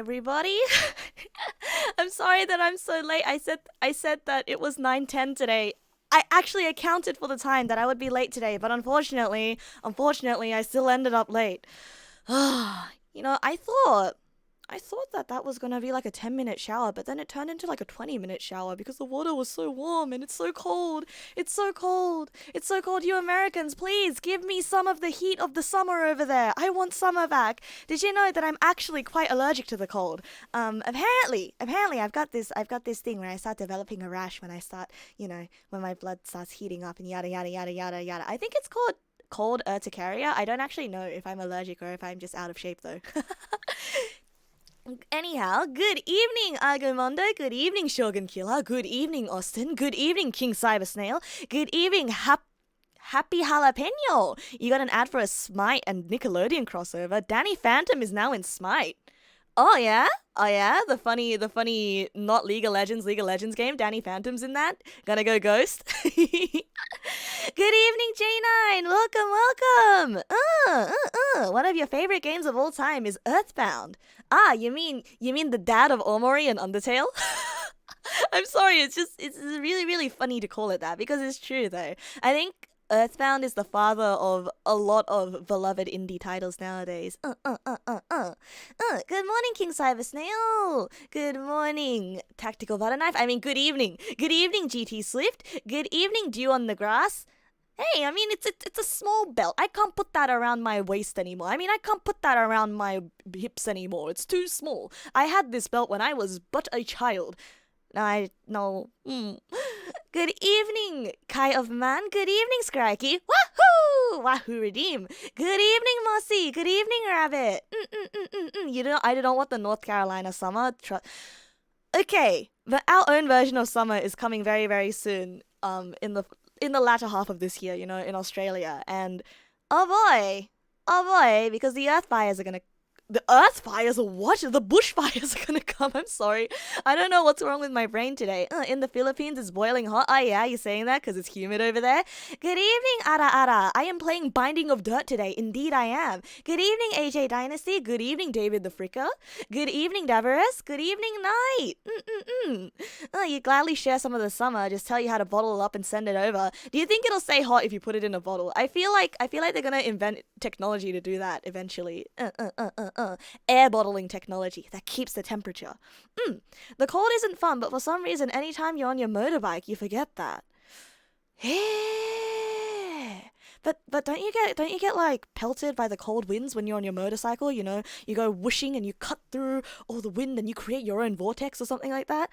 everybody. I'm sorry that I'm so late. I said that it was 9:10 today. I actually accounted for the time that I would be late today, but unfortunately, I still ended up late. I thought that was gonna be like a 10-minute shower, but then it turned into like a 20-minute shower because the water was so warm and it's so cold. It's so cold. It's so cold. You Americans, please give me some of the heat of the summer over there. I want summer back. Did you know that I'm actually quite allergic to the cold? Apparently, I've got this thing where I start developing a rash when I start, when my blood starts heating up and yada yada yada yada yada. I think it's called cold urticaria. I don't actually know if I'm allergic or if I'm just out of shape though. Anyhow, good evening, Agumondo. Good evening, Shogun Killer. Good evening, Austin. Good evening, King Cyber Snail. Good evening, Happy Jalapeno. You got an ad for a Smite and Nickelodeon crossover. Danny Phantom is now in Smite. Oh yeah? Oh yeah? The funny not League of Legends game. Danny Phantom's in that. Gonna go Ghost. Good evening, J9. Welcome. One of your favorite games of all time is Earthbound. Ah, you mean the dad of Omori and Undertale? I'm sorry, it's really, really funny to call it that because it's true though. I think Earthbound is the father of a lot of beloved indie titles nowadays. Good morning, King Cyber Snail. Good morning, Tactical Butter Knife. I mean, good evening. Good evening, GT Swift. Good evening, Dew on the Grass. Hey, I mean, it's a small belt. I can't put that around my waist anymore. I mean, I can't put that around my hips anymore. It's too small. I had this belt when I was but a child. No. Good evening, Kai of Man. Good evening, Skrikey. Wahoo! Wahoo redeem. Good evening, Mossy. Good evening, Rabbit. I don't want the North Carolina summer. Okay, but our own version of summer is coming very, very soon. In the latter half of this year, in Australia, and oh boy, because the earth fires are gonna. The earth fires or what? The bushfires are gonna come. I'm sorry. I don't know what's wrong with my brain today. In the Philippines, it's boiling hot. Oh yeah, you're saying that because it's humid over there? Good evening, Ara. I am playing Binding of Dirt today. Indeed, I am. Good evening, AJ Dynasty. Good evening, David the Fricker. Good evening, Davarus. Good evening, Night. You gladly share some of the summer. Just tell you how to bottle it up and send it over. Do you think it'll stay hot if you put it in a bottle? I feel like they're gonna invent technology to do that eventually. Air bottling technology that keeps the temperature. The cold isn't fun, but for some reason, anytime you're on your motorbike, you forget that. Yeah. But don't you get like pelted by the cold winds when you're on your motorcycle? You go whooshing and you cut through all the wind and you create your own vortex or something like that.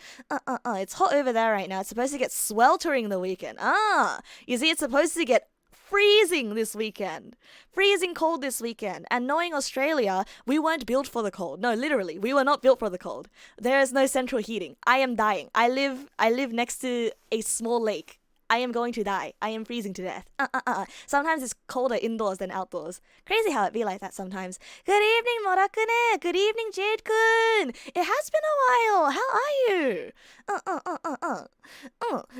It's hot over there right now. It's supposed to get sweltering the weekend. You see, it's supposed to get freezing this weekend. Freezing cold this weekend. And knowing Australia, we weren't built for the cold. No, literally, we were not built for the cold. There is no central heating. I am dying. I live next to a small lake. I am going to die. I am freezing to death. Sometimes it's colder indoors than outdoors. Crazy how it be like that sometimes. Good evening, Morakune. Good evening, Jade-kun. It has been a while. How are you?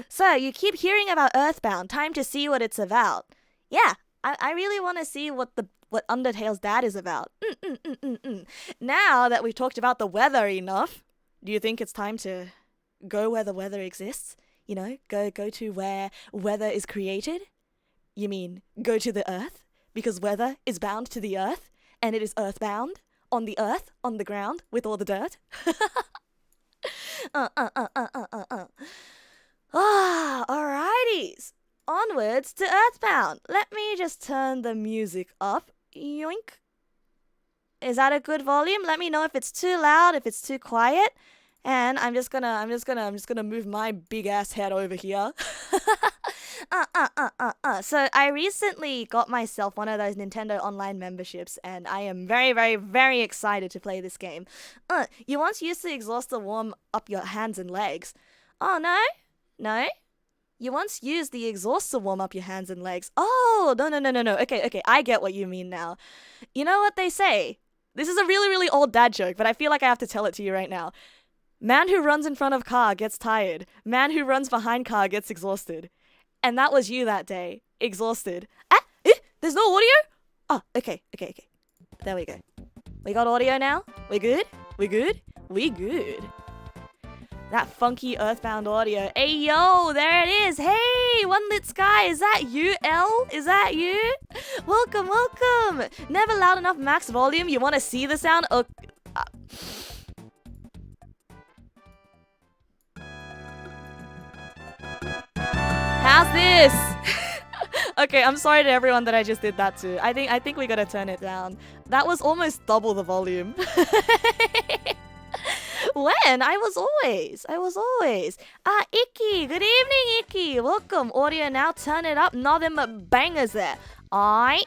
So, you keep hearing about Earthbound. Time to see what it's about. Yeah, I really want to see what Undertale's dad is about. Now that we've talked about the weather enough, do you think it's time to go where the weather exists? Go to where weather is created? You mean go to the earth? Because weather is bound to the earth, and it is earthbound, on the earth, on the ground, with all the dirt. Alrighties. Onwards to Earthbound. Let me just turn the music up. Yoink. Is that a good volume? Let me know if it's too loud, if it's too quiet. And I'm just gonna move my big ass head over here. So I recently got myself one of those Nintendo Online memberships, and I am very, very, very excited to play this game. You once used to exhaust to warm up your hands and legs. Oh, no? You once used the exhaust to warm up your hands and legs. Oh, no. Okay, I get what you mean now. You know what they say? This is a really, really old dad joke, but I feel like I have to tell it to you right now. Man who runs in front of car gets tired. Man who runs behind car gets exhausted. And that was you that day. Exhausted. There's no audio? Oh, okay. There we go. We got audio now? We're good? We good? We good. That funky Earthbound audio. Hey, yo, there it is. Hey, One Lit Sky, is that you, L? Is that you? Welcome, welcome. Never loud enough max volume. You want to see the sound? How's this? Okay, I'm sorry to everyone that I just did that to. I think we gotta turn it down. That was almost double the volume. When? I was always. Icky, good evening, Icky. Welcome. Audio now, turn it up. Nothing but bangers there. Aight,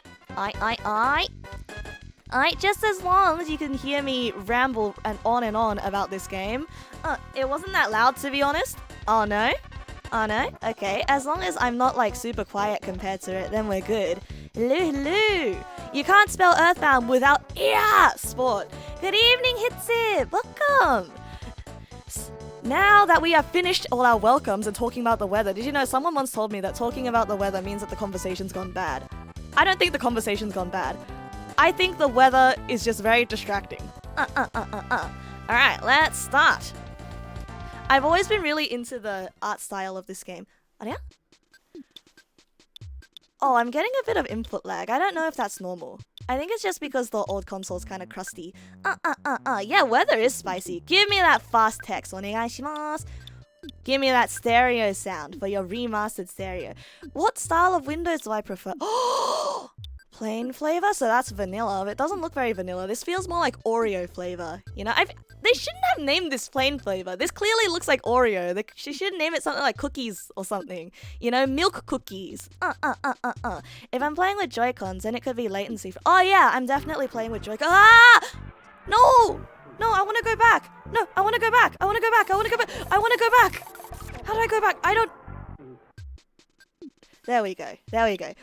just as long as you can hear me ramble and on about this game. It wasn't that loud, to be honest. Oh no? Okay, as long as I'm not like super quiet compared to it, then we're good. Hello. You can't spell Earthbound without sport. Good evening, Hitsip. Welcome. Now that we have finished all our welcomes and talking about the weather, did you know someone once told me that talking about the weather means that the conversation's gone bad? I don't think the conversation's gone bad. I think the weather is just very distracting. Alright, let's start. I've always been really into the art style of this game. Oh, I'm getting a bit of input lag. I don't know if that's normal. I think it's just because the old console's kind of crusty. Yeah, weather is spicy. Give me that fast text. Onegaishimasu. Give me that stereo sound for your remastered stereo. What style of Windows do I prefer? Oh! Plain flavor? So that's vanilla. It doesn't look very vanilla. This feels more like Oreo flavor. You know, they shouldn't have named this plain flavor. This clearly looks like Oreo. She should name it something like cookies or something. You know, milk cookies. If I'm playing with Joy-Cons, then it could be latency. Oh yeah, I'm definitely playing with Joy-Cons. No, I want to go back. No, I want to go back. I want to go back. How do I go back? I don't... There we go.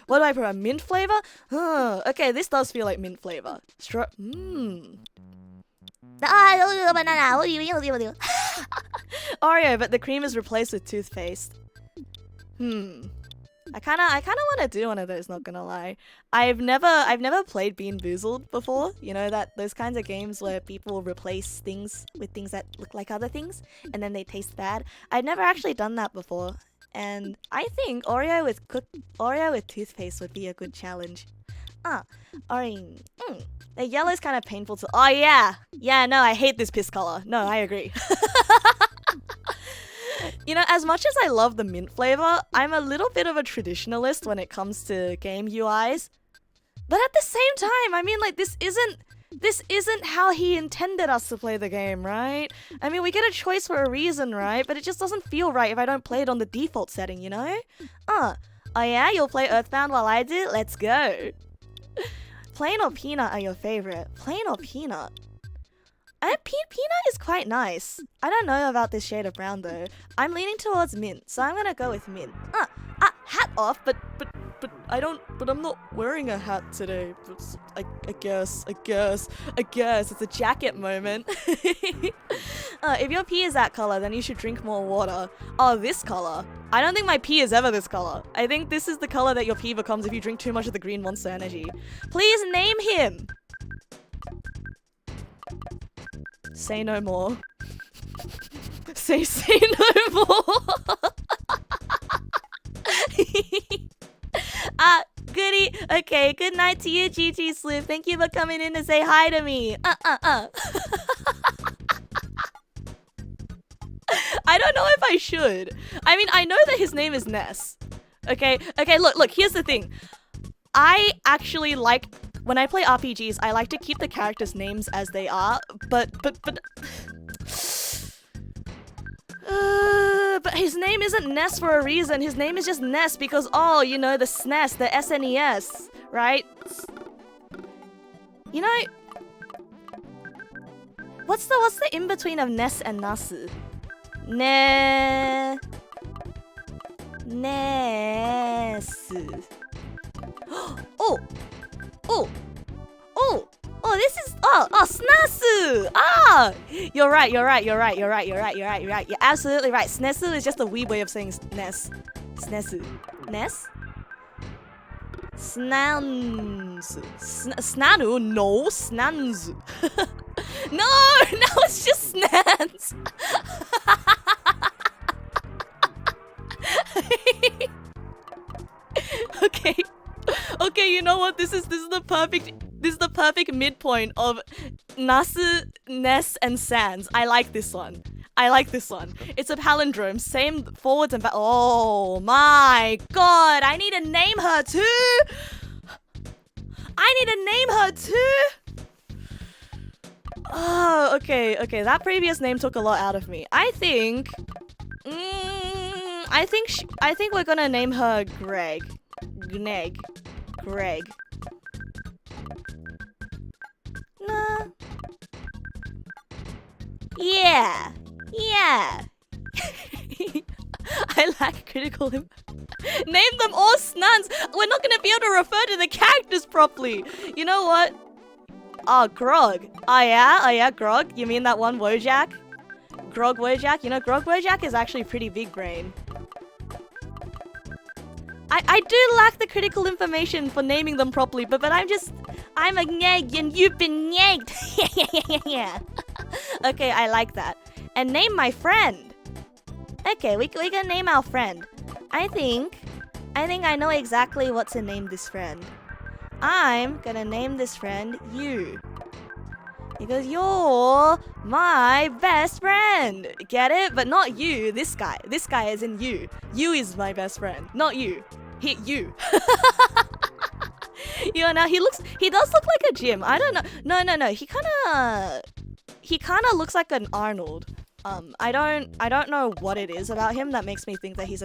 What do I prefer? Mint flavor? Okay, this does feel like mint flavor. Oreo, but the cream is replaced with toothpaste. I kinda want to do one of those, not gonna lie. I've never played Bean Boozled before. You know, those kinds of games where people replace things with things that look like other things and then they taste bad. I've never actually done that before. And I think Oreo with toothpaste would be a good challenge. Orange. The yellow's kind of painful to... Oh, yeah. Yeah, no, I hate this piss color. No, I agree. You know, as much as I love the mint flavor, I'm a little bit of a traditionalist when it comes to game UIs. But at the same time, I mean, like, this isn't how he intended us to play the game, right? I mean, we get a choice for a reason, right? But it just doesn't feel right if I don't play it on the default setting, you know? Oh yeah? You'll play Earthbound while I do? Let's go. Plain or peanut are your favorite? Plain or peanut? Peanut is quite nice. I don't know about this shade of brown, though. I'm leaning towards mint, so I'm gonna go with mint. Hat off, but I'm not wearing a hat today. I guess it's a jacket moment. If your pee is that color, then you should drink more water. Oh, this color. I don't think my pee is ever this color. I think this is the color that your pee becomes if you drink too much of the green Monster Energy. Please name him. Say no more. Say no more. Goody. Okay, good night to you, GT Slip. Thank you for coming in to say hi to me. I don't know if I should. I mean, I know that his name is Ness. Okay, look, here's the thing. I actually like, when I play RPGs, I like to keep the characters' names as they are, but his name isn't Ness for a reason. His name is just Ness because, oh, you know, the SNES, the SNES, right? You know, what's the in-between of Ness and Nasu? Ness. Oh, this is Snasu. You're right. You're absolutely right. Snesu is just a wee way of saying Ness. Snesu. Ness? Snanzu. Snanu? No, Snanzu. No, now it's just Snans. Okay. Okay, you know what? This is the perfect midpoint of Nasu, Ness, and Sans. I like this one. It's a palindrome. Same forwards and back. Oh my god! I need to name her too. Oh, okay. That previous name took a lot out of me. I think we're gonna name her Greg. Greg. Nah. Yeah. I lack critical Name them all Snuns. We're not gonna be able to refer to the characters properly. You know what? Oh, Grog. Oh yeah, Grog. You mean that one Wojak? Grog Wojak? You know, Grog Wojak is actually pretty big brain. I do lack the critical information for naming them properly, but I'm a nyeg and you've been nyegged. Yeah. Okay, I like that. And name my friend. Okay, we can name our friend. I think I know exactly what to name this friend. I'm gonna name this friend you. Because you're my best friend. Get it? But not you, this guy. This guy is in you. You is my best friend, not you. You. You know, now he does look like a Jim. I don't know. No. He kinda looks like an Arnold. I don't know what it is about him that makes me think that he's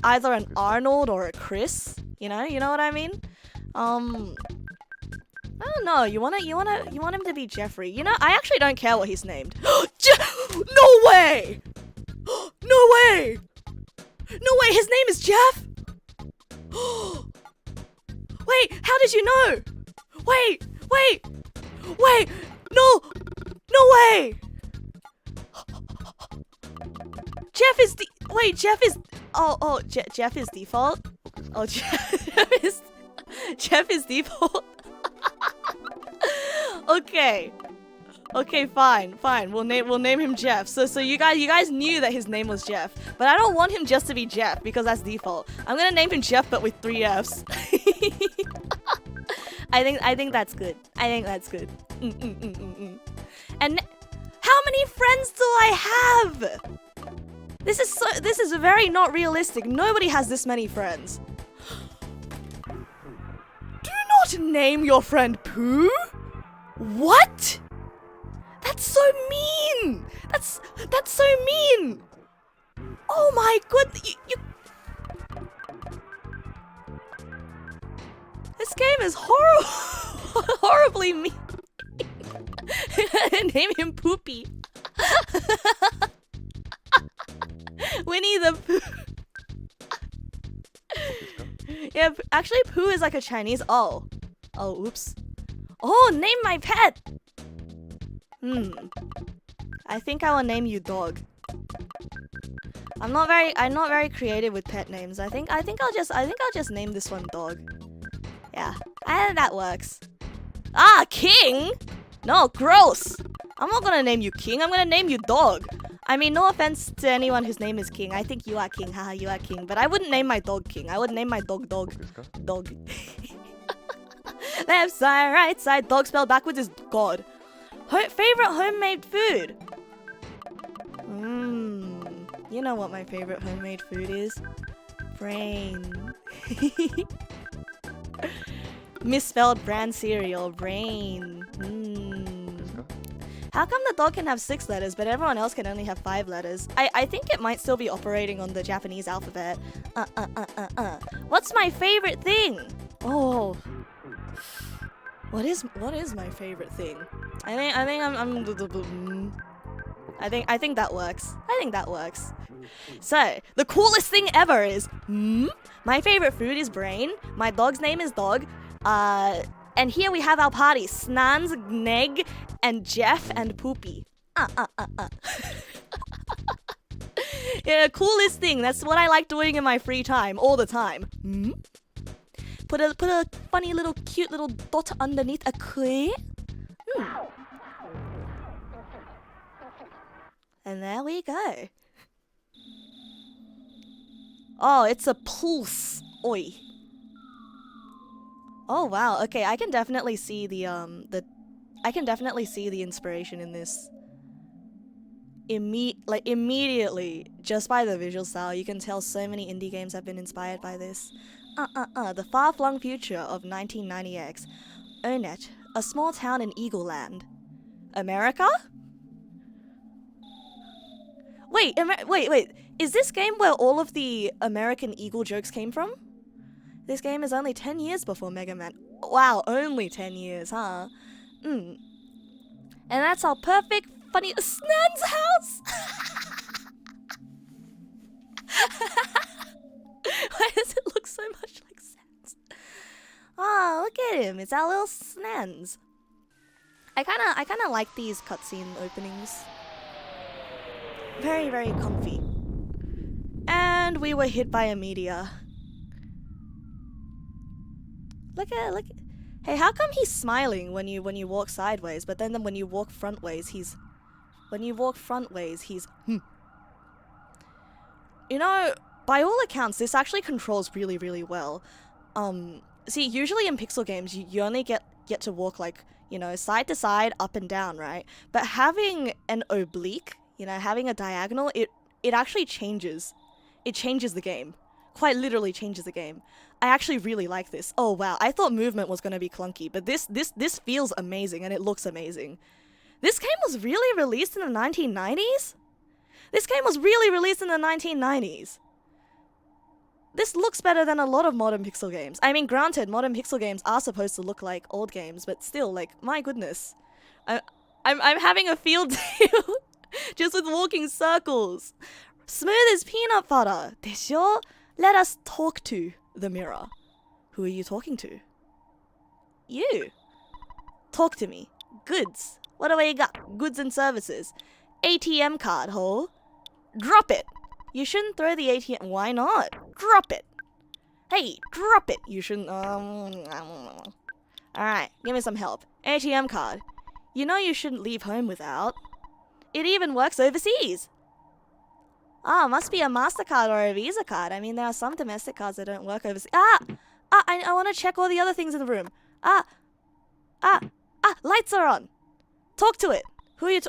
either an Arnold or a Chris. You know what I mean? I don't know. You want him to be Jeffrey. You know, I actually don't care what he's named. No way! No way! His name is Jeff? Wait, how did you know? Wait! No way! Jeff is Jeff is default? Oh, Jeff is default? Okay, fine. We'll name him Jeff. So you guys knew that his name was Jeff, but I don't want him just to be Jeff because that's default. I'm gonna name him Jeff, but with 3 Fs. I think that's good. And how many friends do I have? This is very not realistic. Nobody has this many friends. Do not name your friend Pooh. What? That's so mean. That's so mean. Oh my goodness. You This game is horribly mean. Name him Poopy. Winnie the Pooh. Yeah, actually Pooh is like a Chinese. Oh, oops. Oh, name my pet. I think I will name you Dog. I'm not very creative with pet names. I think I'll just name this one Dog. Yeah, that works. Ah, King? No, gross. I'm not gonna name you King. I'm gonna name you Dog. I mean, no offense to anyone whose name is King. I think you are King. Haha, you are King. But I wouldn't name my dog King. I would name my dog Dog. Left side, right side. Dog spelled backwards is God. Favorite homemade food? You know what my favorite homemade food is? Brain. Misspelled brand cereal. Brain. How come the dog can have 6 letters, but everyone else can only have 5 letters? I think it might still be operating on the Japanese alphabet. What's my favorite thing? Oh. What is my favorite thing? I think that works. I think that works. So, the coolest thing ever is, my favorite food is brain. My dog's name is Dog. And here we have our party. Snans, Gneg, and Jeff, and Poopy. Yeah, coolest thing. That's what I like doing in my free time, all the time. Put a funny little, cute little dot underneath a queer. And there we go. Oh, it's a pulse. Oi. Oh wow. Okay, I can definitely see the inspiration in this. Immediately, just by the visual style, you can tell so many indie games have been inspired by this. The far-flung future of 1990X. Onet, a small town in Eagle Land. America? Wait, wait. Is this game where all of the American Eagle jokes came from? This game is only 10 years before Mega Man. Wow, only 10 years, huh? And that's our perfect, funny Snan's house! Why does it look so much like Sans? Oh, look at him. It's our little Snans. I kinda like these cutscene openings. Very, very comfy. And we were hit by a meteor. Look at. Hey, how come he's smiling when you walk sideways, but then when you walk frontways, he's You know, by all accounts, this actually controls really, really well. See, usually in pixel games, you only get to walk like, you know, side to side, up and down, right? But having an oblique, you know, having a diagonal, it actually changes. It changes the game. Quite literally changes the game. I actually really like this. Oh wow, I thought movement was gonna be clunky, but this feels amazing and it looks amazing. This game was really released in the 1990s? This game was really released in the 1990s. This looks better than a lot of modern pixel games. I mean, granted, modern pixel games are supposed to look like old games, but still, like, my goodness. I'm having a field day just with walking circles. Smooth as peanut butter. でしょ? Let us talk to the mirror. Who are you talking to? You. Talk to me. Goods. What do we got? Goods and services. ATM card, ho. Drop it. You shouldn't throw the ATM. Why not? Drop it. Hey, drop it. You shouldn't. Alright, give me some help. ATM card. You know you shouldn't leave home without. It even works overseas. Ah, must be a MasterCard or a Visa card. I mean, there are some domestic cards that don't work overseas. I want to check all the other things in the room. Lights are on. Talk to it. Who are you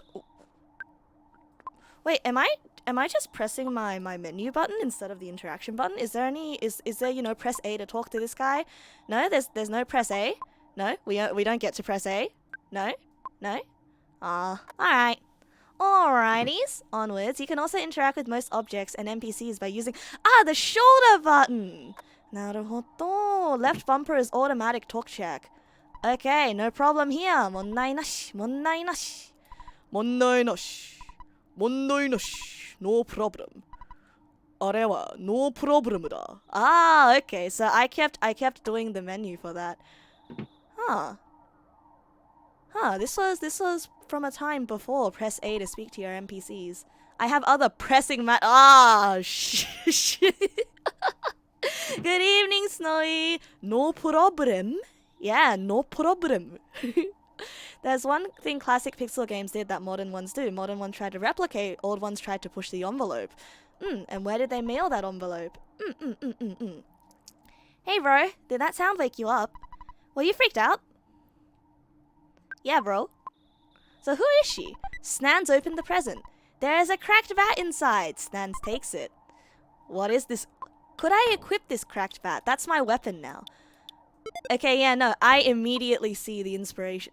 Wait, am I just pressing my menu button instead of the interaction button? Is there, you know, press A to talk to this guy? No, there's no press A. No, we don't get to press A. No. Alright. Alrighties, onwards. You can also interact with most objects and NPCs by using the shoulder button. Naruhodo. Left bumper is automatic talk check. Okay, no problem here. Mondai nashi. No problem. Arewa no problem da. Okay. So I kept doing the menu for that. This was from a time before press A to speak to your NPCs. I have other pressing shit. Good evening, Snowy. No problem. Yeah, no problem. There's one thing classic pixel games did that modern ones do. Modern ones tried to replicate, old ones tried to push the envelope. And where did they mail that envelope? Hey bro, did that sound wake you up? Were you freaked out? Yeah bro. So who is she? Snans opened the present. There is a cracked bat inside. Snans takes it. What is this? Could I equip this cracked bat? That's my weapon now. Okay, yeah, no, I immediately see the inspiration.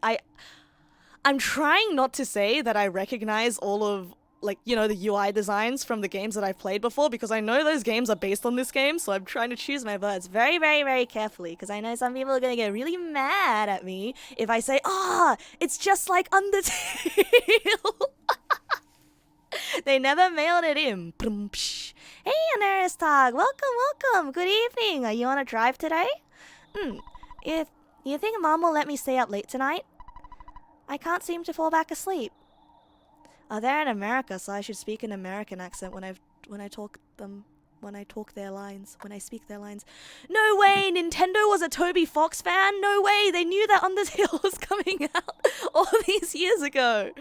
I'm trying not to say that I recognize all of, like, you know, the UI designs from the games that I've played before, because I know those games are based on this game, so I'm trying to choose my words very, very, very carefully, because I know some people are going to get really mad at me if I say, it's just like Undertale. They never mailed it in. Hey, Aneristog, welcome. Good evening. Are you on a drive today? If you think Mom will let me stay up late tonight? I can't seem to fall back asleep. They're in America, so I should speak an American accent when I talk them when I talk their lines, when I speak their lines. No way, Nintendo was a Toby Fox fan? No way, they knew that Undertale was coming out all these years ago.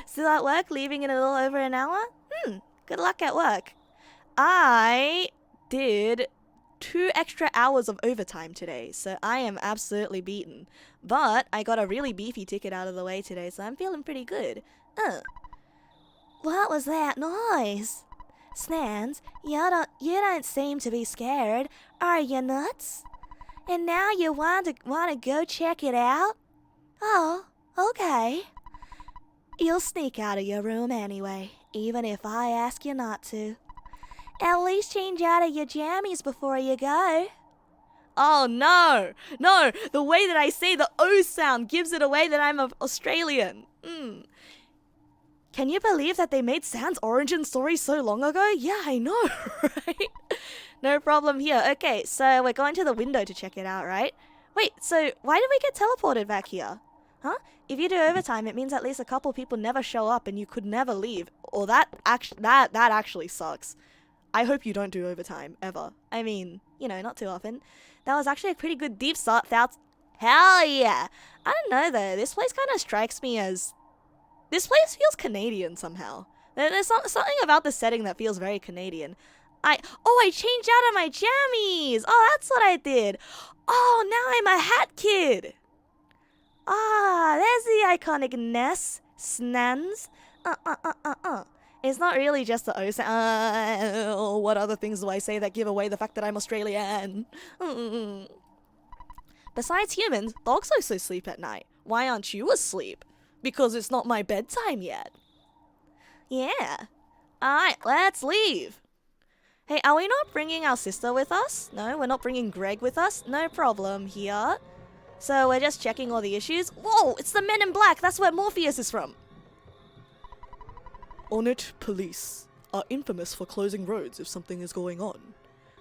Still at work, leaving in a little over an hour? Good luck at work. I did 2 extra hours of overtime today, so I am absolutely beaten. But I got a really beefy ticket out of the way today, so I'm feeling pretty good. What was that noise? Snans, you don't seem to be scared. Are you nuts? And now you want to go check it out? Oh, okay. You'll sneak out of your room anyway, even if I ask you not to. At least change out of your jammies before you go. Oh no! No! The way that I say the O sound gives it away that I'm Australian. Can you believe that they made Sans origin story so long ago? Yeah, I know, right? No problem here. Okay, so we're going to the window to check it out, right? Wait, so why did we get teleported back here? Huh? If you do overtime, it means at least a couple people never show up and you could never leave. Or that actually sucks. I hope you don't do overtime, ever. I mean, you know, not too often. That was actually a pretty good deep start. Hell yeah! I don't know though, this place kind of strikes me as... This place feels Canadian somehow. There's something about the setting that feels very Canadian. I changed out of my jammies! Oh, that's what I did! Oh, now I'm a hat kid! Ah, there's the iconic Ness. Snans. It's not really just the O sound. What other things do I say that give away the fact that I'm Australian? Besides humans, dogs also sleep at night. Why aren't you asleep? Because it's not my bedtime yet. Yeah. Alright, let's leave. Hey, are we not bringing our sister with us? No, we're not bringing Greg with us? No problem here. So we're just checking all the issues. Whoa, it's the Men in Black. That's where Morpheus is from. Onit police are infamous for closing roads if something is going on.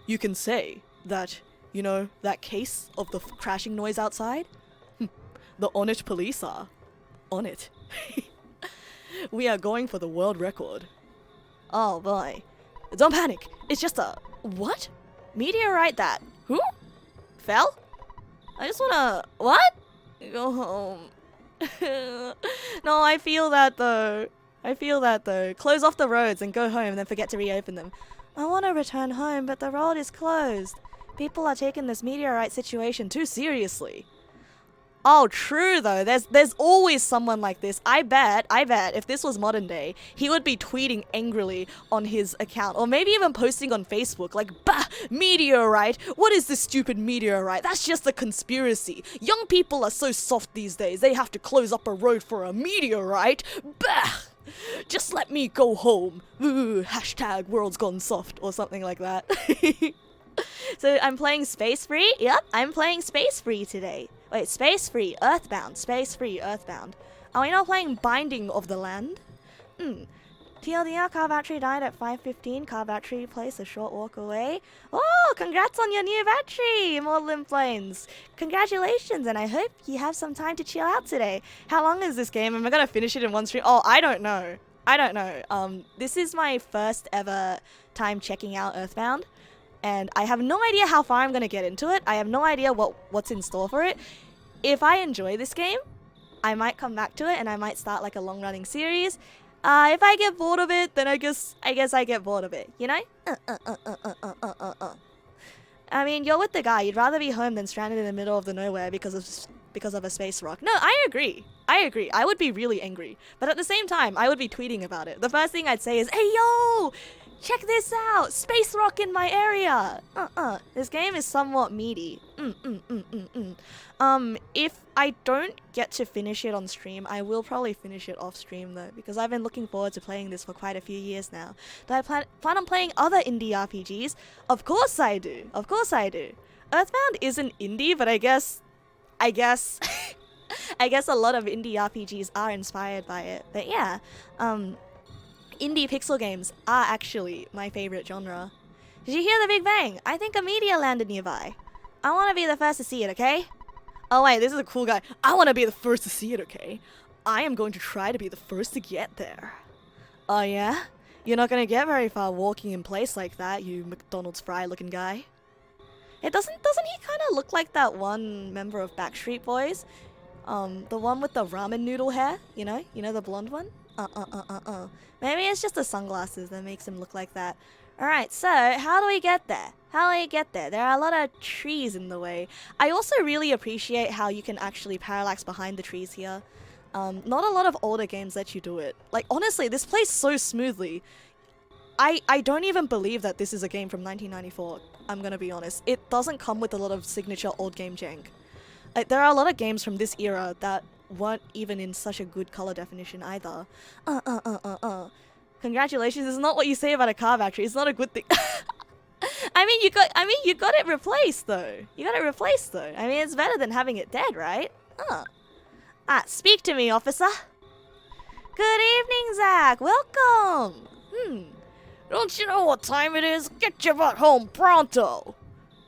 You can say that, you know, that case of the crashing noise outside? The Onit police are on it. We are going for the world record. Oh boy. Don't panic. It's just a... What? Meteorite that... Who? Fell? I just wanna... What? Go home. No, I feel that though. Close off the roads and go home, then forget to reopen them. I want to return home, but the road is closed. People are taking this meteorite situation too seriously. Oh, true though. There's always someone like this. I bet if this was modern day, he would be tweeting angrily on his account, or maybe even posting on Facebook like, bah, meteorite. What is this stupid meteorite? That's just a conspiracy. Young people are so soft these days. They have to close up a road for a meteorite. Bah. Just let me go home. Ooh, hashtag world's gone soft or something like that. So I'm playing Space Free? Yep, I'm playing Space Free today. Wait, Space Free, Earthbound, Space Free, Earthbound. Are we not playing Binding of the Land? TLDR, car battery died at 5:15. Car battery place a short walk away. Oh, congrats on your new battery, Maudlin Plains. Congratulations, and I hope you have some time to chill out today. How long is this game? Am I gonna finish it in one stream? Oh, I don't know. This is my first ever time checking out Earthbound, and I have no idea how far I'm gonna get into it. I have no idea what's in store for it. If I enjoy this game, I might come back to it, and I might start like a long-running series. If I get bored of it, then I guess I get bored of it, you know? I mean, you're with the guy. You'd rather be home than stranded in the middle of the nowhere because of a space rock. No, I agree. I would be really angry. But at the same time, I would be tweeting about it. The first thing I'd say is, hey, yo! Check this out! Space rock in my area! This game is somewhat meaty. If I don't get to finish it on stream, I will probably finish it off stream though, because I've been looking forward to playing this for quite a few years now. Do I plan on playing other indie RPGs? Of course I do. Earthbound isn't indie, but I guess a lot of indie RPGs are inspired by it. But yeah, indie pixel games are actually my favorite genre. Did you hear the Big Bang? I think a meteor landed nearby. I want to be the first to see it, okay? Oh wait, this is a cool guy. I want to be the first to see it, okay? I am going to try to be the first to get there. Oh yeah? You're not gonna get very far walking in place like that, you McDonald's fry looking guy. It doesn't he kind of look like that one member of Backstreet Boys? The one with the ramen noodle hair, you know the blonde one? Maybe it's just the sunglasses that makes him look like that. Alright, so how do we get there? There are a lot of trees in the way. I also really appreciate how you can actually parallax behind the trees here. Not a lot of older games let you do it. Like, honestly, this plays so smoothly. I don't even believe that this is a game from 1994, I'm gonna be honest. It doesn't come with a lot of signature old game jank. Like, there are a lot of games from this era that weren't even in such a good color definition either. Congratulations, this is not what you say about a car battery. It's not a good thing. I mean, you got it replaced though. I mean, it's better than having it dead, right? Speak to me, officer. Good evening, Zach. Welcome. Don't you know what time it is? Get your butt home pronto.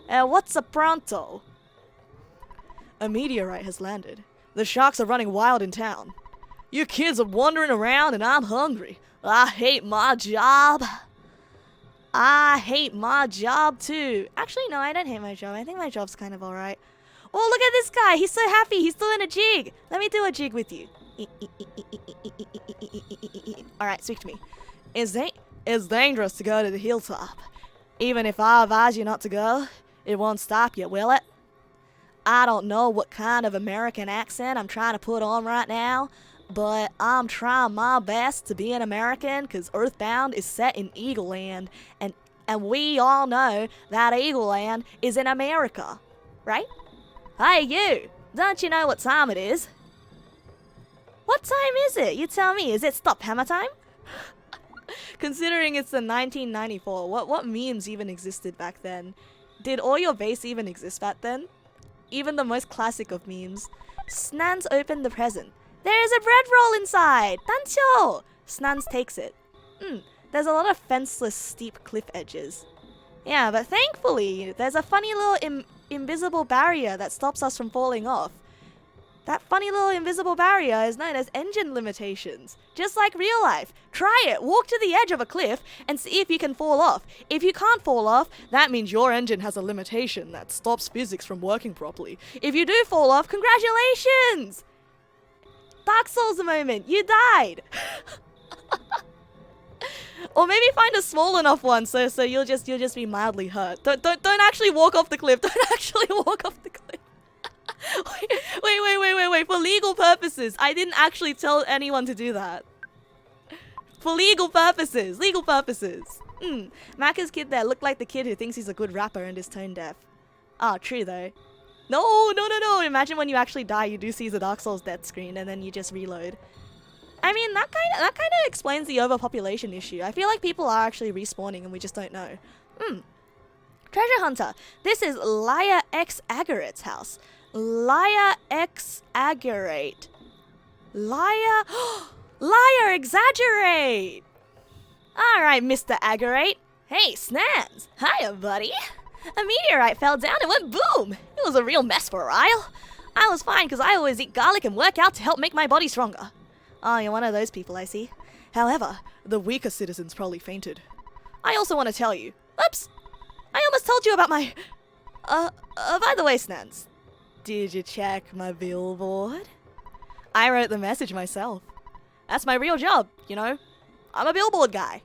What's a pronto? A meteorite has landed. The sharks are running wild in town. You kids are wandering around and I'm hungry. I hate my job. I hate my job too. Actually, no, I don't hate my job. I think my job's kind of alright. Oh, look at this guy. He's so happy. He's doing a jig. Let me do a jig with you. Alright, speak to me. It's dangerous to go to the hilltop. Even if I advise you not to go, it won't stop you, will it? I don't know what kind of American accent I'm trying to put on right now, but I'm trying my best to be an American because Earthbound is set in Eagle Land, and we all know that Eagle Land is in America, right? Hey you, don't you know what time it is? What time is it? You tell me, is it stop hammer time? Considering it's the 1994, what memes even existed back then? Did all your base even exist back then? Even the most classic of memes. Snans opened the present. There is a bread roll inside! Tancho! Snans takes it. There's a lot of fenceless steep cliff edges. Yeah, but thankfully, there's a funny little invisible barrier that stops us from falling off. That funny little invisible barrier is known as engine limitations. Just like real life. Try it. Walk to the edge of a cliff and see if you can fall off. If you can't fall off, that means your engine has a limitation that stops physics from working properly. If you do fall off, congratulations! Dark Souls a moment. You died. Or maybe find a small enough one so you'll just be mildly hurt. Don't actually walk off the cliff. Don't actually walk off the cliff. Wait. For legal purposes, I didn't actually tell anyone to do that. For legal purposes. Macca's kid there looked like the kid who thinks he's a good rapper and is tone deaf. True though. No. Imagine when you actually die, you do see the Dark Souls death screen and then you just reload. I mean, that kind of explains the overpopulation issue. I feel like people are actually respawning and we just don't know. Treasure Hunter. This is Liar X Agarate's house. Liar X Agarate. Liar exaggerate. Alright, Mr. Agarate. Hey, Snans. Hiya, buddy. A meteorite fell down and went boom. It was a real mess for a while. I was fine because I always eat garlic and work out to help make my body stronger. Oh, you're one of those people, I see. However, the weaker citizens probably fainted. I also want to tell you. Oops! I almost told you about my... by the way, Snans. Did you check my billboard? I wrote the message myself. That's my real job, you know? I'm a billboard guy.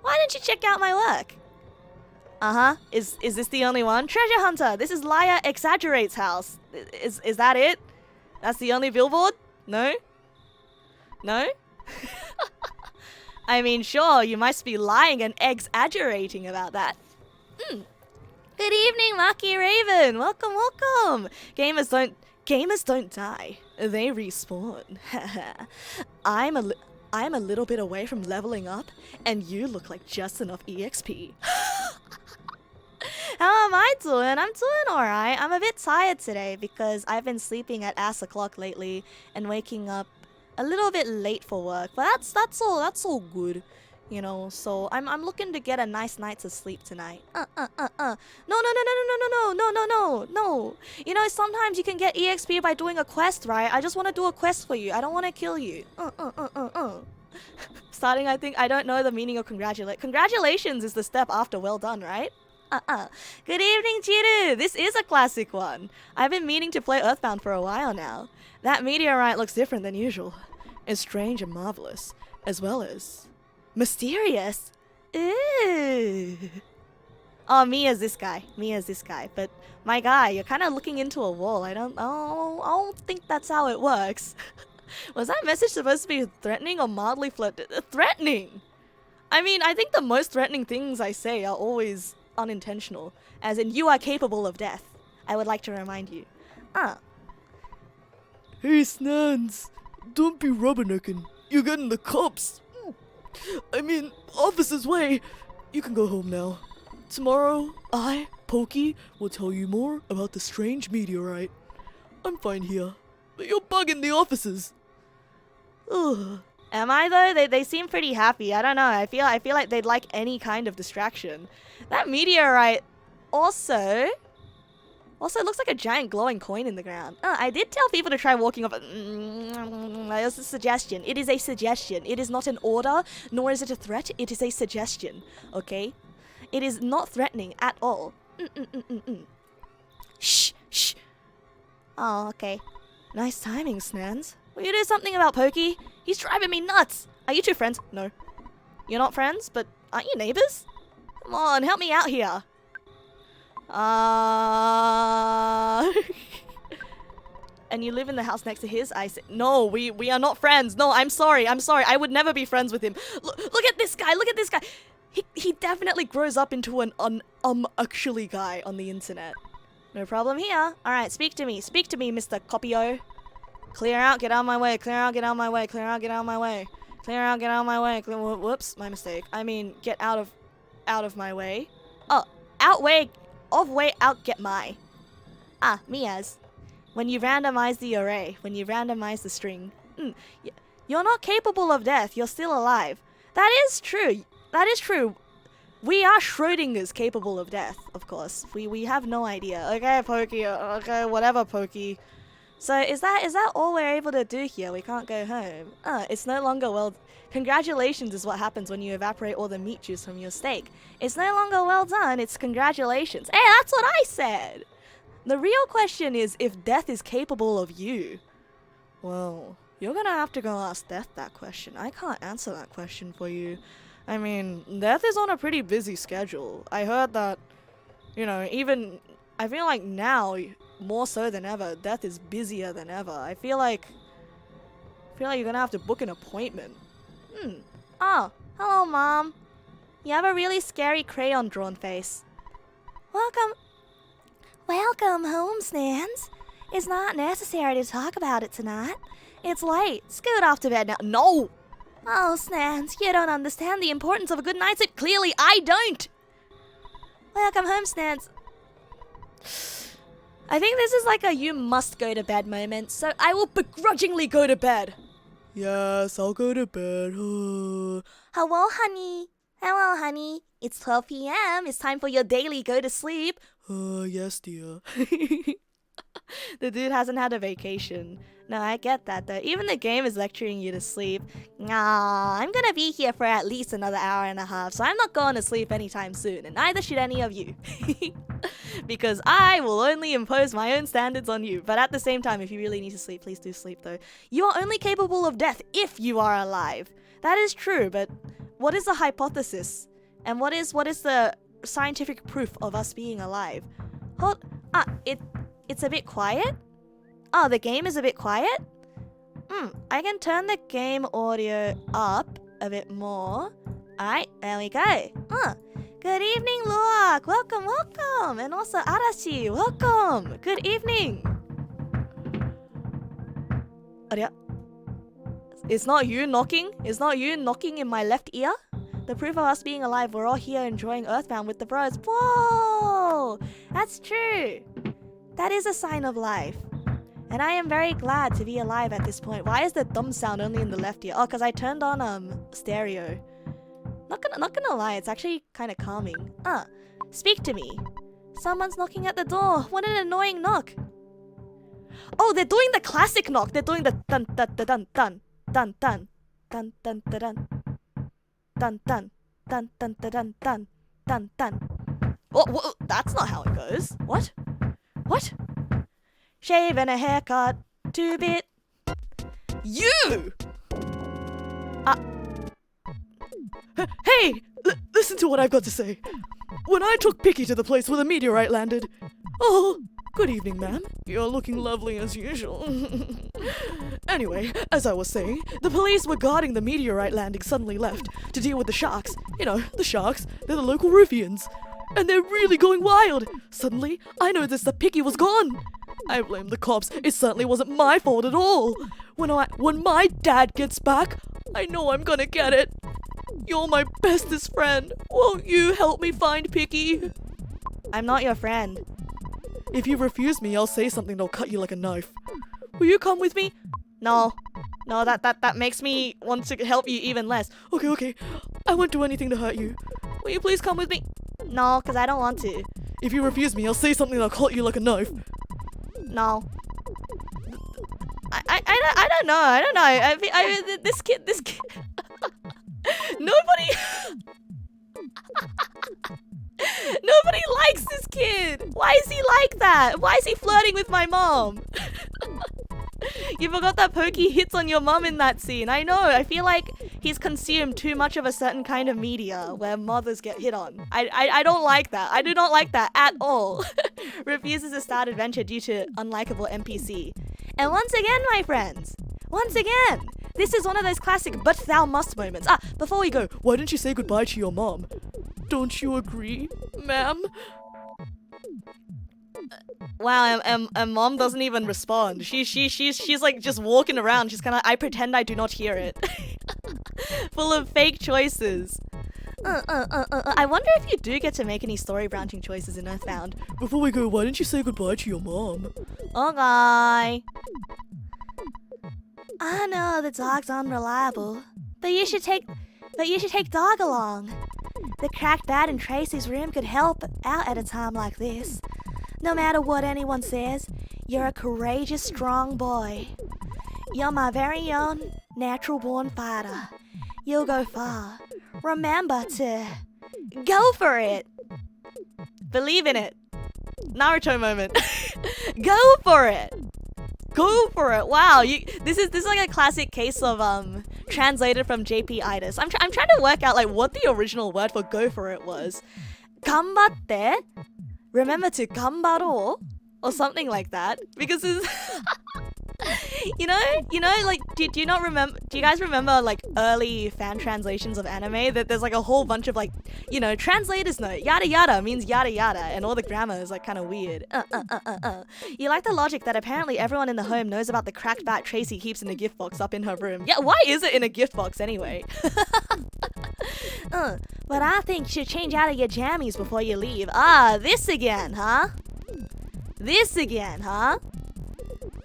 Why don't you check out my work? Is this the only one? Treasure Hunter, this is Liar Exaggerate's house. Is that it? That's the only billboard? No? No? I mean, sure, you must be lying and exaggerating about that. Good evening, Maki Raven. Welcome. Gamers don't die. They respawn. I'm a little bit away from leveling up, and you look like just enough EXP. How am I doing? I'm doing alright. I'm a bit tired today because I've been sleeping at ass o'clock lately and waking up a little bit late for work. But that's all good. You know, so I'm looking to get a nice night to sleep tonight. No. You know, sometimes you can get EXP by doing a quest, right? I just want to do a quest for you. I don't want to kill you. Starting, I think, I don't know the meaning of congratulate. Congratulations is the step after well done, right? Good evening, Chiru. This is a classic one. I've been meaning to play Earthbound for a while now. That meteorite looks different than usual. It's strange and marvelous, as well as mysterious. Ooh. Oh, me as this guy. But my guy, you're kind of looking into a wall. I don't think that's how it works. Was that message supposed to be threatening or mildly threatening? I mean, I think the most threatening things I say are always unintentional. As in, you are capable of death. I would like to remind you. Hey, Snans. Don't be rubbernecking. You're getting the cops. I mean, officer's way. You can go home now. Tomorrow, I, Pokey, will tell you more about the strange meteorite. I'm fine here, but you're bugging the officers. Ugh. Am I though? They seem pretty happy. I don't know. I feel like they'd like any kind of distraction. That meteorite also looks like a giant glowing coin in the ground. I did tell people to try walking off. It was a suggestion. It is a suggestion. It is not an order, nor is it a threat. It is a suggestion. Okay? It is not threatening at all. Shh, shh. Oh, okay. Nice timing, Snans. Will you do something about Pokey? He's driving me nuts. Are you two friends? No. You're not friends, but aren't you neighbors? Come on, help me out here. And you live in the house next to his? I said, no, we are not friends. No, I'm sorry. I would never be friends with him. Look at this guy. He definitely grows up into an actually guy on the internet. No problem here. Alright, speak to me, Mr. Copio. Clear out, get out of my way. Whoops, my mistake. I mean, get out of my way. Oh, get my. Miaz. When you randomize the array, when you randomize the string. You're not capable of death, you're still alive. That is true. We are Schrodinger's capable of death, of course. We have no idea. Okay, Pokey. Okay, whatever, Pokey. So is that all we're able to do here? We can't go home. It's no longer well. Congratulations is what happens when you evaporate all the meat juice from your steak. It's no longer well done. It's congratulations. Hey, that's what I said. The real question is if death is capable of you. Well, you're gonna have to go ask Death that question. I can't answer that question for you. I mean, Death is on a pretty busy schedule. I heard that, even I feel like now, more so than ever, Death is busier than ever. I feel like you're gonna have to book an appointment. Oh, hello, Mom. You have a really scary crayon drawn face. Welcome home, Snans. It's not necessary to talk about it tonight. It's late. Scoot off to bed now. No! Oh, Snans, you don't understand the importance of a good night's sleep. Clearly, I don't! Welcome home, Snans. I think this is like a you must go to bed moment, so I will begrudgingly go to bed. Yes, I'll go to bed. Hello, honey. It's 12 p.m. It's time for your daily go to sleep. Yes, dear. The dude hasn't had a vacation. No, I get that though. Even the game is lecturing you to sleep. Nah, I'm gonna be here for at least another hour and a half, so I'm not going to sleep anytime soon, and neither should any of you. Because I will only impose my own standards on you. But at the same time, if you really need to sleep, please do sleep though. You are only capable of death if you are alive. That is true, but what is the hypothesis? And what is the scientific proof of us being alive? It's a bit quiet? Oh, the game is a bit quiet? I can turn the game audio up a bit more. Alright, there we go. Good evening, Luak. Welcome. And also Arashi, welcome. Good evening. It's not you knocking? It's not you knocking in my left ear? The proof of us being alive, we're all here enjoying Earthbound with the bros. Whoa! That's true. That is a sign of life. And I am very glad to be alive at this point. Why is the thumb sound only in the left ear? Oh, because I turned on stereo. Not gonna lie, it's actually kind of calming. Speak to me. Someone's knocking at the door. What an annoying knock. Oh, they're doing the classic knock. They're doing the dun dun dun dun dun dun dun dun dun dun. dun dun dun dun dun dun dun dun dun. What? That's not how it goes. What? What? Shave and a haircut, 2-bit. You! Hey! Listen to what I've got to say. When I took Picky to the place where the meteorite landed... Oh, good evening, ma'am. You're looking lovely as usual. Anyway, as I was saying, the police were guarding the meteorite landing suddenly left to deal with the sharks. You know, the sharks. They're the local ruffians. And they're really going wild. Suddenly, I noticed that Picky was gone. I blame the cops. It certainly wasn't my fault at all. When my dad gets back, I know I'm gonna get it. You're my bestest friend. Won't you help me find Picky? I'm not your friend. If you refuse me, I'll say something that'll cut you like a knife. Will you come with me? No, that makes me want to help you even less. Okay. I won't do anything to hurt you. Will you please come with me? No, because I don't want to. If you refuse me, I'll say something that'll cut you like a knife. No. I don't know. This kid. Nobody likes this kid. Why is he like that? Why is he flirting with my mom? You forgot that Pokey hits on your mom in that scene. I know. I feel like he's consumed too much of a certain kind of media where mothers get hit on. I don't like that. I do not like that at all. Refuses to start adventure due to unlikable NPC. And once again, my friends, this is one of those classic but thou must moments. Before we go, why didn't you say goodbye to your mom? Don't you agree, ma'am? Wow, and mom doesn't even respond. She's like just walking around. She's kind of, I pretend I do not hear it. Full of fake choices. I wonder if you do get to make any story branching choices in Earthbound. Before we go, why didn't you say goodbye to your mom? Okay. I know the dog's unreliable, but you should take Dog along. The cracked bat in Tracy's room could help out at a time like this. No matter what anyone says, you're a courageous, strong boy. You're my very own natural-born fighter. You'll go far. Remember to go for it. Believe in it. Naruto moment. Go for it. Go for it. Wow, this is like a classic case of translated from JP-itis. I'm trying to work out like what the original word for go for it was. Ganbatte. Remember to ganbaro or something like that, because it's you know like do you not remember, do you guys remember like early fan translations of anime that there's like a whole bunch of like, you know, translators note yada yada means yada yada and all the grammar is like kind of weird. You like the logic that apparently everyone in the home knows about the cracked bat Tracy keeps in a gift box up in her room. Yeah, why is it in a gift box anyway? But I think you should change out of your jammies before you leave. This again, huh?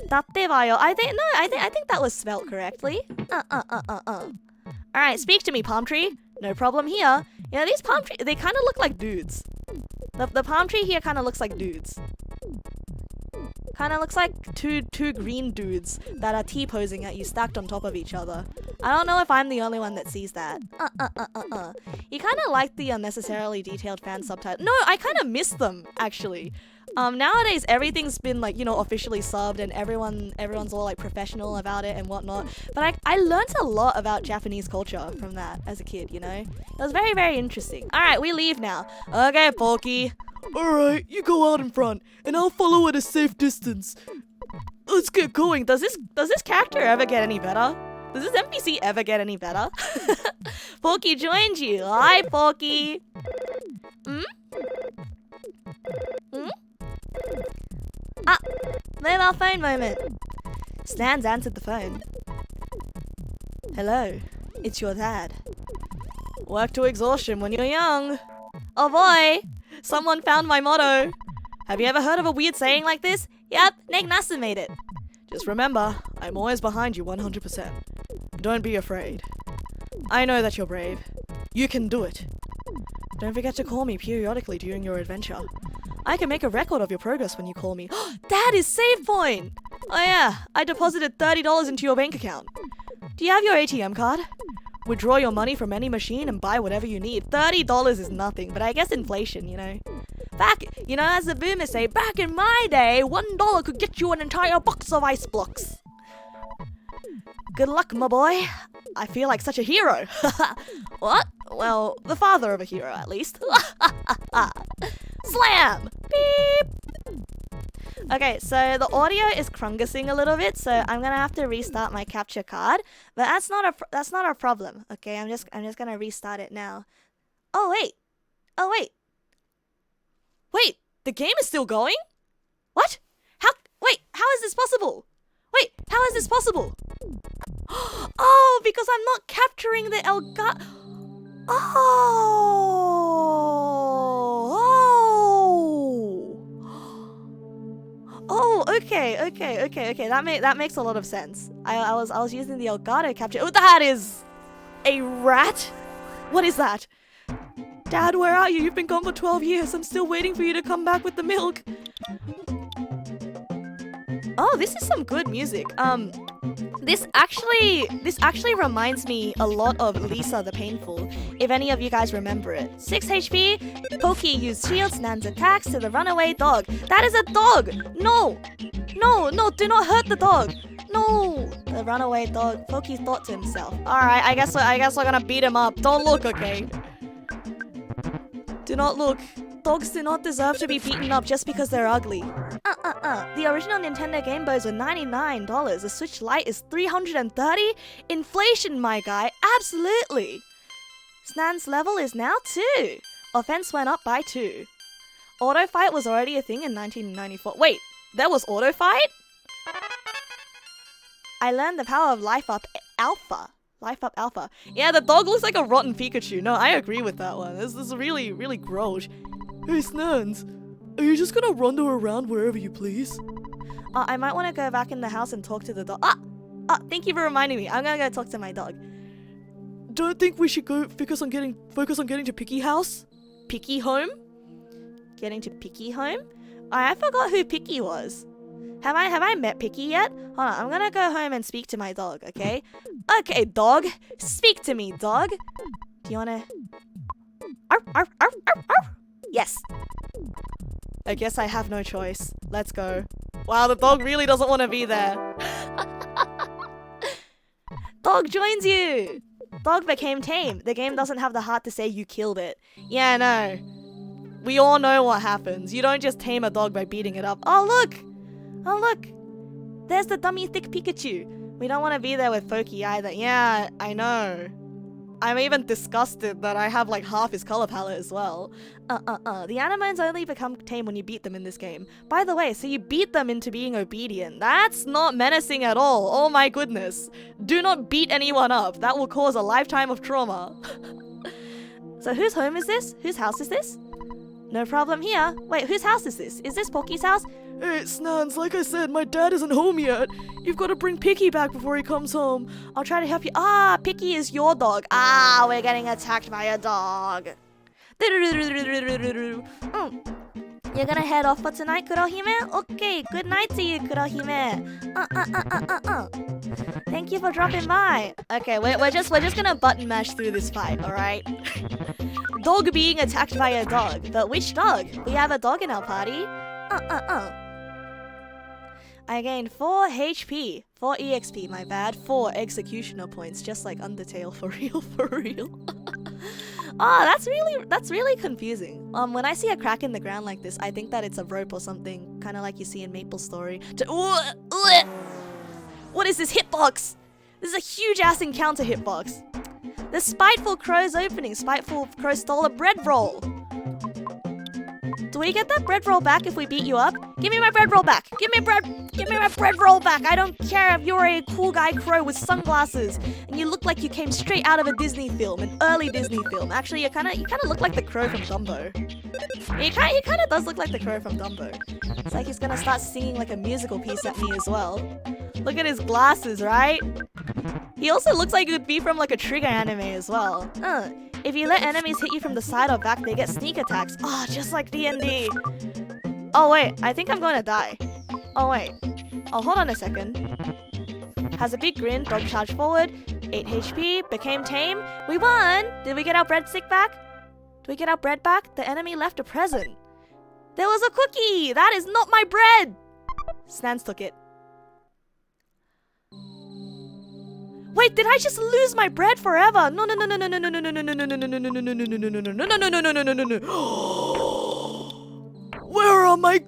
Dattebayo. I think that was spelt correctly. Alright, speak to me, palm tree. No problem here. You know, these palm trees, they kind of look like dudes. The palm tree here kind of looks like dudes. Kind of looks like two green dudes that are T-posing at you stacked on top of each other. I don't know if I'm the only one that sees that. You kind of like the unnecessarily detailed fan subtitles. No, I kind of miss them, actually. Nowadays everything's been like, you know, officially subbed and everyone's all like professional about it and whatnot. But I learned a lot about Japanese culture from that as a kid, you know? It was very, very interesting. Alright, we leave now. Okay, Pokey. Alright, you go out in front and I'll follow at a safe distance. Let's get going. Does this character ever get any better? Does this NPC ever get any better? Pokey joined you. Hi, Pokey. Mobile phone moment. Stan's answered the phone. Hello, it's your dad. Work to exhaustion when you're young. Oh boy, someone found my motto. Have you ever heard of a weird saying like this? Yep, Neg Nasa made it. Just remember, I'm always behind you 100%. Don't be afraid. I know that you're brave. You can do it. Don't forget to call me periodically during your adventure. I can make a record of your progress when you call me. That is save point! Oh yeah, I deposited $30 into your bank account. Do you have your ATM card? withdraw your money from any machine and buy whatever you need. $30 is nothing, but I guess inflation, you know. Back, you know, as the boomers say, back in my day, $1 could get you an entire box of ice blocks. Good luck, my boy. I feel like such a hero. What? Well, the father of a hero, at least. Slam! Beep! Okay, so the audio is crungusing a little bit, so I'm gonna have to restart my capture card. But that's not a problem. Okay, I'm just gonna restart it now. Oh wait. Wait, the game is still going? What? How is this possible? Wait, how is this possible? Oh, because I'm not capturing the Elgato. Oh, okay. That makes a lot of sense. I was using the Elgato capture. Oh, that is a rat. What is that? Dad, where are you? You've been gone for 12 years. I'm still waiting for you to come back with the milk. Oh, this is some good music. This actually reminds me a lot of Lisa the Painful, if any of you guys remember it. 6 HP, Pokey used shields, Nan's attacks to the runaway dog. That is a dog! No, do not hurt the dog. No, the runaway dog. Pokey thought to himself, alright, I guess we're gonna beat him up. Don't look, okay? Do not look. Dogs do not deserve to be beaten up just because they're ugly. The original Nintendo Game Boys were $99. The Switch Lite is $330? Inflation, my guy. Absolutely. Snan's level is now 2. Offense went up by 2. Auto fight was already a thing in 1994. Wait, there was auto fight? I learned the power of Life Up Alpha. Life Up Alpha. Yeah, the dog looks like a rotten Pikachu. No, I agree with that one. This is really, really gross. Hey, Snans, are you just gonna wander around wherever you please? I might want to go back in the house and talk to the dog. Thank you for reminding me. I'm gonna go talk to my dog. Don't think we should go focus on getting to Picky House? Picky Home? Getting to Picky Home? I forgot who Picky was. Have I met Picky yet? Hold on, I'm gonna go home and speak to my dog, okay? Okay, dog. Speak to me, dog. Do you wanna... Arf, arf, arf, arf, arf. Yes. I guess I have no choice. Let's go. Wow, the dog really doesn't want to be there. Dog joins you! Dog became tame. The game doesn't have the heart to say you killed it. Yeah, no. We all know what happens. You don't just tame a dog by beating it up. Oh, look! Oh, look! There's the dummy thick Pikachu. We don't want to be there with Foki either. Yeah, I know. I'm even disgusted that I have like half his color palette as well. The Animons only become tame when you beat them in this game. By the way, so you beat them into being obedient. That's not menacing at all. Oh my goodness. Do not beat anyone up. That will cause a lifetime of trauma. So whose home is this? Whose house is this? No problem here. Wait, whose house is this? Is this Poki's house? Hey, Snans, like I said, my dad isn't home yet. You've got to bring Picky back before he comes home. I'll try to help you. Ah, Picky is your dog. Ah, we're getting attacked by a dog. You're gonna head off for tonight, Kurohime? Okay, good night to you, Kurohime. Thank you for dropping by. Okay, we're just gonna button mash through this fight, alright? Dog being attacked by a dog. But which dog? We have a dog in our party. I gained 4 HP, 4 EXP, my bad, 4 executioner points, just like Undertale, for real. Oh, that's really confusing. When I see a crack in the ground like this, I think that it's a rope or something, kind of like you see in MapleStory. What is this hitbox? This is a huge ass encounter hitbox. The Spiteful Crow's opening. Spiteful Crow stole a bread roll. Do we get that bread roll back if we beat you up? Give me my bread roll back. Give me my bread roll back. I don't care if you're a cool guy crow with sunglasses and you look like you came straight out of a Disney film, an early Disney film. Actually, you kind of look like the crow from Dumbo. He kind of does look like the crow from Dumbo. It's like he's gonna start singing like a musical piece at me as well. Look at his glasses, right? He also looks like he would be from like a Trigger anime as well. If you let enemies hit you from the side or back, they get sneak attacks. Oh, just like D&D. Oh wait, I think I'm going to die. Oh wait. Oh, hold on a second. Has a big grin. Dog charged forward. 8 HP. Became tame. We won! Did we get our breadstick back? Did we get our bread back? The enemy left a present. There was a cookie! That is not my bread! Snans took it. Wait, did I just lose my bread forever? No. Where are my...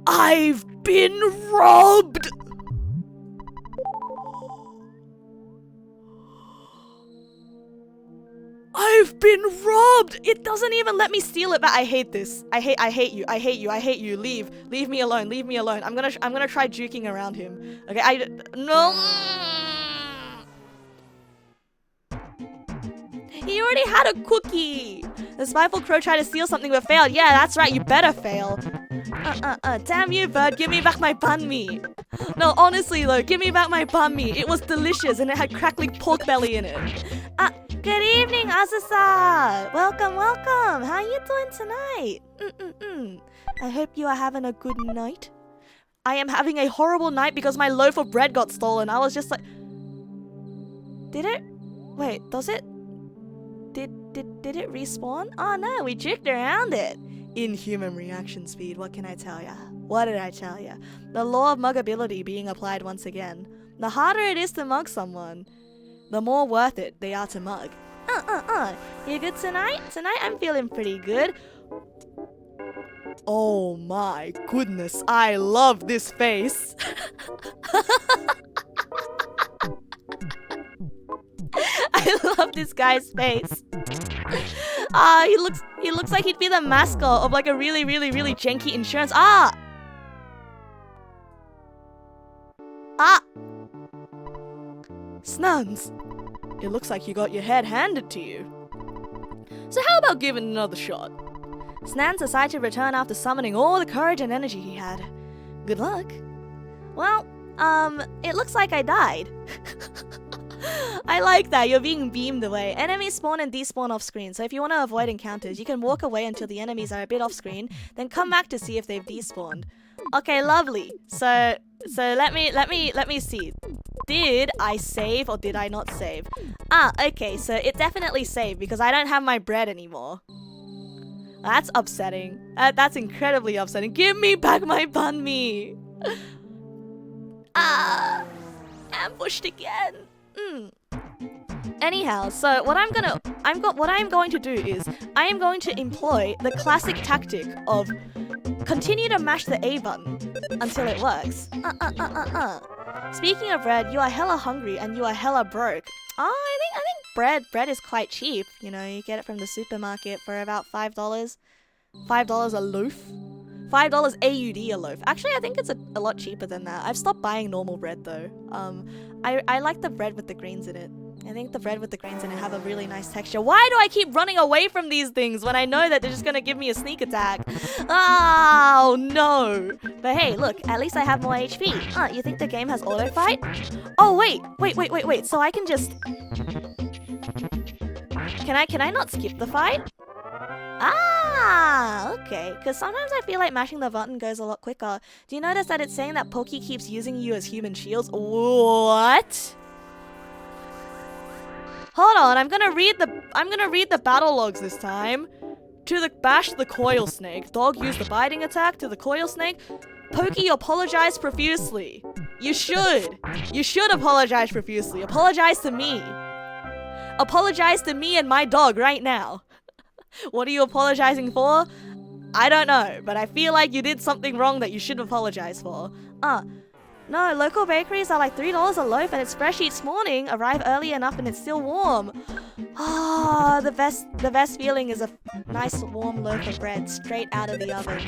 I've been robbed! I've been robbed! It doesn't even let me steal it back. I hate this. I hate you. Leave me alone. I'm gonna try juking around him. Okay, no. He already had a cookie. The spiteful crow tried to steal something but failed. Yeah, that's right. You better fail. Damn you, bird. Give me back my banh mi. No, honestly though, give me back my banh mi. It was delicious and it had crackling pork belly in it. Good evening, Azusa. Welcome. How are you doing tonight? I hope you are having a good night. I am having a horrible night because my loaf of bread got stolen. I was just like... Did it? Wait, does it? Did it respawn? Oh no, we juked around it. Inhuman reaction speed, what can I tell ya? What did I tell ya? The law of muggability being applied once again. The harder it is to mug someone, the more worth it they are to mug. You good tonight? Tonight I'm feeling pretty good. Oh my goodness, I love this face. I love this guy's face. He looks like he'd be the mascot of like a really janky insurance. Snuns, it looks like you got your head handed to you. So how about giving another shot? Snans decided to return after summoning all the courage and energy he had. Good luck. Well, it looks like I died. I like that, you're being beamed away. Enemies spawn and despawn off screen, so if you want to avoid encounters, you can walk away until the enemies are a bit off screen, then come back to see if they've despawned. Okay, lovely. So let me see. Did I save or did I not save? Okay, so it definitely saved because I don't have my bread anymore. That's upsetting. That's incredibly upsetting. Give me back my banh mi. Ambushed again. Anyhow, so what I'm going to do is I am going to employ the classic tactic of continue to mash the A button until it works. Speaking of bread, you are hella hungry and you are hella broke. I think bread is quite cheap. You know, you get it from the supermarket for about $5. $5 a loaf. $5 AUD a loaf. Actually, I think it's a lot cheaper than that. I've stopped buying normal bread though. I like the bread with the greens in it. I think the bread with the grains in it have a really nice texture. Why do I keep running away from these things when I know that they're just gonna give me a sneak attack? Oh no! But hey, look, at least I have more HP. You think the game has auto fight? Oh wait. So I can just... Can I not skip the fight? Okay. Because sometimes I feel like mashing the button goes a lot quicker. Do you notice that it's saying that Pokey keeps using you as human shields? What? Hold on, I'm gonna read the battle logs this time. Bash the coil snake. Dog used the biting attack to the coil snake. Pokey apologized profusely. You should. You should apologize profusely. Apologize to me. Apologize to me and my dog right now. What are you apologizing for? I don't know, but I feel like you did something wrong that you shouldn't apologize for. No, local bakeries are like $3 a loaf and it's fresh each morning. Arrive early enough and it's still warm. The best feeling is a nice warm loaf of bread straight out of the oven.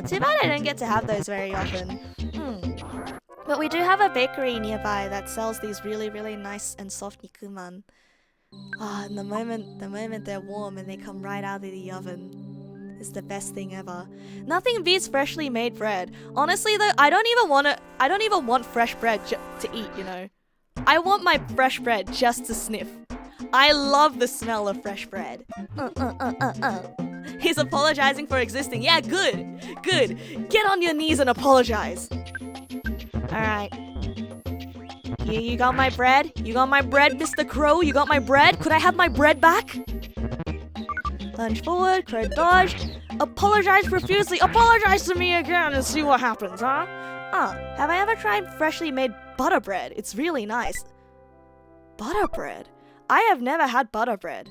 Too bad I don't get to have those very often. But we do have a bakery nearby that sells these really nice and soft nikuman. And the moment they're warm and they come right out of the oven. It's the best thing ever. Nothing beats freshly made bread. Honestly though, I don't even want fresh bread to eat, you know. I want my fresh bread just to sniff. I love the smell of fresh bread. He's apologizing for existing. Yeah, good. Get on your knees and apologize. Alright. Here, you got my bread. You got my bread, Mr. Crow. You got my bread. Could I have my bread back? Lunge forward, Crow dodge. Apologize profusely. Apologize to me again and see what happens, huh? Have I ever tried freshly made butter bread? It's really nice. Butter bread? I have never had butter bread.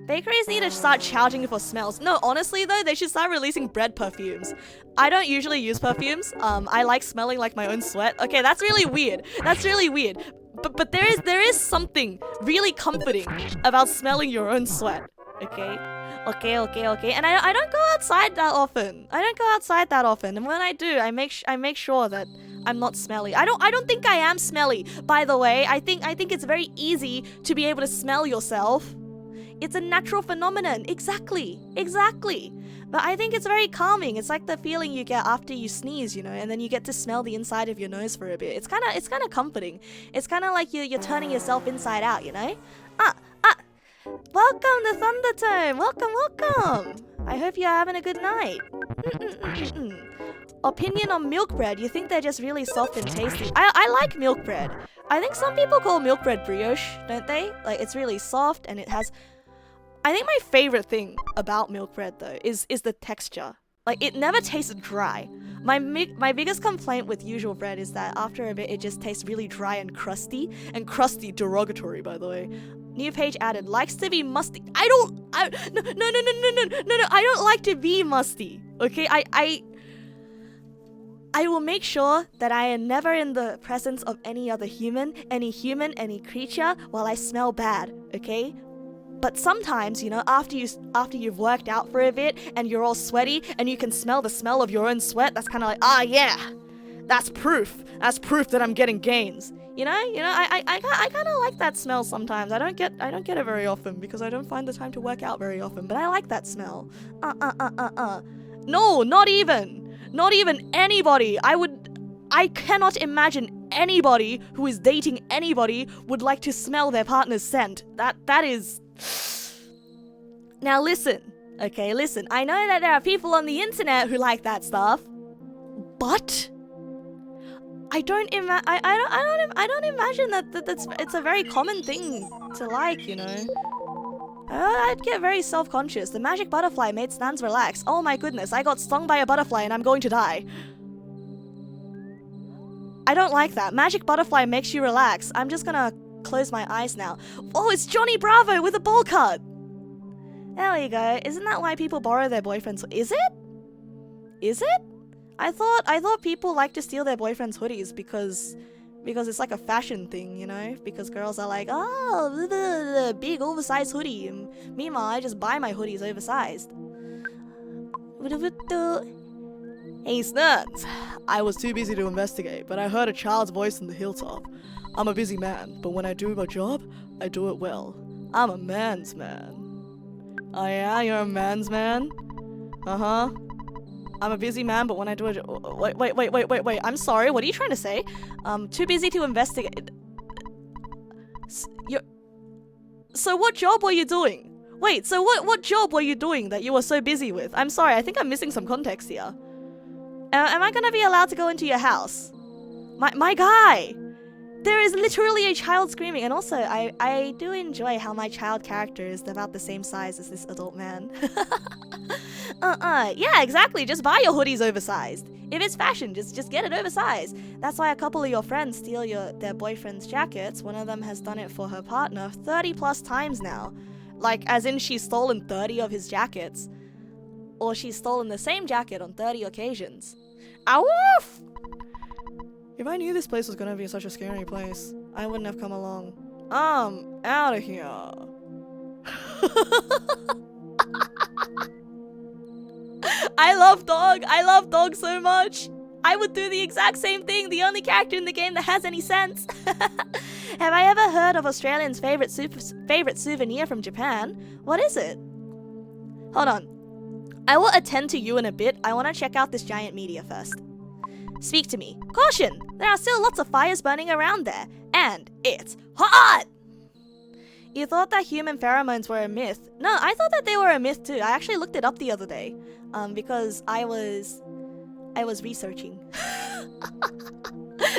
Bakeries need to start charging for smells. No, honestly though, they should start releasing bread perfumes. I don't usually use perfumes. I like smelling like my own sweat. Okay, that's really weird. That's really weird. But there is something really comforting about smelling your own sweat. Okay. And I don't go outside that often. And when I do, I make sure that I'm not smelly. I don't think I am smelly. By the way, I think it's very easy to be able to smell yourself. It's a natural phenomenon. Exactly. But I think it's very calming. It's like the feeling you get after you sneeze, you know, and then you get to smell the inside of your nose for a bit. It's kind of comforting. It's kind of like you're turning yourself inside out, you know? Welcome to Thundertone. Welcome. I hope you're having a good night. Opinion on milk bread. You think they're just really soft and tasty. I like milk bread. I think some people call milk bread brioche, don't they? Like, it's really soft and it has... I think my favorite thing about milk bread though is the texture. Like, it never tastes dry. My biggest complaint with usual bread is that after a bit it just tastes really dry and crusty derogatory, by the way. New page added, likes to be musty. No, I don't like to be musty. Okay, I will make sure that I am never in the presence of any other human, any creature while I smell bad, okay? But sometimes, you know, after you've worked out for a bit and you're all sweaty and you can smell the smell of your own sweat, that's kind of like, yeah, that's proof that I'm getting gains. You know, I kind of like that smell sometimes. I don't get it very often because I don't find the time to work out very often, but I like that smell. No, not even anybody. I cannot imagine anybody who is dating anybody would like to smell their partner's scent. That is... Now listen, okay, listen. I know that there are people on the internet who like that stuff, but I don't imagine that it's a very common thing to like, you know. I'd get very self-conscious. The magic butterfly made Stans relax. Oh my goodness, I got stung by a butterfly and I'm going to die. I don't like that. Magic butterfly makes you relax. I'm just gonna close my eyes now. Oh, it's Johnny Bravo with a bowl cut. There we go. Isn't that why people borrow their boyfriends? Is it? I thought people like to steal their boyfriends' hoodies because it's like a fashion thing, you know? Because girls are like, oh, big oversized hoodie. And meanwhile, I just buy my hoodies oversized. Hey, Snuts. I was too busy to investigate, but I heard a child's voice in the hilltop. I'm a busy man, but when I do my job, I do it well. I'm a man's man. Oh yeah, you're a man's man? Uh-huh. I'm a busy man, but when I do a job... Wait. I'm sorry, what are you trying to say? Too busy to investigate. So what job were you doing? Wait, so what job were you doing that you were so busy with? I'm sorry, I think I'm missing some context here. Am I gonna be allowed to go into your house? My guy! There is literally a child screaming, and also, I do enjoy how my child character is about the same size as this adult man. Yeah, exactly, just buy your hoodies oversized. If it's fashion, just get it oversized. That's why a couple of your friends steal their boyfriend's jackets. One of them has done it for her partner 30 plus times now. Like, as in she's stolen 30 of his jackets. Or she's stolen the same jacket on 30 occasions. Awoof! If I knew this place was gonna be such a scary place, I wouldn't have come along. I'm out of here. I love dog so much. I would do the exact same thing, the only character in the game that has any sense. Have I ever heard of Australians' favorite souvenir from Japan? What is it? Hold on. I will attend to you in a bit. I want to check out this giant meteor first. Speak to me. Caution! There are still lots of fires burning around there. And it's hot! You thought that human pheromones were a myth. No, I thought that they were a myth too. I actually looked it up the other day. Because I was researching.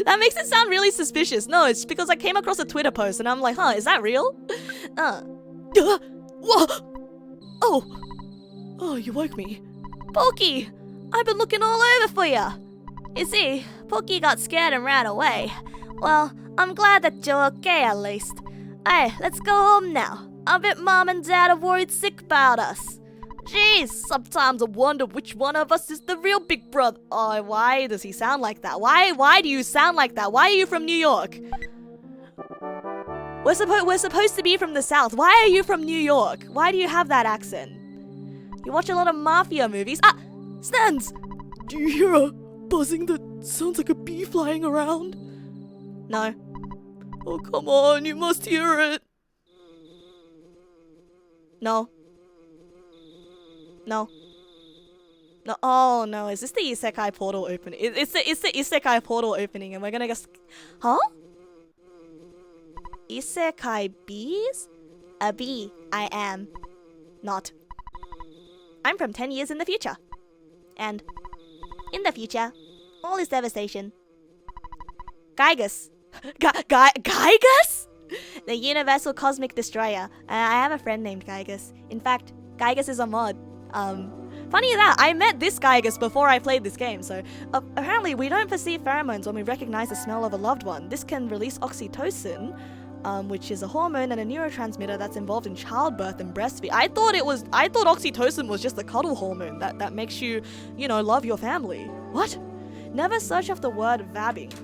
That makes it sound really suspicious. No, it's because I came across a Twitter post and I'm like, huh, is that real? Whoa! Oh, you woke me. Pokey, I've been looking all over for you. You see, Pokey got scared and ran away. Well, I'm glad that you're okay at least. Hey, let's go home now. I bet Mom and Dad are worried sick about us. Jeez, sometimes I wonder which one of us is the real big brother. Oh, why does he sound like that? Why do you sound like that? Why are you from New York? We're supposed to be from the South. Why are you from New York? Why do you have that accent? You watch a lot of mafia movies. Ah, Stans! Do you hear a buzzing that sounds like a bee flying around? No. Oh, come on, you must hear it. No. No. No. Oh no! Is this the isekai portal opening? It's the isekai portal opening, and we're gonna just, huh? Isekai bees? A bee. I am not. I'm from 10 years in the future, and in the future, all is devastation. Gygus. Gygus? The universal cosmic destroyer. I have a friend named Gygus. In fact, Gygus is a mod. Funny that, I met this Gygus before I played this game, so apparently we don't perceive pheromones when we recognize the smell of a loved one. This can release oxytocin, which is a hormone and a neurotransmitter that's involved in childbirth and breastfeeding. I thought oxytocin was just a cuddle hormone that makes you, love your family. What? Never search up the word vabbing.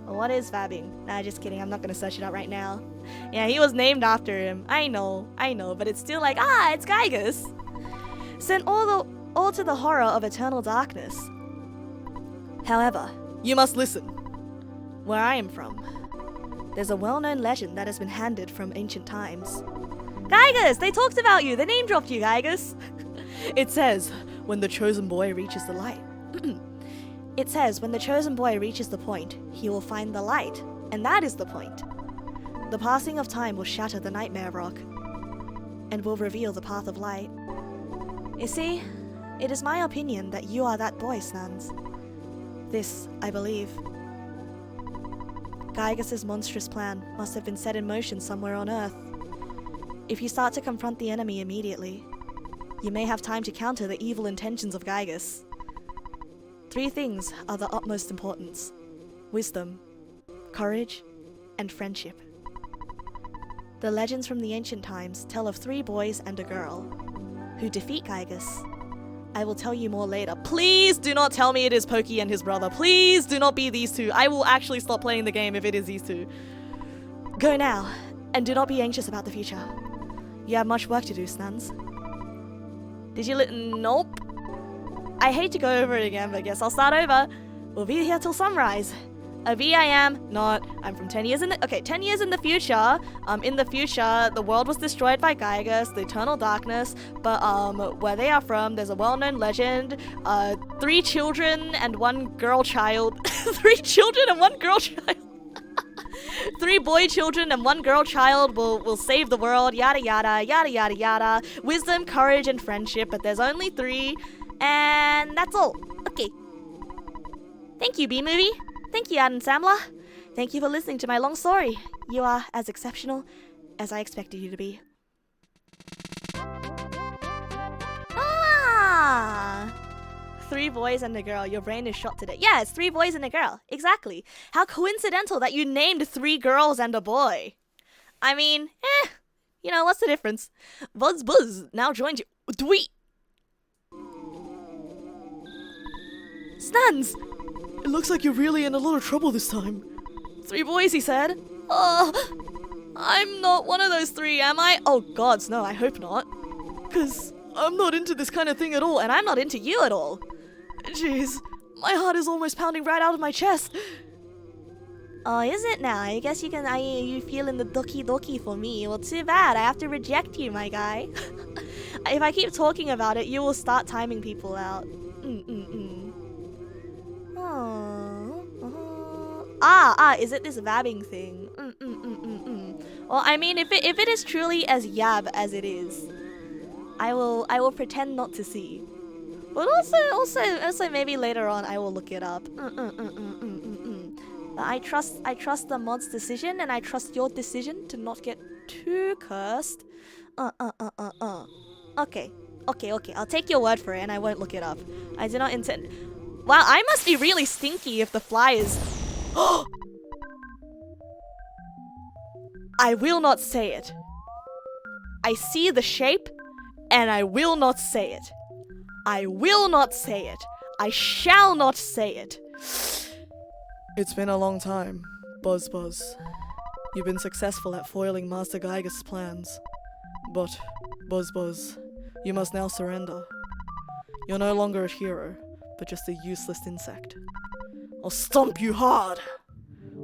What is vabbing? Nah, just kidding, I'm not gonna search it up right now. Yeah, he was named after him. I know, but it's still like, it's Gygus. Sent all to the horror of eternal darkness. However, you must listen. Where I am from, there's a well-known legend that has been handed from ancient times. Gygus! They talked about you! They name-dropped you, Gygus! It says, when the chosen boy reaches the light. It says, when the chosen boy reaches the point, he will find the light. And that is the point. The passing of time will shatter the nightmare rock, and will reveal the path of light. You see, it is my opinion that you are that boy, Snans. This, I believe. Gygus' monstrous plan must have been set in motion somewhere on Earth. If you start to confront the enemy immediately, you may have time to counter the evil intentions of Gygus. 3 things are the utmost importance: wisdom, courage, and friendship. The legends from the ancient times tell of 3 boys and a girl who defeat Gygus. I will tell you more later. Please do not tell me it is Pokey and his brother. Please do not be these 2. I will actually stop playing the game if it is these 2. Go now, and do not be anxious about the future. You have much work to do, Snans. Did you nope. I hate to go over it again, but guess I'll start over. We'll be here till sunrise. A V I am not. I'm from 10 years in the 10 years in the future. In the future, the world was destroyed by Gygus, the eternal darkness. But where they are from, there's a well-known legend. 3 children and 1 girl child. 3 children and 1 girl child. 3 boy children and 1 girl child will save the world. Yada yada yada yada yada. Wisdom, courage, and friendship. But there's only 3, and that's all. Okay. Thank you, B-Movie. Thank you, Adam Sandler. Thank you for listening to my long story. You are as exceptional as I expected you to be. 3 boys and a girl. Your brain is shot today. Yeah, it's 3 boys and a girl. Exactly. How coincidental that you named 3 girls and a boy. I mean, what's the difference? Buzz now joins you. Tweet. Stans! It looks like you're really in a lot of trouble this time. 3 boys, he said. Oh, I'm not one of those 3, am I? Oh gods, no, I hope not. 'Cause I'm not into this kind of thing at all, And I'm not into you at all. Jeez, my heart is almost pounding right out of my chest. Oh, is it now? I guess you feeling the doki for me. Well, too bad. I have to reject you, my guy. If I keep talking about it, you will start timing people out. Is it this vabbing thing? Well, I mean, if it is truly as yab as it is, I will pretend not to see. But also maybe later on I will look it up. But I trust the mod's decision, and I trust your decision to not get too cursed. Okay. I'll take your word for it, and I won't look it up. I do not intend. Wow, I must be really stinky if the fly is. I will not say it. I see the shape, and I will not say it. I will not say it. I shall not say it. It's been a long time, Buzz Buzz. You've been successful at foiling Master Geiger's plans. But, Buzz Buzz, you must now surrender. You're no longer a hero, but just a useless insect. I'll stomp you hard!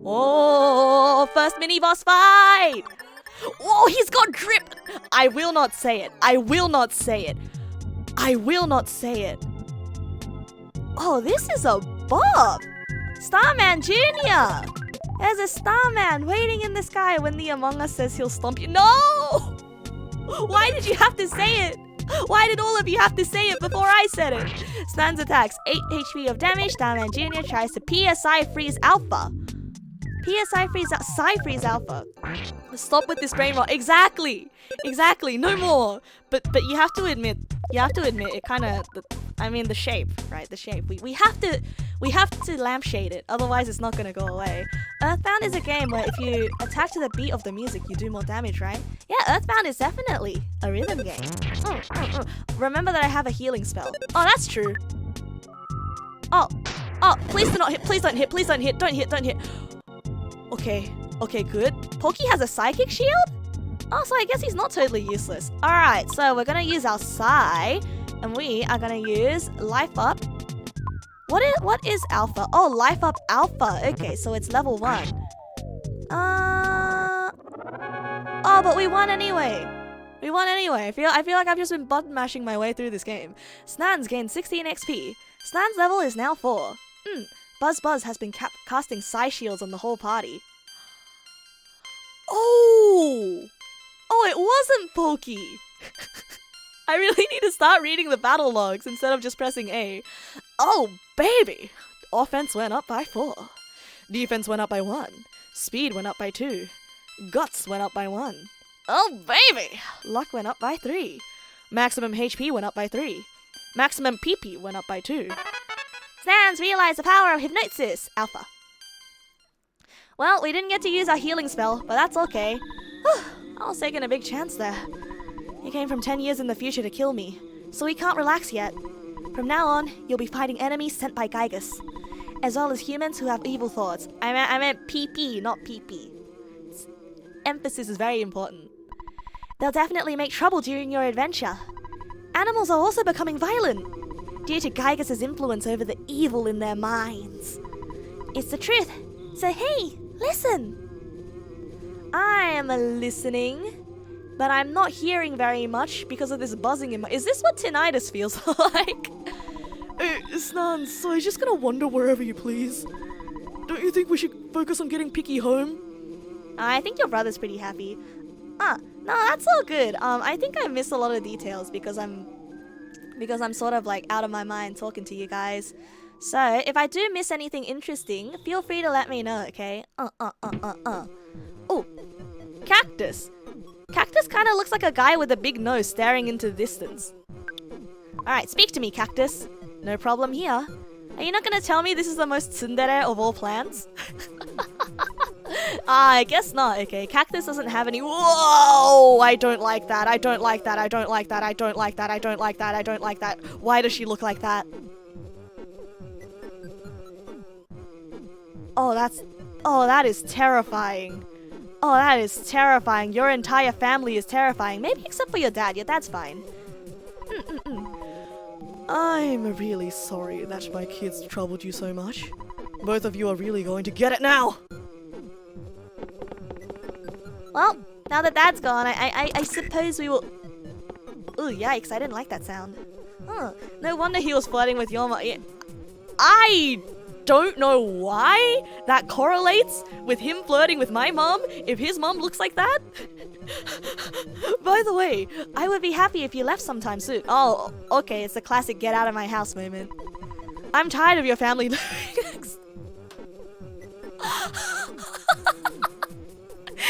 Oh, first mini-boss fight! Oh, he's got drip! I will not say it. I will not say it. I will not say it. Oh, this is a bob! Starman Jr.! There's a Starman waiting in the sky when the Among Us says he'll stomp you. No! Why did you have to say it? Why did all of you have to say it before I said it? Stan's attacks 8 HP of damage. Starman Jr. tries to PSI freeze Alpha. PSI freeze Alpha. Stop with this brain rot. Exactly. No more. But you have to admit it kind of. I mean the shape, right? The shape. We have to lampshade it. Otherwise, it's not gonna go away. Earthbound is a game where if you attack to the beat of the music, you do more damage, right? Yeah, Earthbound is definitely a rhythm game. Remember that I have a healing spell. Oh, that's true. Oh, please do not hit. Please don't hit. Please don't hit. Don't hit. Okay, good. Pokey has a psychic shield? Oh, so I guess he's not totally useless. Alright, so we're gonna use our Psy, and we are gonna use Life Up. What is Alpha? Oh, Life Up Alpha. Okay, so it's level 1. Oh, but we won anyway. I feel like I've just been button mashing my way through this game. Snan's gained 16 XP. Snan's level is now 4. Buzz has been casting Psy shields on the whole party. Oh, it wasn't Pokey. I really need to start reading the battle logs instead of just pressing A. Oh, baby. Offense went up by 4. Defense went up by 1. Speed went up by 2. Guts went up by 1. Oh, baby. Luck went up by 3. Maximum HP went up by 3. Maximum PP went up by 2. Sans realize the power of hypnosis, Alpha. Well, we didn't get to use our healing spell, but that's okay. I was taking a big chance there. You came from 10 years in the future to kill me, so we can't relax yet. From now on, you'll be fighting enemies sent by Gygus, as well as humans who have evil thoughts. I meant PP, not PP. Emphasis is very important. They'll definitely make trouble during your adventure. Animals are also becoming violent, due to Gygus' influence over the evil in their minds. It's the truth, so hey, listen! I am listening, but I'm not hearing very much because of this buzzing in my... Is this what tinnitus feels like? Snan, so I was just gonna wander wherever you please. Don't you think we should focus on getting Picky home? I think your brother's pretty happy. No, that's all good. I think I missed a lot of details because I'm sort of like out of my mind talking to you guys. So, if I do miss anything interesting, feel free to let me know, okay? Oh, Cactus. Cactus kind of looks like a guy with a big nose staring into the distance. Alright, speak to me, Cactus. No problem here. Are you not gonna tell me this is the most tsundere of all plants? I guess not. Okay, Cactus doesn't have any... Whoa! I don't like that. I don't like that. I don't like that. I don't like that. I don't like that. I don't like that. Why does she look like that? Oh, that is terrifying. Oh, that is terrifying. Your entire family is terrifying. Maybe except for your dad. Your dad's fine. I'm really sorry that my kids troubled you so much. Both of you are really going to get it now! Well, now that Dad's gone, I suppose we will... Ooh, yikes, I didn't like that sound. No wonder he was flirting with your mom. I don't know why that correlates with him flirting with my mom if his mom looks like that. By the way, I would be happy if you left sometime soon. Oh, okay, it's the classic get out of my house moment. I'm tired of your family dynamics.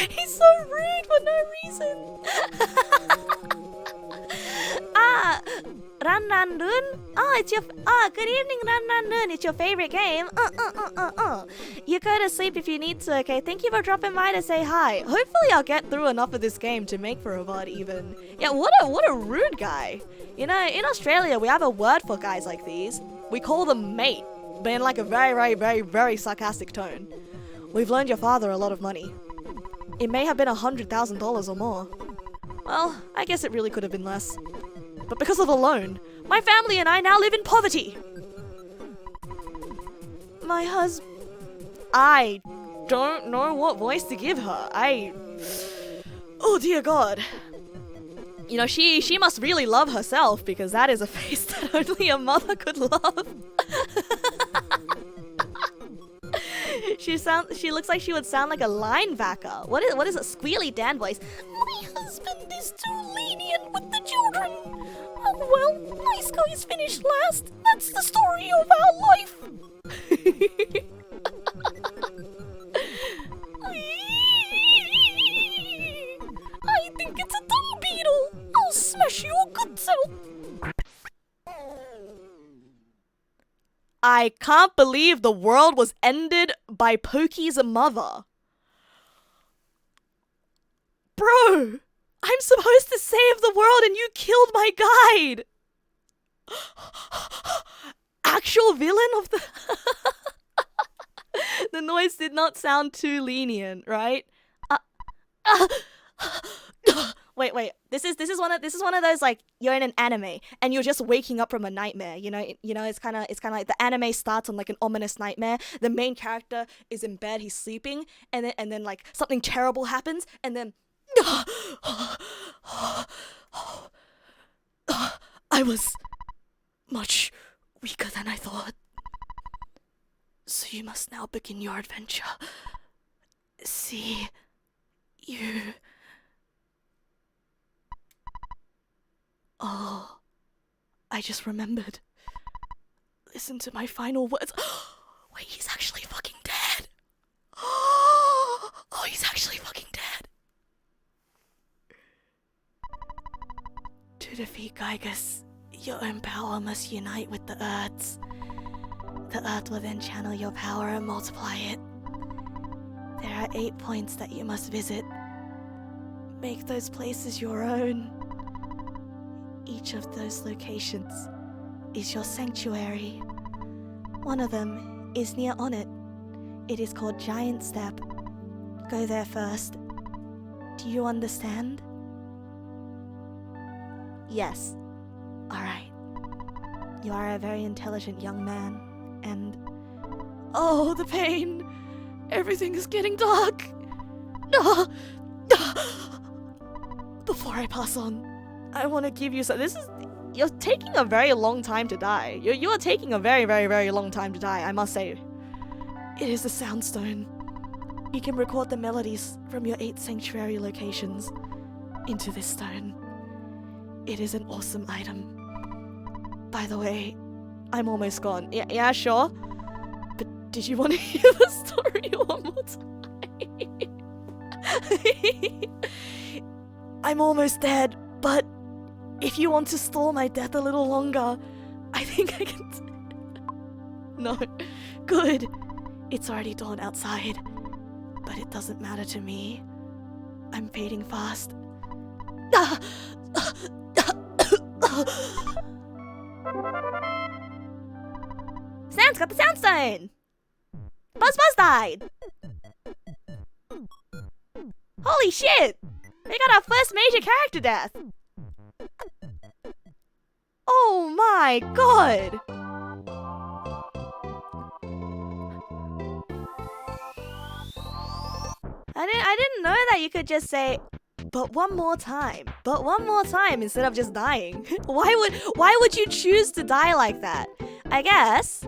He's so rude for no reason. Ran Ran Run? It's your good evening, Ran Ran Run. It's your favorite game. You go to sleep if you need to, okay? Thank you for dropping by to say hi. Hopefully I'll get through enough of this game to make for a VOD even. Yeah, what a rude guy. You know, in Australia we have a word for guys like these. We call them mate, but in like a very, very, very, very sarcastic tone. We've loaned your father a lot of money. It may have been $100,000 or more. Well, I guess it really could have been less. But because of the loan, my family and I now live in poverty. My husband... I don't know what voice to give her. Oh dear God. You know, she must really love herself, because that is a face that only a mother could love. She looks like she would sound like a linebacker. What is a squealy Dan voice? My husband is too lenient with the children. Oh well, nice guys finish last. That's the story of our life. I think it's a dung beetle. I'll smash your guts out. I can't believe the world was ended by Pokey's mother. Bro, I'm supposed to save the world and you killed my guide. Actual villain of the... The noise did not sound too lenient, right? Wait. This is one of those, like, you're in an anime and you're just waking up from a nightmare. You know, it's kind of like the anime starts on like an ominous nightmare. The main character is in bed, he's sleeping, and then like something terrible happens, and then I was much weaker than I thought. So you must now begin your adventure. See you. Oh, I just remembered. Listen to my final words. Wait, he's actually fucking dead. Oh, he's actually fucking dead. To defeat Gygus, your own power must unite with the Earth's. The Earth will then channel your power and multiply it. There are 8 points that you must visit. Make those places your own. Each of those locations is your sanctuary. One of them is near Onit. It is called Giant Step. Go there first. Do you understand? Yes. Alright. You are a very intelligent young man, and... Oh, the pain! Everything is getting dark! Before I pass on, I want to give you some... You're taking a very long time to die. You are taking a very, very, very long time to die, I must say. It is the Soundstone. You can record the melodies from your 8 sanctuary locations into this stone. It is an awesome item. By the way, I'm almost gone. Yeah, sure. But did you want to hear the story one more time? I'm almost dead, but if you want to stall my death a little longer, I think I can... No. Good. It's already dawn outside. But it doesn't matter to me. I'm fading fast. Sam's got the Soundstone! Buzz died! Holy shit! We got our first major character death! Oh my god! I didn't know that you could just say, but one more time, instead of just dying. Why would you choose to die like that? I guess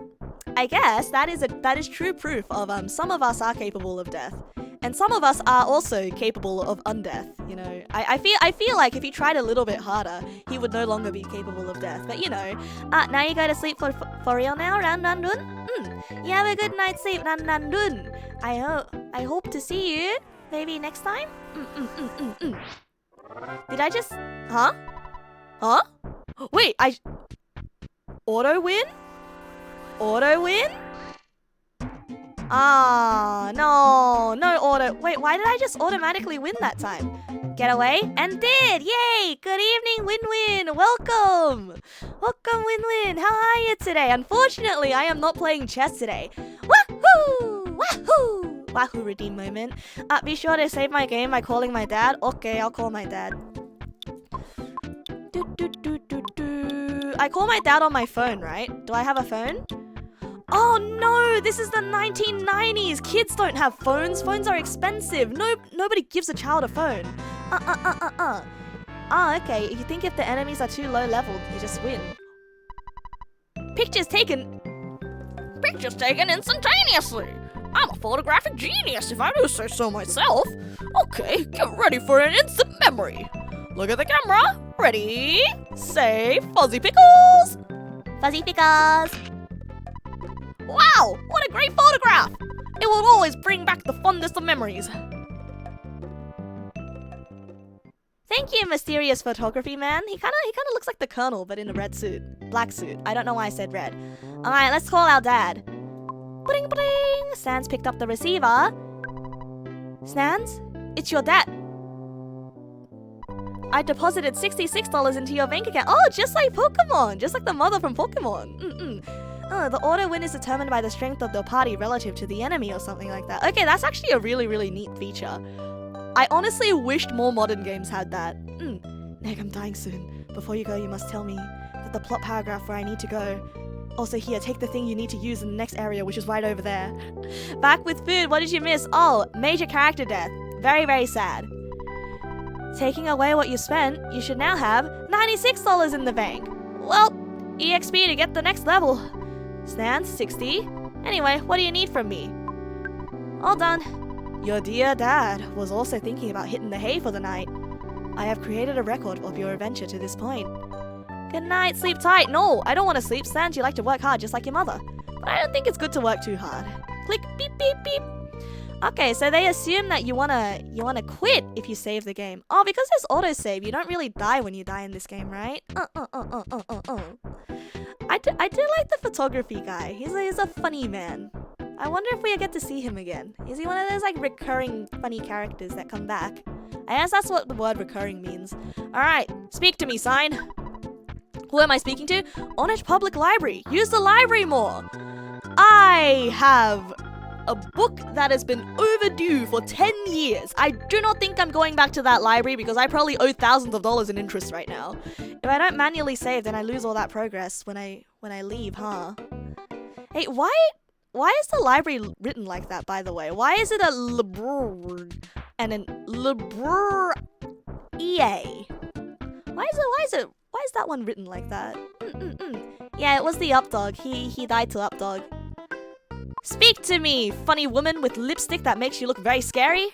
I guess that is true proof of some of us are capable of death. And some of us are also capable of undeath, you know. I feel like if he tried a little bit harder, he would no longer be capable of death. But you know, now you go to sleep for real now, Ran Nandun. You have a good night's sleep, Ran Nandun. I hope to see you maybe next time. Did I just Huh? Wait, auto win? Auto win? No auto. Wait, why did I just automatically win that time? Get away? And did! Yay! Good evening, Win-Win! Welcome! Welcome, Win-Win! How are you today? Unfortunately, I am not playing chess today. Wahoo! Wahoo! Wahoo redeem moment. Be sure to save my game by calling my dad. Okay, I'll call my dad. I call my dad on my phone, right? Do I have a phone? Oh no, this is the 1990s. Kids don't have phones. Phones are expensive. Nobody gives a child a phone. Okay. You think if the enemies are too low leveled, you just win. Pictures taken instantaneously. I'm a photographic genius, if I do say so myself. Okay, get ready for an instant memory. Look at the camera. Ready? Say fuzzy pickles. Fuzzy pickles. Wow, what a great photograph! It will always bring back the fondest of memories. Thank you, mysterious photography man. He kinda looks like the Colonel, but in a red suit. Black suit. I don't know why I said red. Alright, let's call our dad. Bling bling! Sans picked up the receiver. Sans? It's your dad. I deposited $66 into your bank account. Oh, just like Pokemon! Just like the mother from Pokemon. The auto win is determined by the strength of the party relative to the enemy or something like that. Okay, that's actually a really, really neat feature. I honestly wished more modern games had that. Nick, I'm dying soon. Before you go, you must tell me that the plot paragraph where I need to go. Also here, take the thing you need to use in the next area, which is right over there. Back with food, what did you miss? Oh, major character death. Very, very sad. Taking away what you spent, you should now have $96 in the bank. Well, EXP to get the next level. Stands 60. Anyway, what do you need from me? All done. Your dear dad was also thinking about hitting the hay for the night. I have created a record of your adventure to this point. Good night, sleep tight. No, I don't want to sleep. Sans, you like to work hard just like your mother. But I don't think it's good to work too hard. Click, beep, beep, beep. Okay, so they assume that you wanna quit if you save the game. Oh, because there's autosave, you don't really die when you die in this game, right? I do like the photography guy. He's a funny man. I wonder if we get to see him again. Is he one of those like recurring funny characters that come back? I guess that's what the word recurring means. Alright, speak to me, sign. Who am I speaking to? Orange Public Library. Use the library more. I have a book that has been overdue for 10 years. I do not think I'm going back to that library because I probably owe thousands of dollars in interest right now. If I don't manually save, then I lose all that progress when I leave, huh? Hey, why is the library written like that, by the way? Why is it a library and an library? Why is that one written like that? Yeah, it was the updog. He died to updog. Speak to me, funny woman with lipstick that makes you look very scary.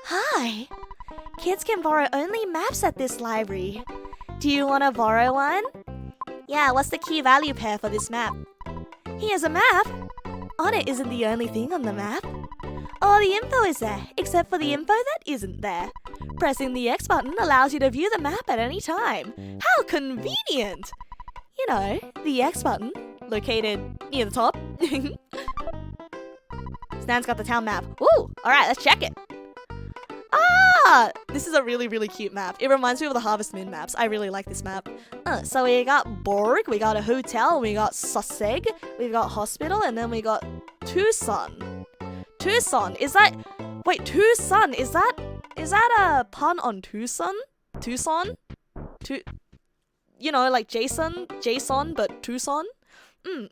Hi. Kids can borrow only maps at this library. Do you want to borrow one? Yeah, what's the key value pair for this map? Here's a map. On it isn't the only thing on the map. All the info is there, except for the info that isn't there. Pressing the X button allows you to view the map at any time. How convenient! You know, the X button, located near the top. Stan's got the town map. Ooh, alright, let's check it. This is a really, really cute map. It reminds me of the Harvest Moon maps. I really like this map. So we got Borg, we got a hotel, we got Susseg, we've got hospital, and then we got Tucson. Tucson, is that... Wait, Tucson, is that a pun on Tucson? Tucson? You know, like Jason, but Tucson?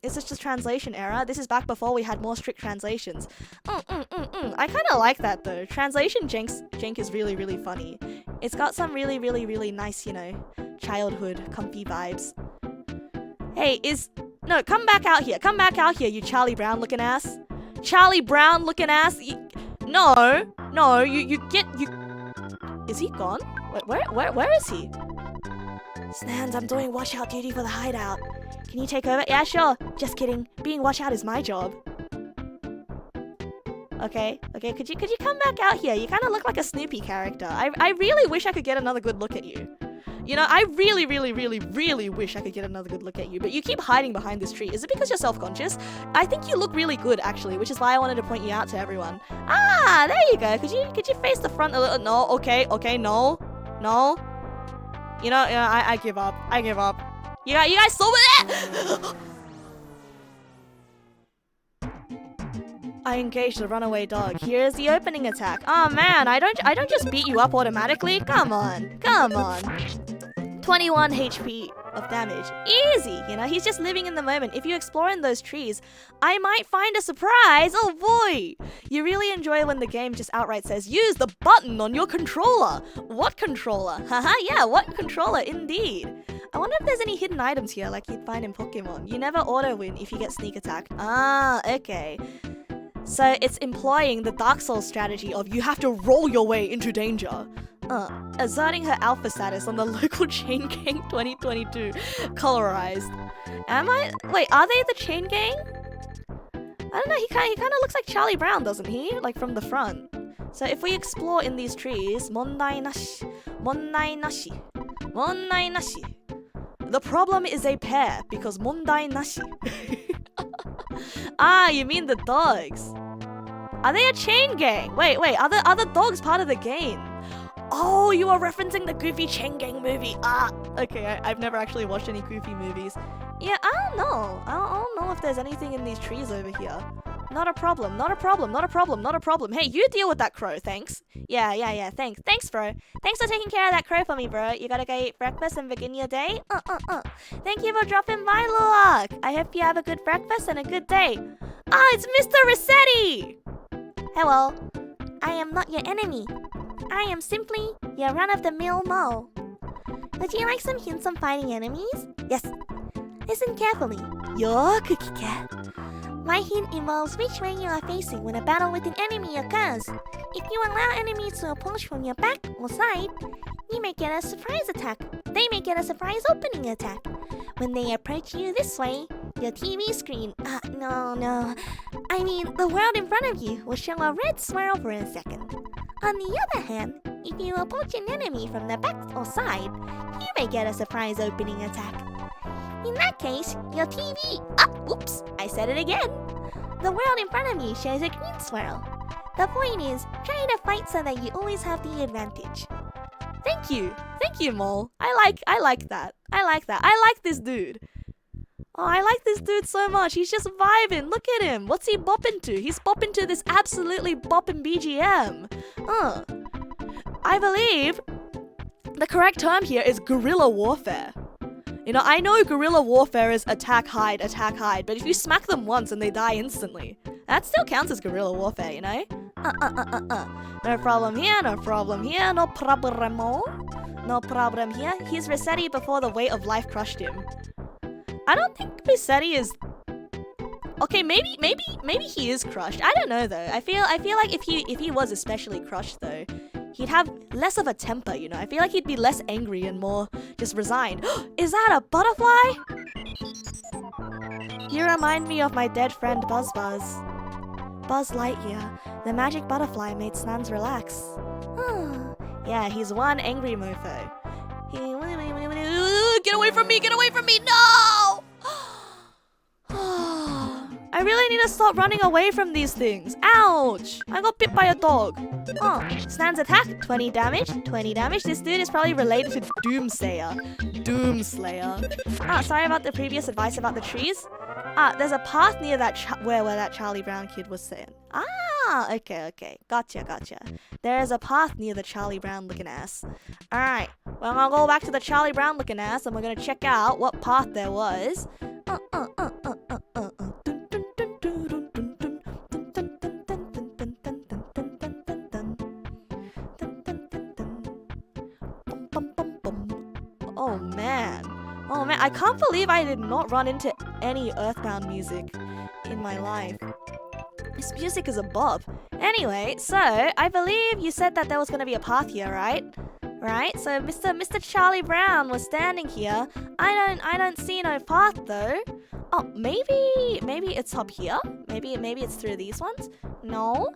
Is this just translation error? This is back before we had more strict translations. I kind of like that though. Translation jank is really, really funny. It's got some really, really, really nice, you know, childhood comfy vibes. Hey, is No, come back out here. Come back out here, you Charlie Brown looking ass. Charlie Brown looking ass. No, you get, you... Is he gone? Where is he? Snans, I'm doing washout duty for the hideout. Can you take over? Yeah, sure. Just kidding. Being washout is my job. Okay, could you come back out here? You kind of look like a Snoopy character. I really wish I could get another good look at you. You know, I really wish I could get another good look at you, but you keep hiding behind this tree. Is it because you're self-conscious? I think you look really good, actually, which is why I wanted to point you out to everyone. Ah, there you go. Could you face the front a little? No, okay, no. You know, I give up. You guys saw that? I engaged the runaway dog. Here's the opening attack. Oh man, I don't just beat you up automatically. Come on. 21 HP of damage. Easy, you know, he's just living in the moment. If you explore in those trees, I might find a surprise. Oh boy! You really enjoy when the game just outright says, use the button on your controller. What controller? Haha, yeah, what controller indeed. I wonder if there's any hidden items here like you'd find in Pokemon. You never auto-win if you get sneak attack. Ah, okay. So it's employing the Dark Souls strategy of you have to roll your way into danger. Asserting her alpha status on the local Chain Gang 2022. Colorized. Wait, are they the Chain Gang? I don't know, he kind of looks like Charlie Brown, doesn't he? Like from the front. So if we explore in these trees, mondai nashi. The problem is a pair, because mondai nashi. Ah, you mean the dogs. Are they a chain gang? Wait, are the dogs part of the game? Oh, you are referencing the Goofy Chain Gang movie. Ah, okay, I've never actually watched any Goofy movies. Yeah, I don't know. I don't know if there's anything in these trees over here. Not a problem. Hey, you deal with that crow, thanks. Yeah, thanks, bro. Thanks for taking care of that crow for me, bro. You gotta go eat breakfast and begin your day? Thank you for dropping by, Luak. I hope you have a good breakfast and a good day. Ah, it's Mr. Rossetti! Hello. I am not your enemy. I am simply your run-of-the-mill mole. Would you like some hints on fighting enemies? Yes. Listen carefully. Your cookie cat. My hint involves which way you are facing when a battle with an enemy occurs. If you allow enemies to approach from your back or side, you may get a surprise attack. They may get a surprise opening attack. When they approach you this way, your TV screen... no. I mean, the world in front of you will show a red swirl for a second. On the other hand, if you approach an enemy from the back or side, you may get a surprise opening attack. In that case, your TV... oops, I said it again. The world in front of you shows a green swirl. The point is, try to fight so that you always have the advantage. Thank you, Mole. I like that. I like this dude. Oh, I like this dude so much. He's just vibing. Look at him. What's he bopping to? He's bopping to this absolutely bopping BGM. I believe the correct term here is guerrilla warfare. You know, I know guerrilla warfare is attack, hide, but if you smack them once and they die instantly, that still counts as guerrilla warfare, you know? No problem here, no problem here. He's Rossetti before the weight of life crushed him. I don't think Rossetti is... Okay, maybe he is crushed. I don't know though. I feel like if he was especially crushed though, he'd have less of a temper, you know? I feel like he'd be less angry and more just resigned. Is that a butterfly? You remind me of my dead friend Buzz Lightyear. The magic butterfly made Snans relax. Yeah, he's one angry mofo. Get away from me! No! I really need to stop running away from these things. Ouch! I got bit by a dog. Snan's attack, 20 damage. This dude is probably related to Doomslayer. Sorry about the previous advice about the trees. There's a path near that where that Charlie Brown kid was saying. Okay. Gotcha. There is a path near the Charlie Brown looking ass. Alright, well, I'm gonna go back to the Charlie Brown looking ass and we're gonna check out what path there was. Oh man, I can't believe I did not run into any Earthbound music in my life. This music is a bop. Anyway, so I believe you said that there was gonna be a path here, right? Right? So Mr. Charlie Brown was standing here. I don't see no path though. Oh, maybe it's up here. Maybe it's through these ones. No.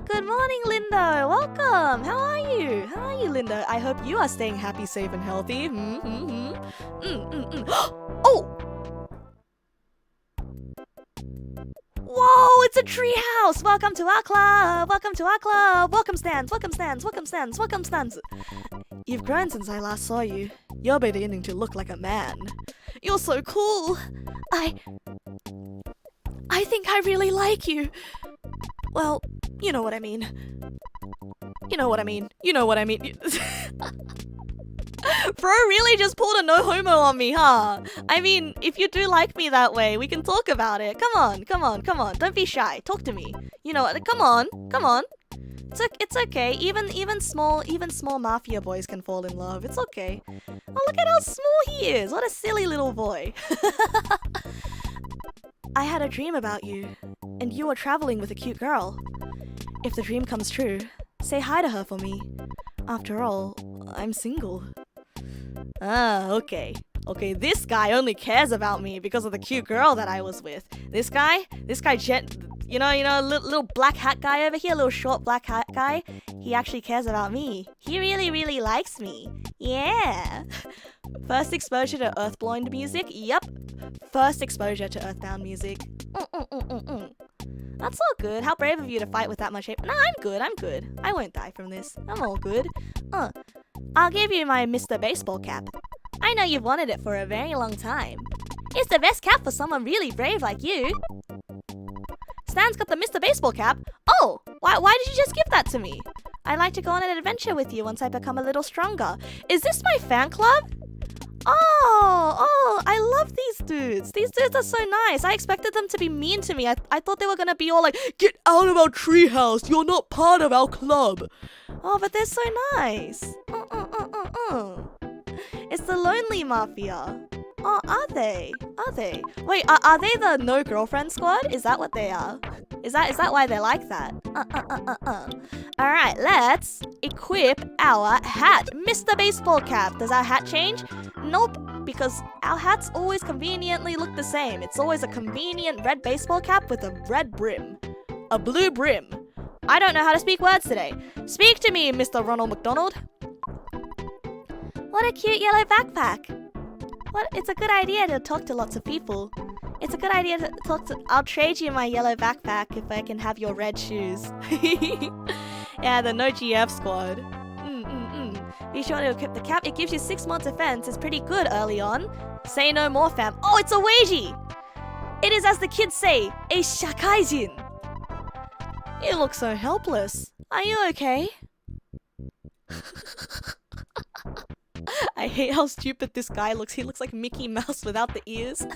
Good morning, Lindo. Welcome. How are you? How are you, Lindo? I hope you are staying happy, safe, and healthy. Oh! Whoa, it's a tree house! Welcome to our club! Welcome to our club! Welcome stands, welcome stands, welcome stands, welcome stands! You've grown since I last saw you. You're beginning to look like a man. You're so cool! I think I really like you. Well, you know what I mean. You know what I mean. You know what I mean. Bro really just pulled a no homo on me, huh? I mean, if you do like me that way, we can talk about it. Come on, come on, come on. Don't be shy. Talk to me. You know what? Come on, come on. It's okay. Even small mafia boys can fall in love. It's okay. Oh, look at how small he is. What a silly little boy. I had a dream about you, and you were traveling with a cute girl. If the dream comes true, say hi to her for me. After all, I'm single. Okay. Okay, this guy only cares about me because of the cute girl that I was with. This guy, you know, little black hat guy over here, little short black hat guy. He actually cares about me. He really likes me. Yeah. First exposure to Earthbound music? Yep. First exposure to Earthbound music. That's all good. How brave of you to fight with that much hate. No, I'm good. I won't die from this. I'm all good. I'll give you my Mr. Baseball cap. I know you've wanted it for a very long time. It's the best cap for someone really brave like you. Stan's got the Mr. Baseball cap. Oh, why did you just give that to me? I'd like to go on an adventure with you once I become a little stronger. Is this my fan club? Oh, I love these dudes. These dudes are so nice. I expected them to be mean to me. I thought they were gonna be all like, get out of our treehouse. You're not part of our club. Oh, but they're so nice. It's the Lonely Mafia. Oh, are they? Are they? Wait, are they the no girlfriend squad? Is that what they are? Is that why they're like that? Alright, let's equip our hat. Mr. Baseball Cap. Does our hat change? Nope, because our hats always conveniently look the same. It's always a convenient red baseball cap with a red brim. A blue brim. I don't know how to speak words today. Speak to me, Mr. Ronald McDonald. What a cute yellow backpack. What? It's a good idea to talk to lots of people. It's a good idea to talk to... I'll trade you my yellow backpack if I can have your red shoes. Yeah, the no GF squad. Be sure to equip the cap. It gives you 6 more defense. It's pretty good early on. Say no more, fam. Oh, it's a Weiji! It is, as the kids say, a shakaijin. You look so helpless. Are you okay? I hate how stupid this guy looks. He looks like Mickey Mouse without the ears.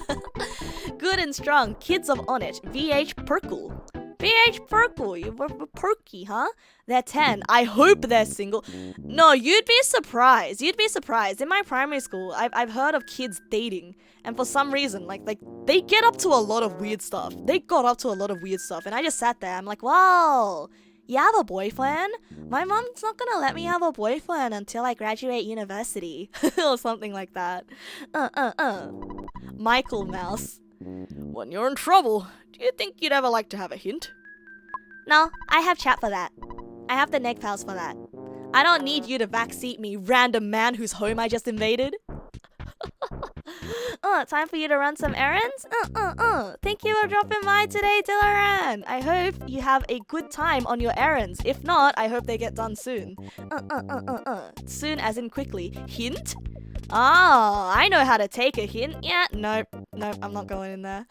Good and strong. Kids of Onit. VH Perkle. VH Perkle. You were perky, huh? They're 10. I hope they're single. No, you'd be surprised. You'd be surprised. In my primary school, I've heard of kids dating. And for some reason, like they get up to a lot of weird stuff. They got up to a lot of weird stuff. And I just sat there. I'm like, wow. You have a boyfriend? My mom's not gonna let me have a boyfriend until I graduate university. Or something like that. Michael Mouse. When you're in trouble, do you think you'd ever like to have a hint? No, I have chat for that. I have the neg pals for that. I don't need you to backseat me, random man whose home I just invaded. Time for you to run some errands? Thank you for dropping by today, Dillaran. I hope you have a good time on your errands. If not, I hope they get done soon. Soon as in quickly. Hint? Oh, I know how to take a hint. Yeah, nope, I'm not going in there.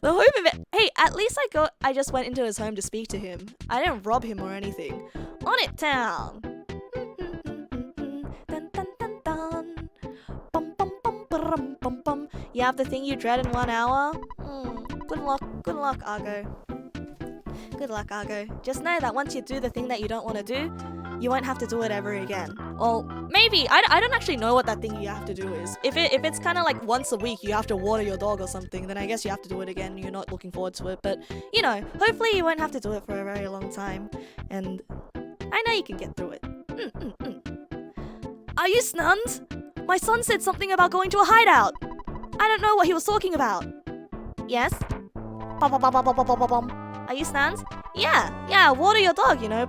The home of it. Hey, at least I just went into his home to speak to him. I didn't rob him or anything. On it town. You have the thing you dread in 1 hour? Good luck, Argo. Good luck, Argo. Just know that once you do the thing that you don't want to do, you won't have to do it ever again. Well, maybe. I don't actually know what that thing you have to do is. If it's kind of like once a week you have to water your dog or something, then I guess you have to do it again. You're not looking forward to it. But, you know, hopefully you won't have to do it for a very long time. And I know you can get through it. Are you snunned? My son said something about going to a hideout. I don't know what he was talking about. Yes? Are you snunned? Yeah, water your dog, you know.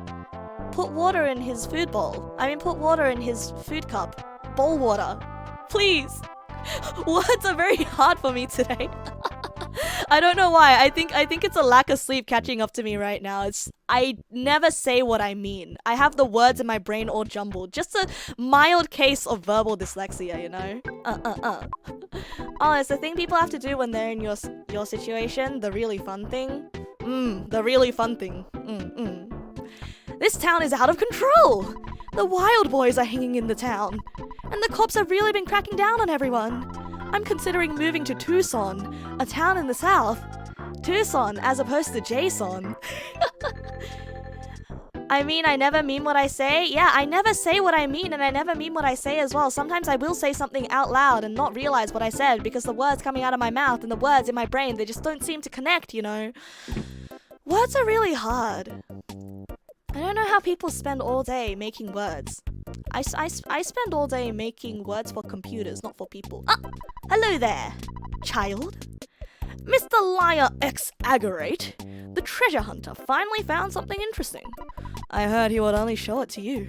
Put water in his food bowl. Put water in his food cup. Bowl water. Please. Words are very hard for me today. I don't know why. I think it's a lack of sleep catching up to me right now. I never say what I mean. I have the words in my brain all jumbled. Just a mild case of verbal dyslexia, you know? Oh, it's the thing people have to do when they're in your situation. The really fun thing. The really fun thing. This town is out of control! The wild boys are hanging in the town. And the cops have really been cracking down on everyone. I'm considering moving to Tucson, a town in the south. Tucson, as opposed to Jason. I never mean what I say. Yeah, I never say what I mean, and I never mean what I say as well. Sometimes I will say something out loud and not realize what I said because the words coming out of my mouth and the words in my brain, they just don't seem to connect, you know? Words are really hard. I don't know how people spend all day making words. I spend all day making words for computers, not for people. Hello there, child. Mr. Liar X Agorate, the treasure hunter, finally found something interesting. I heard he would only show it to you.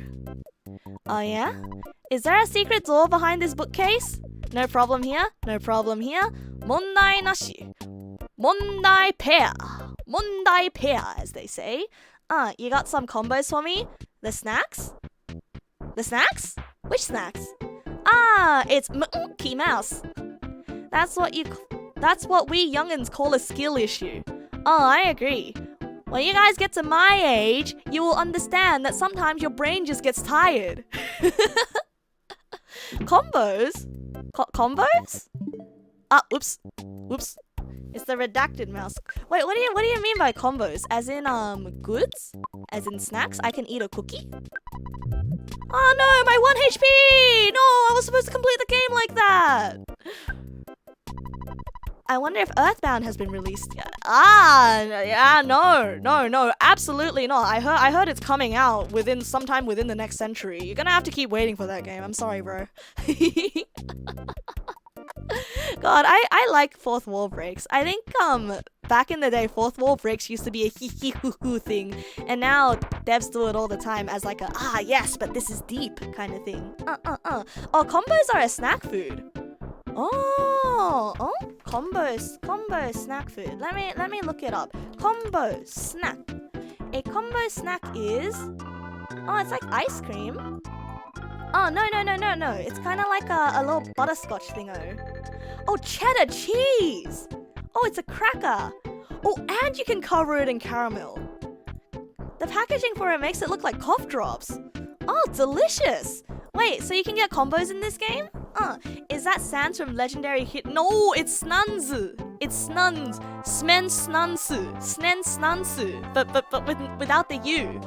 Oh yeah? Is there a secret door behind this bookcase? No problem here, no problem here. Mondai nashi. Mondai pair. Mondai pair, as they say. You got some combos for me? The snacks? The snacks? Which snacks? It's Monkey Mouse. That's what we youngins call a skill issue. Oh, I agree. When you guys get to my age, you will understand that sometimes your brain just gets tired. Combos? Combos? Oops. It's the redacted mouse. Wait, what do you mean by combos? As in goods? As in snacks? I can eat a cookie? Oh no, my 1 HP! No, I was supposed to complete the game like that. I wonder if Earthbound has been released yet. No, absolutely not. I heard it's coming out sometime within the next century. You're gonna have to keep waiting for that game. I'm sorry, bro. God, I like fourth wall breaks. I think back in the day, fourth wall breaks used to be a hee hoo hoo thing, and now devs do it all the time as like a yes, but this is deep kind of thing. Oh, combos are a snack food. Oh, combos snack food. Let me look it up. Combo snack. A combo snack is it's like ice cream. Oh, no. It's kind of like a little butterscotch thingo. Oh, cheddar cheese. Oh, it's a cracker. Oh, and you can cover it in caramel. The packaging for it makes it look like cough drops. Oh, delicious. Wait, so you can get combos in this game? Is that Sans from Legendary Hit? No, it's Snunzu. It's Snuns. Smen Snunsu. Snen Snunsu. But without the U.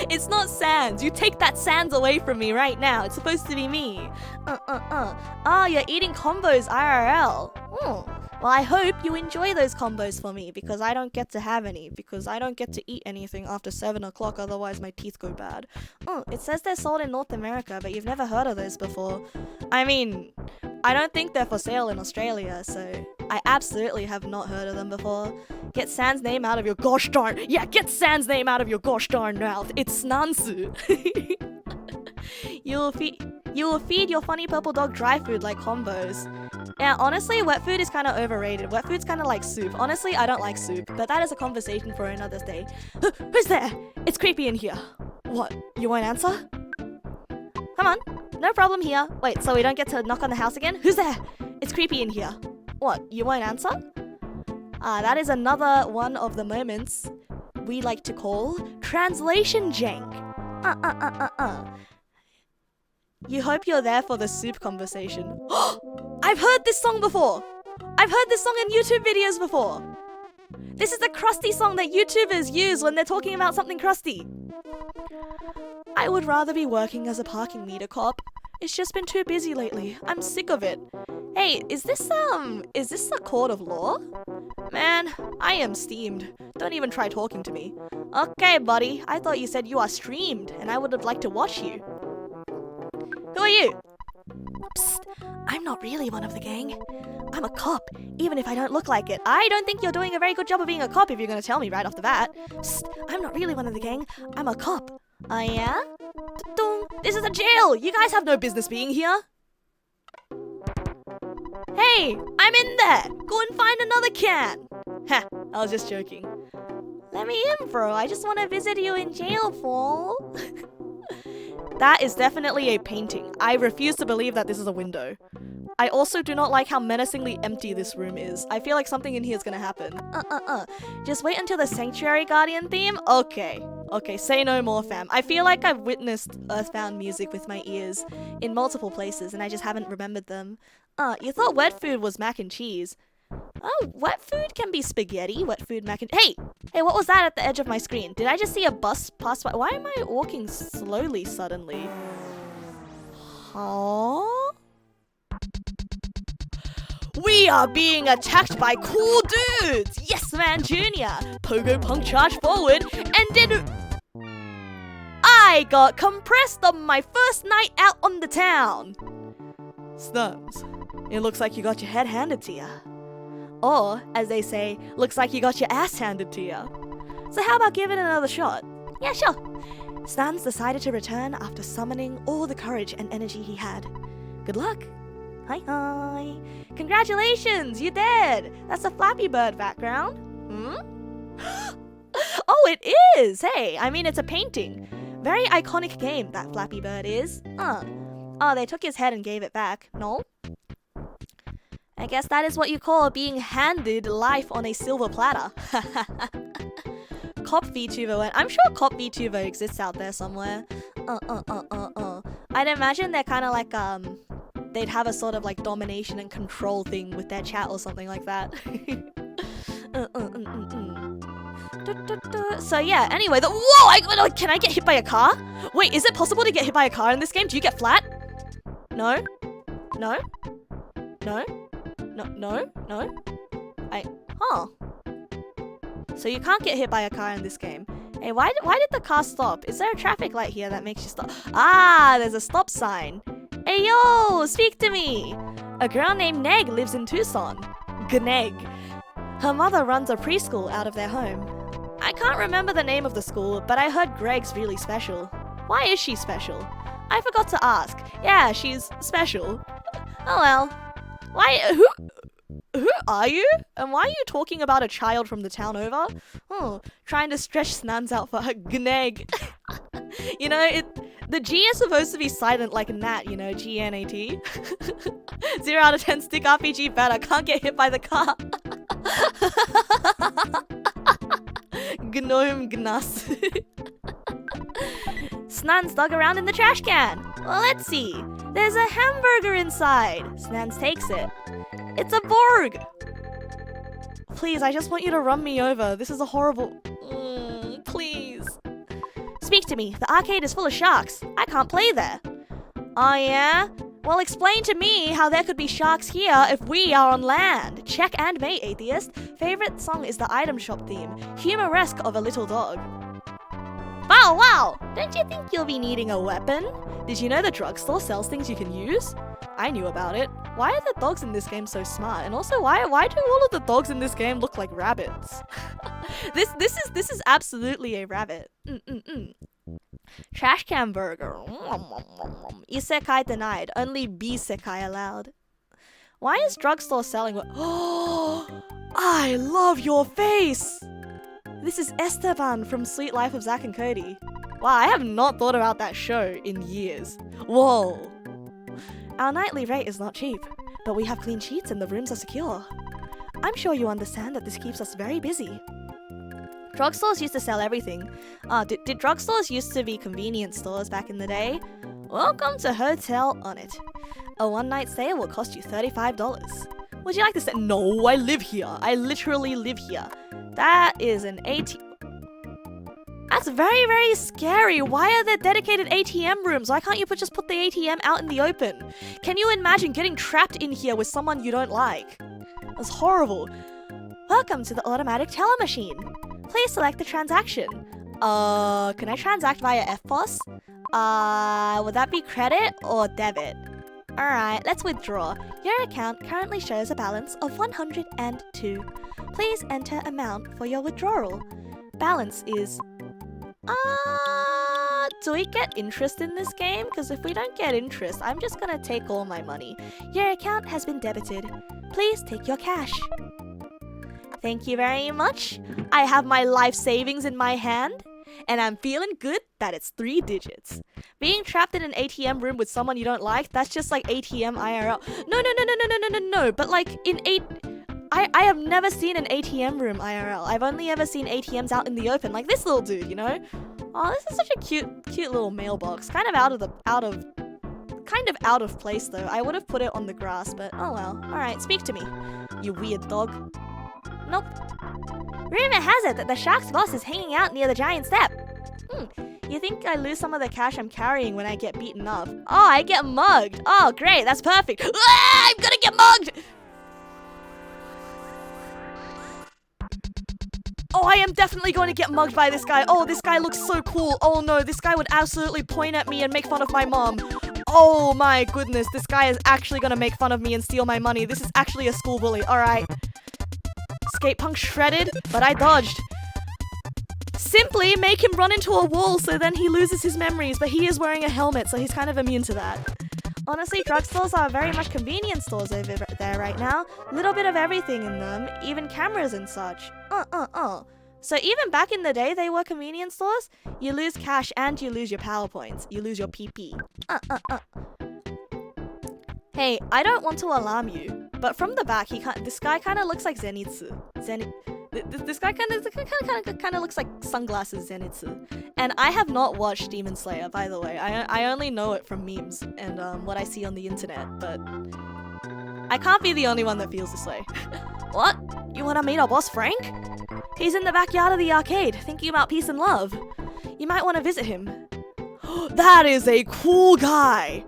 It's not Sans. You take that Sans away from me right now. It's supposed to be me. You're eating combos IRL. Well, I hope you enjoy those combos for me, because I don't get to have any, because I don't get to eat anything after 7 o'clock, otherwise my teeth go bad. It says they're sold in North America, but you've never heard of those before. I don't think they're for sale in Australia, so I absolutely have not heard of them before. Get Sans name out of your gosh darn... Yeah, get Sans name out of your gosh darn mouth. It's Snansu. You will feed your funny purple dog dry food like combos. Yeah, honestly, wet food is kind of overrated. Wet food's kind of like soup. Honestly, I don't like soup, but that is a conversation for another day. Who's there? It's creepy in here. What? You won't answer? Come on. No problem here. Wait, so we don't get to knock on the house again? Who's there? It's creepy in here. What? You won't answer? That is another one of the moments we like to call translation jank. You hope you're there for the soup conversation. I've heard this song before! I've heard this song in YouTube videos before! This is the Krusty song that YouTubers use when they're talking about something crusty. I would rather be working as a parking meter cop. It's just been too busy lately. I'm sick of it. Hey, is this a court of law? Man, I am steamed. Don't even try talking to me. Okay, buddy, I thought you said you are streamed, and I would have liked to watch you. Who are you? Psst, I'm not really one of the gang. I'm a cop, even if I don't look like it. I don't think you're doing a very good job of being a cop if you're going to tell me right off the bat. Psst, I'm not really one of the gang. I'm a cop. Oh yeah? This is a jail! You guys have no business being here. Hey, I'm in there! Go and find another can! Ha, I was just joking. Let me in, bro. I just want to visit you in jail, fool. That is definitely a painting. I refuse to believe that this is a window. I also do not like how menacingly empty this room is. I feel like something in here is gonna happen. Just wait until the Sanctuary Guardian theme? Okay, say no more, fam. I feel like I've witnessed Earthbound music with my ears in multiple places and I just haven't remembered them. You thought wet food was mac and cheese. Oh, wet food can be spaghetti, wet food mac and... Hey, what was that at the edge of my screen? Did I just see a bus pass by? Why am I walking slowly suddenly? Huh? We are being attacked by cool dudes! Yes Man Jr. Pogo Punk charged forward and did... I got compressed on my first night out on the town! Snubs, it looks like you got your head handed to you. Or, as they say, looks like you got your ass handed to you. So how about giving it another shot? Yeah, sure. Stans decided to return after summoning all the courage and energy he had. Good luck. Hi. Congratulations, you did. That's a Flappy Bird background. Oh, it is. Hey, I mean, it's a painting. Very iconic game, that Flappy Bird is. Oh, they took his head and gave it back. No? I guess that is what you call being handed life on a silver platter. Cop VTuber went. I'm sure Cop VTuber exists out there somewhere. I'd imagine they're kind of like, they'd have a sort of like domination and control thing with their chat or something like that. So yeah, anyway, whoa! Can I get hit by a car? Wait, is it possible to get hit by a car in this game? Do you get flat? No? So you can't get hit by a car in this game. Hey, why did the car stop? Is there a traffic light here that makes you stop? Ah, there's a stop sign. Hey yo, speak to me. A girl named Neg lives in Tucson. Gneg. Her mother runs a preschool out of their home. I can't remember the name of the school, but I heard Greg's really special. Why is she special? I forgot to ask. Yeah, she's special. Oh well. Who are you? And why are you talking about a child from the town over? Oh, trying to stretch Snans out for her gneg. You know, the G is supposed to be silent like Nat, you know, G-N-A-T. 0 out of 10 stick RPG better. Can't get hit by the car. Gnome Gnas. Snans dug around in the trash can. Well, let's see. There's a hamburger inside. Snans takes it. It's a Borg. Please, I just want you to run me over. This is a horrible... please. Speak to me. The arcade is full of sharks. I can't play there. Oh yeah? Well, explain to me how there could be sharks here if we are on land. Check and mate, atheist. Favorite song is the item shop theme. Humoresque of a little dog. Wow! Don't you think you'll be needing a weapon? Did you know the drugstore sells things you can use? I knew about it. Why are the dogs in this game so smart? And also, why do all of the dogs in this game look like rabbits? This is absolutely a rabbit. Trash can burger. Isekai denied. Only B-sekai allowed. Why is drugstore selling what? Oh, I love your face! This is EARTHBOUND from Sweet Life of Zack and Cody. Wow, I have not thought about that show in years. Whoa. Our nightly rate is not cheap, but we have clean sheets and the rooms are secure. I'm sure you understand that this keeps us very busy. Drugstores used to sell everything. Did drugstores used to be convenience stores back in the day? Welcome to Hotel On It. A one-night stay will cost you $35. Would you like to stay? No, I live here. I literally live here. That is an ATM. That's very, very scary. Why are there dedicated ATM rooms? Why can't you just put the ATM out in the open? Can you imagine getting trapped in here with someone you don't like? That's horrible. Welcome to the automatic teller machine. Please select the transaction. Can I transact via FPOS? Would that be credit or debit? Alright, let's withdraw. Your account currently shows a balance of 102. Please enter amount for your withdrawal. Balance is... do we get interest in this game? Because if we don't get interest, I'm just gonna take all my money. Your account has been debited. Please take your cash. Thank you very much. I have my life savings in my hand, and I'm feeling good that it's 3 digits. Being trapped in an ATM room with someone you don't like, that's just like ATM IRL. No. But like I have never seen an ATM room IRL. I've only ever seen ATMs out in the open, like this little dude, you know? Oh, this is such a cute little mailbox. Kind of out of place though. I would have put it on the grass, but oh well. Alright, speak to me, you weird dog. Nope. Rumor has it that the shark's boss is hanging out near the giant step. You think I lose some of the cash I'm carrying when I get beaten up? Oh, I get mugged. Oh, great, that's perfect. Ah, I'm gonna get mugged! Oh, I am definitely going to get mugged by this guy. Oh, this guy looks so cool. Oh no, this guy would absolutely point at me and make fun of my mom. Oh my goodness, this guy is actually gonna make fun of me and steal my money. This is actually a school bully. Alright. Skate punk shredded, but I dodged. Simply make him run into a wall so then he loses his memories, but he is wearing a helmet, so he's kind of immune to that. Honestly, drugstores are very much convenience stores over there right now. Little bit of everything in them, even cameras and such. So even back in the day, they were convenience stores. You lose cash and you lose your PowerPoints. You lose your PP. Hey, I don't want to alarm you, but from the back, this guy kind of looks like Zenitsu. This guy kind of looks like sunglasses Zenitsu. And I have not watched Demon Slayer, by the way. I only know it from memes and what I see on the internet, but I can't be the only one that feels this way. What? You want to meet our boss, Frank? He's in the backyard of the arcade, thinking about peace and love. You might want to visit him. That is a cool guy!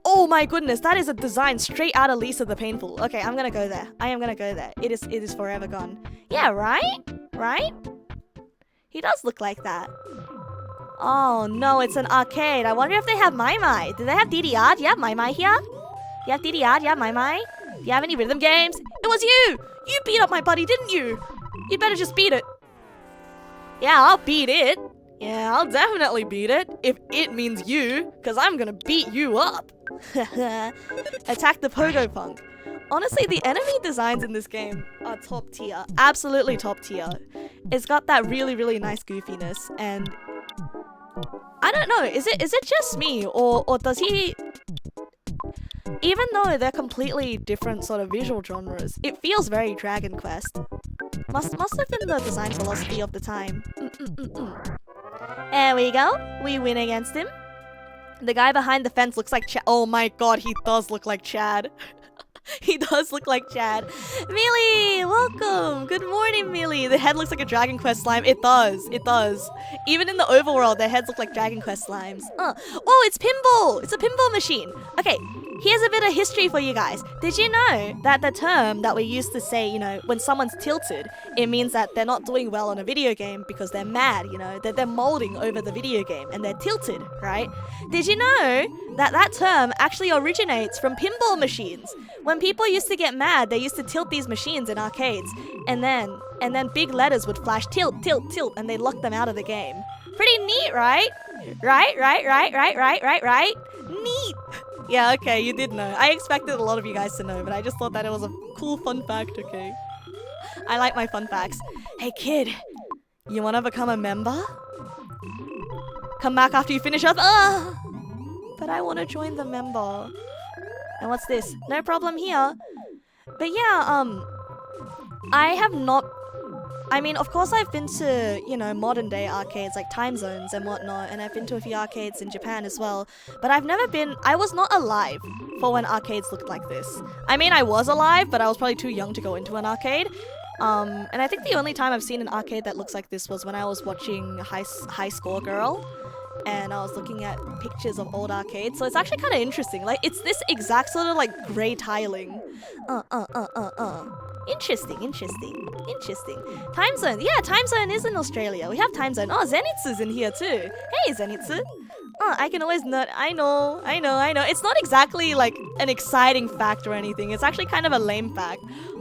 Oh my goodness, that is a design straight out of Lisa the Painful. Okay, I'm gonna go there. I am gonna go there. It is forever gone. Yeah, right? Right? He does look like that. Oh no, it's an arcade. I wonder if they have Mai Mai. Do they have DDR? Do you have Mai Mai here? Do you have DDR? Do you have Mai Mai? Do you have any rhythm games? It was you! You beat up my buddy, didn't you? You'd better just beat it. Yeah, I'll beat it. Yeah, I'll definitely beat it. If it means you, because I'm gonna beat you up. Attack the Pogo Punk. Honestly, the enemy designs in this game are top tier. Absolutely top tier. It's got that really, really nice goofiness, and I don't know, is it just me, or does he... Even though they're completely different sort of visual genres, it feels very Dragon Quest. Must have been the design philosophy of the time. There we go. We win against him. The guy behind the fence looks like Chad. Oh my god, he does look like Chad. He does look like Chad. Mealy, welcome. Good morning, Mealy. The head looks like a Dragon Quest slime. It does. It does. Even in the overworld, their heads look like Dragon Quest slimes. Oh, it's pinball. It's a pinball machine. Okay, here's a bit of history for you guys. Did you know that the term that we used to say, you know, when someone's tilted, it means that they're not doing well on a video game because they're mad, you know, they're molding over the video game and they're tilted, right? Did you know that that term actually originates from pinball machines? When people used to get mad, they used to tilt these machines in arcades, and then big letters would flash tilt, tilt, tilt, and they'd lock them out of the game. Pretty neat, right? Right? Neat! Yeah, okay, you did know. I expected a lot of you guys to know, but I just thought that it was a cool fun fact, okay? I like my fun facts. Hey kid, you wanna become a member? Come back after you finish up. But I wanna join the member. And what's this? No problem here. But yeah, I have not... I mean, of course I've been to, you know, modern day arcades like Time Zones and whatnot, and I've been to a few arcades in Japan as well, but I've never been... I was not alive for when arcades looked like this. I mean, I was alive, but I was probably too young to go into an arcade. And I think the only time I've seen an arcade that looks like this was when I was watching High Score Girl, and I was looking at pictures of old arcades. So it's actually kind of interesting. Like, it's this exact sort of like grey tiling. Interesting. Time zone. Yeah, time zone is in Australia. We have time zone. Oh, Zenitsu's in here too. Hey, Zenitsu. Oh, I can always not. I know. It's not exactly like an exciting fact or anything. It's actually kind of a lame fact.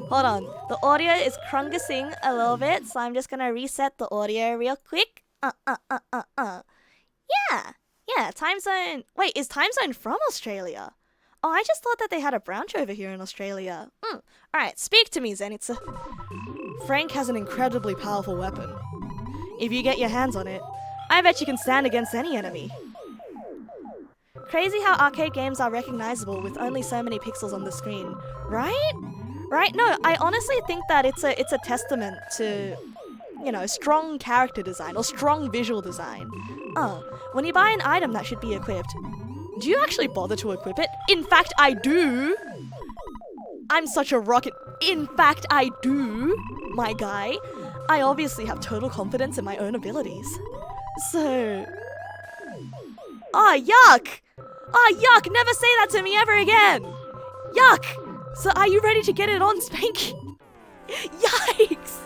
Hold on. The audio is crungussing a little bit, so I'm just gonna reset the audio real quick. Yeah, time zone. Wait, is time zone from Australia? Oh, I just thought that they had a branch over here in Australia. Alright, speak to me, Zenitsu. Frank has an incredibly powerful weapon. If you get your hands on it, I bet you can stand against any enemy. Crazy how arcade games are recognizable with only so many pixels on the screen, right? Right? No, I honestly think that it's a testament to, you know, strong character design or strong visual design. When you buy an item that should be equipped, do you actually bother to equip it? In fact, I do. I'm such a rocket. In fact, I do, my guy. I obviously have total confidence in my own abilities. So... yuck! Yuck! Never say that to me ever again! Yuck! So are you ready to get it on, Spanky? Yikes!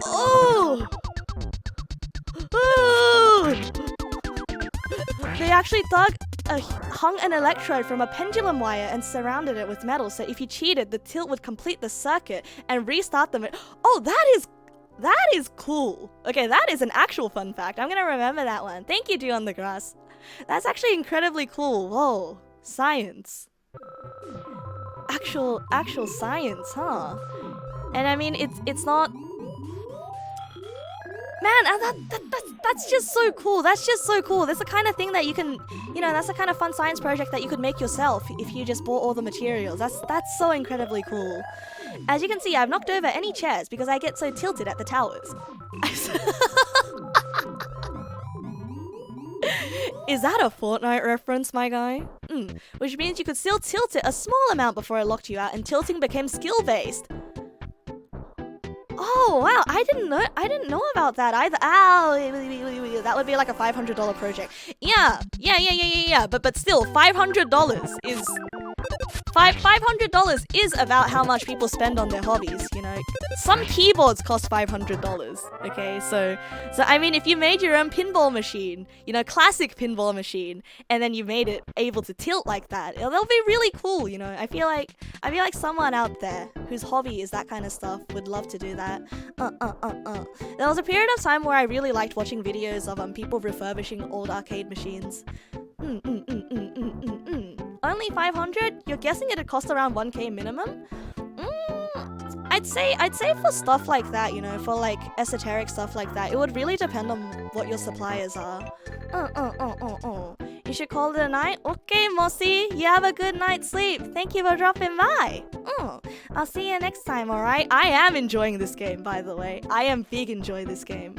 Oh! They actually hung an electrode from a pendulum wire and surrounded it with metal, so if you cheated, the tilt would complete the circuit and restart them. Oh, that is cool. Okay, that is an actual fun fact. I'm gonna remember that one. Thank you, Dew on the Grass. That's actually incredibly cool. Whoa, science. Actual science, huh? And I mean, it's not. Man, that's just so cool. That's just so cool. That's the kind of thing that you can, you know, that's the kind of fun science project that you could make yourself if you just bought all the materials. That's so incredibly cool. As you can see, I've knocked over any chairs because I get so tilted at the towers. Is that a Fortnite reference, my guy? Which means you could still tilt it a small amount before it locked you out and tilting became skill-based. Oh, wow, I didn't know about that either. Ow, that would be like a $500 project. Yeah, but still, $500 is... $500 is about how much people spend on their hobbies, you know. Some keyboards cost $500, okay? So I mean, if you made your own pinball machine, you know, classic pinball machine, and then you made it able to tilt like that, that'll be really cool, you know. I feel like someone out there whose hobby is that kind of stuff would love to do that. There was a period of time where I really liked watching videos of people refurbishing old arcade machines. Only 500? You're guessing it'd cost around 1k minimum? I'd say for stuff like that, you know, for like esoteric stuff like that, it would really depend on what your suppliers are. You should call it a night? Okay, Mossy, you have a good night's sleep. Thank you for dropping by. I'll see you next time, alright? I am enjoying this game, by the way. I am big enjoying this game.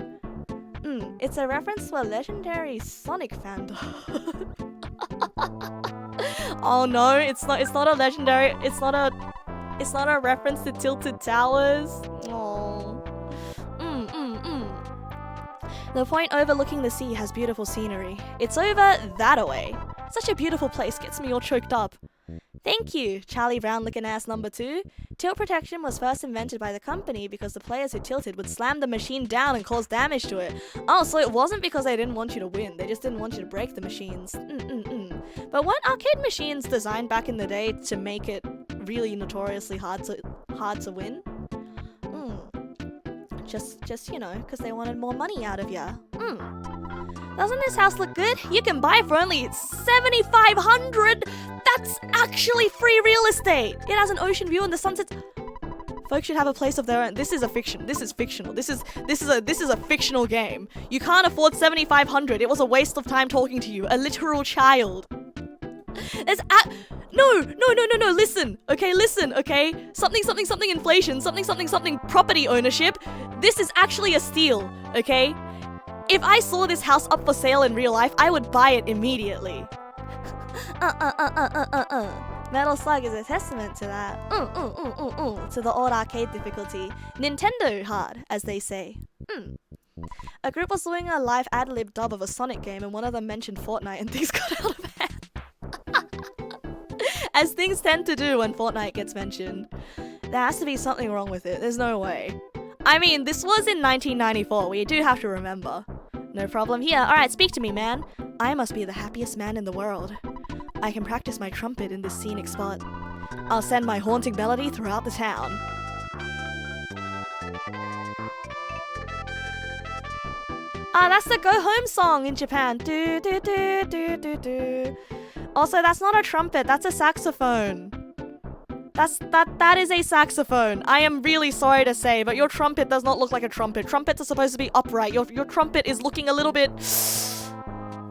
It's a reference to a legendary Sonic fandom. Oh no, it's not a legendary, it's not a reference to Tilted Towers. Oh. The point overlooking the sea has beautiful scenery. It's over that-a-way. Such a beautiful place, gets me all choked up. Thank you, Charlie Brown looking ass number 2. Tilt protection was first invented by the company because the players who tilted would slam the machine down and cause damage to it. Oh, so it wasn't because they didn't want you to win, they just didn't want you to break the machines. But weren't arcade machines designed back in the day to make it really notoriously hard to win? Just you know, because they wanted more money out of ya. Doesn't this house look good? You can buy it for only $7,500. That's actually free real estate. It has an ocean view and the sunset. Folks should have a place of their own. This is a fiction. This is fictional. This is a fictional game. You can't afford $7,500. It was a waste of time talking to you, a literal child. No, listen, okay? Something inflation, something property ownership. This is actually a steal, okay? If I saw this house up for sale in real life, I would buy it immediately. Metal Slug is a testament to that. To the old arcade difficulty. Nintendo hard, as they say. A group was doing a live ad-lib dub of a Sonic game and one of them mentioned Fortnite and things got out of hand. As things tend to do when Fortnite gets mentioned. There has to be something wrong with it. There's no way. I mean, this was in 1994. We do have to remember. No problem here. Alright, speak to me, man. I must be the happiest man in the world. I can practice my trumpet in this scenic spot. I'll send my haunting melody throughout the town. Ah, that's the Go Home song in Japan. Do, do, do, do, do, do. Also, that's not a trumpet, that's a saxophone. That is a saxophone. I am really sorry to say, but your trumpet does not look like a trumpet. Trumpets are supposed to be upright. Your trumpet is looking a little bit...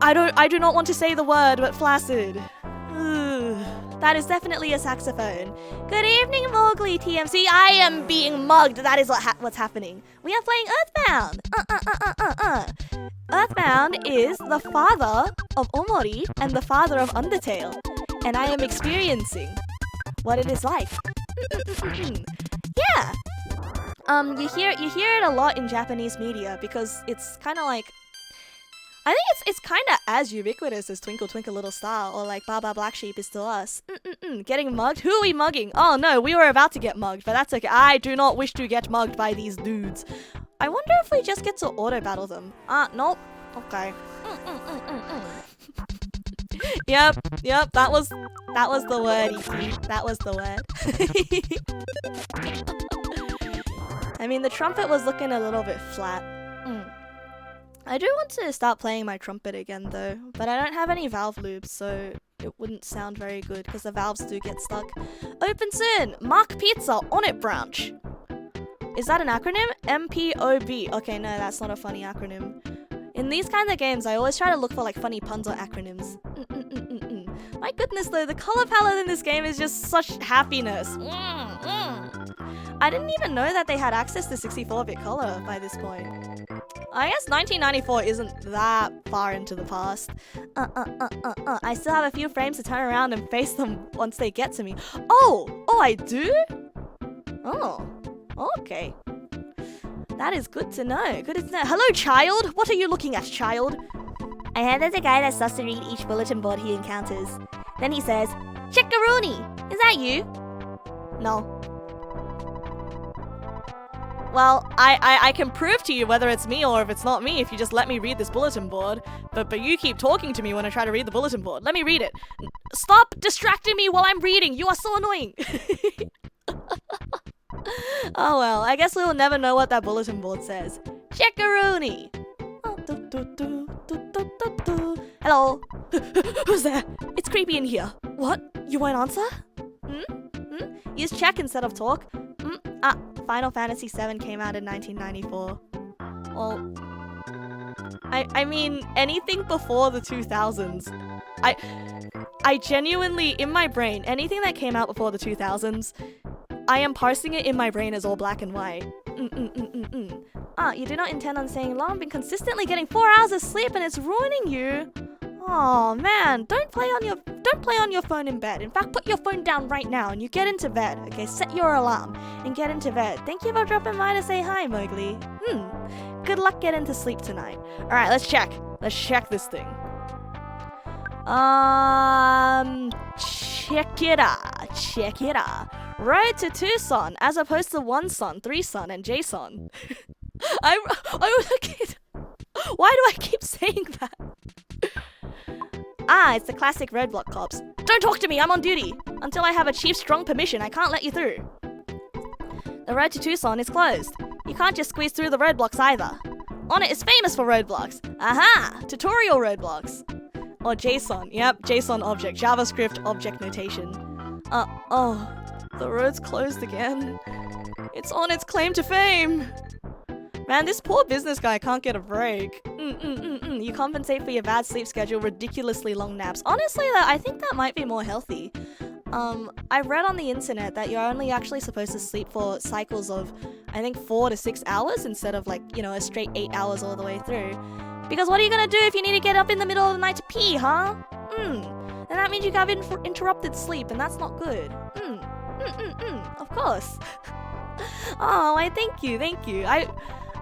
I do not want to say the word, but flaccid. Ugh. That is definitely a saxophone. Good evening, Mowgli TMC. I am being mugged. That is what's happening. We are playing Earthbound. Earthbound is the father of Omori and the father of Undertale. And I am experiencing what it is like. Yeah. You hear it a lot in Japanese media because it's kind of like... I think it's kind of as ubiquitous as Twinkle Twinkle Little Star or like Baba Black Sheep is to us. Getting mugged? Who are we mugging? Oh no, we were about to get mugged, but that's okay. I do not wish to get mugged by these dudes. I wonder if we just get to auto battle them. Nope. Okay. Yep, that was the word, E.T. That was the word. I mean, the trumpet was looking a little bit flat. I do want to start playing my trumpet again though, but I don't have any valve loops, so it wouldn't sound very good because the valves do get stuck. Open soon! Mark Pizza on it branch! Is that an acronym? MPOB. Okay, no, that's not a funny acronym. In these kinds of games, I always try to look for like funny puns or acronyms. My goodness though, the color palette in this game is just such happiness. I didn't even know that they had access to 64-bit color by this point. I guess 1994 isn't that far into the past. I still have a few frames to turn around and face them once they get to me. Oh, I do? Oh, okay. That is good to know. Good to know. Hello, child. What are you looking at, child? I heard there's a guy that starts to read each bulletin board he encounters. Then he says, "Chickaroony, is that you?" No. Well, I can prove to you whether it's me or if it's not me if you just let me read this bulletin board. But you keep talking to me when I try to read the bulletin board. Let me read it. Stop distracting me while I'm reading. You are so annoying. Oh well, I guess we will never know what that bulletin board says. Checkaroony. Hello. Who's there? It's creepy in here. What? You won't answer? Use check instead of talk. Final Fantasy VII came out in 1994. Well, I mean, anything before the 2000s. I genuinely, in my brain, anything that came out before the 2000s, I am parsing it in my brain as all black and white. You do not intend on staying long, been consistently getting 4 hours of sleep and it's ruining you. Oh man, don't play on your phone in bed. In fact, put your phone down right now and you get into bed. Okay, set your alarm and get into bed. Thank you for dropping by to say hi, Mowgli. Good luck getting to sleep tonight. Alright, let's check. Let's check this thing. Check it out. Road to Tucson, as opposed to 1 son, 3 son, and JSON. I was a kid. Why do I keep saying that? It's the classic roadblock cops. Don't talk to me, I'm on duty. Until I have a chief's strong permission, I can't let you through. The road to Tucson is closed. You can't just squeeze through the roadblocks either. On it is famous for roadblocks. Aha! Tutorial roadblocks. Or JSON. Yep, JSON object. JavaScript object notation. The road's closed again. It's on its claim to fame. Man, this poor business guy can't get a break. You compensate for your bad sleep schedule, ridiculously long naps. Honestly, though, I think that might be more healthy. I read on the internet that you're only actually supposed to sleep for cycles of, I think, 4 to 6 hours instead of like, a straight 8 hours all the way through. Because what are you gonna do if you need to get up in the middle of the night to pee, huh? Then that means you have interrupted sleep, and that's not good. Of course. Oh, thank you. I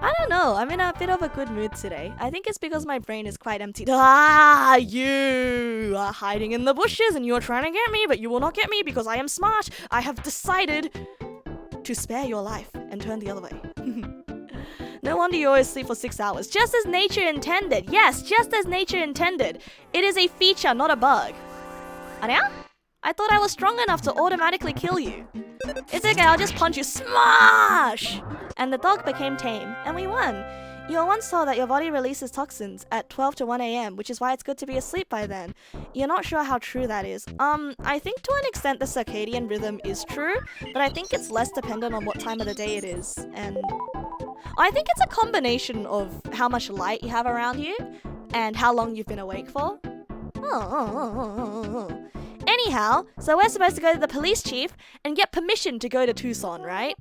don't know. I'm in a bit of a good mood today. I think it's because my brain is quite empty. Ah, you are hiding in the bushes and you're trying to get me, but you will not get me because I am smart. I have decided to spare your life and turn the other way. No wonder you always sleep for 6 hours. Just as nature intended. Yes, just as nature intended. It is a feature, not a bug. Anya? I thought I was strong enough to automatically kill you. It's okay, I'll just punch you. Smash! And the dog became tame, and we won. You once told that your body releases toxins at 12 to 1 a.m., which is why it's good to be asleep by then. You're not sure how true that is. I think to an extent the circadian rhythm is true, but I think it's less dependent on what time of the day it is. And I think it's a combination of how much light you have around you and how long you've been awake for. Anyhow, so we're supposed to go to the police chief and get permission to go to Tucson, right?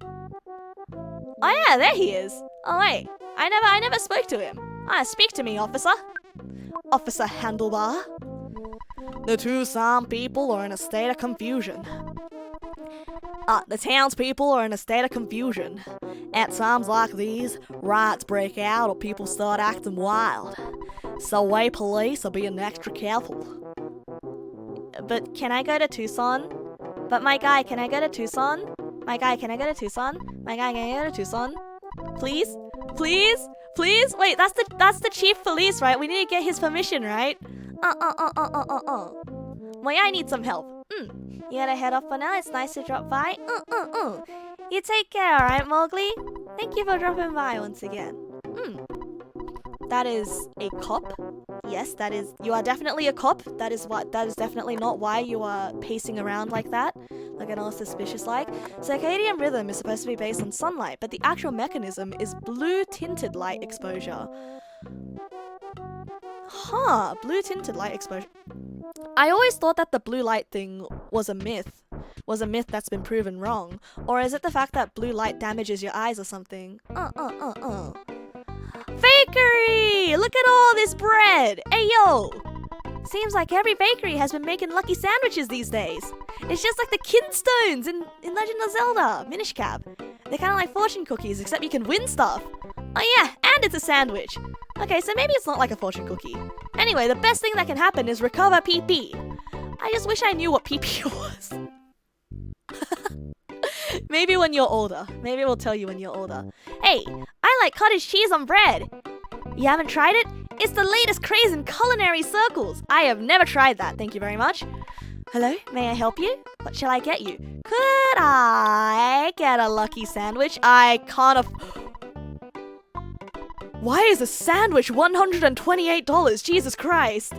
Oh yeah, there he is. Oh wait, I never spoke to him. Speak to me, officer. Officer Handlebar. The Tucson people are in a state of confusion. The townspeople are in a state of confusion. At times like these, riots break out or people start acting wild. So we police are being extra careful. But can I go to Tucson? But my guy, can I go to Tucson? My guy, can I go to Tucson? My guy, can I go to Tucson? Please? Please? Please? Wait, that's the chief police, right? We need to get his permission, right? Well, yeah, I need some help. You gotta head off for now. It's nice to drop by. You take care, alright, Mowgli? Thank you for dropping by once again. That is a cop. Yes, that is. You are definitely a cop. That is definitely not why you are pacing around like that. Like all suspicious like. Circadian rhythm is supposed to be based on sunlight, but the actual mechanism is blue tinted light exposure. Blue tinted light exposure. I always thought that the blue light thing was a myth. Was a myth that's been proven wrong. Or is it the fact that blue light damages your eyes or something? Bakery! Look at all this bread! Hey yo! Seems like every bakery has been making lucky sandwiches these days. It's just like the Kinstones in Legend of Zelda, Minish Cap. They're kind of like fortune cookies, except you can win stuff. Oh yeah, and it's a sandwich. Okay, so maybe it's not like a fortune cookie. Anyway, the best thing that can happen is recover PP. I just wish I knew what PP was. Maybe when you're older. Maybe we'll tell you when you're older. Hey, I like cottage cheese on bread. You haven't tried it? It's the latest craze in culinary circles. I have never tried that, thank you very much. Hello, may I help you? What shall I get you? Could I get a lucky sandwich? I can't Why is a sandwich $128? Jesus Christ.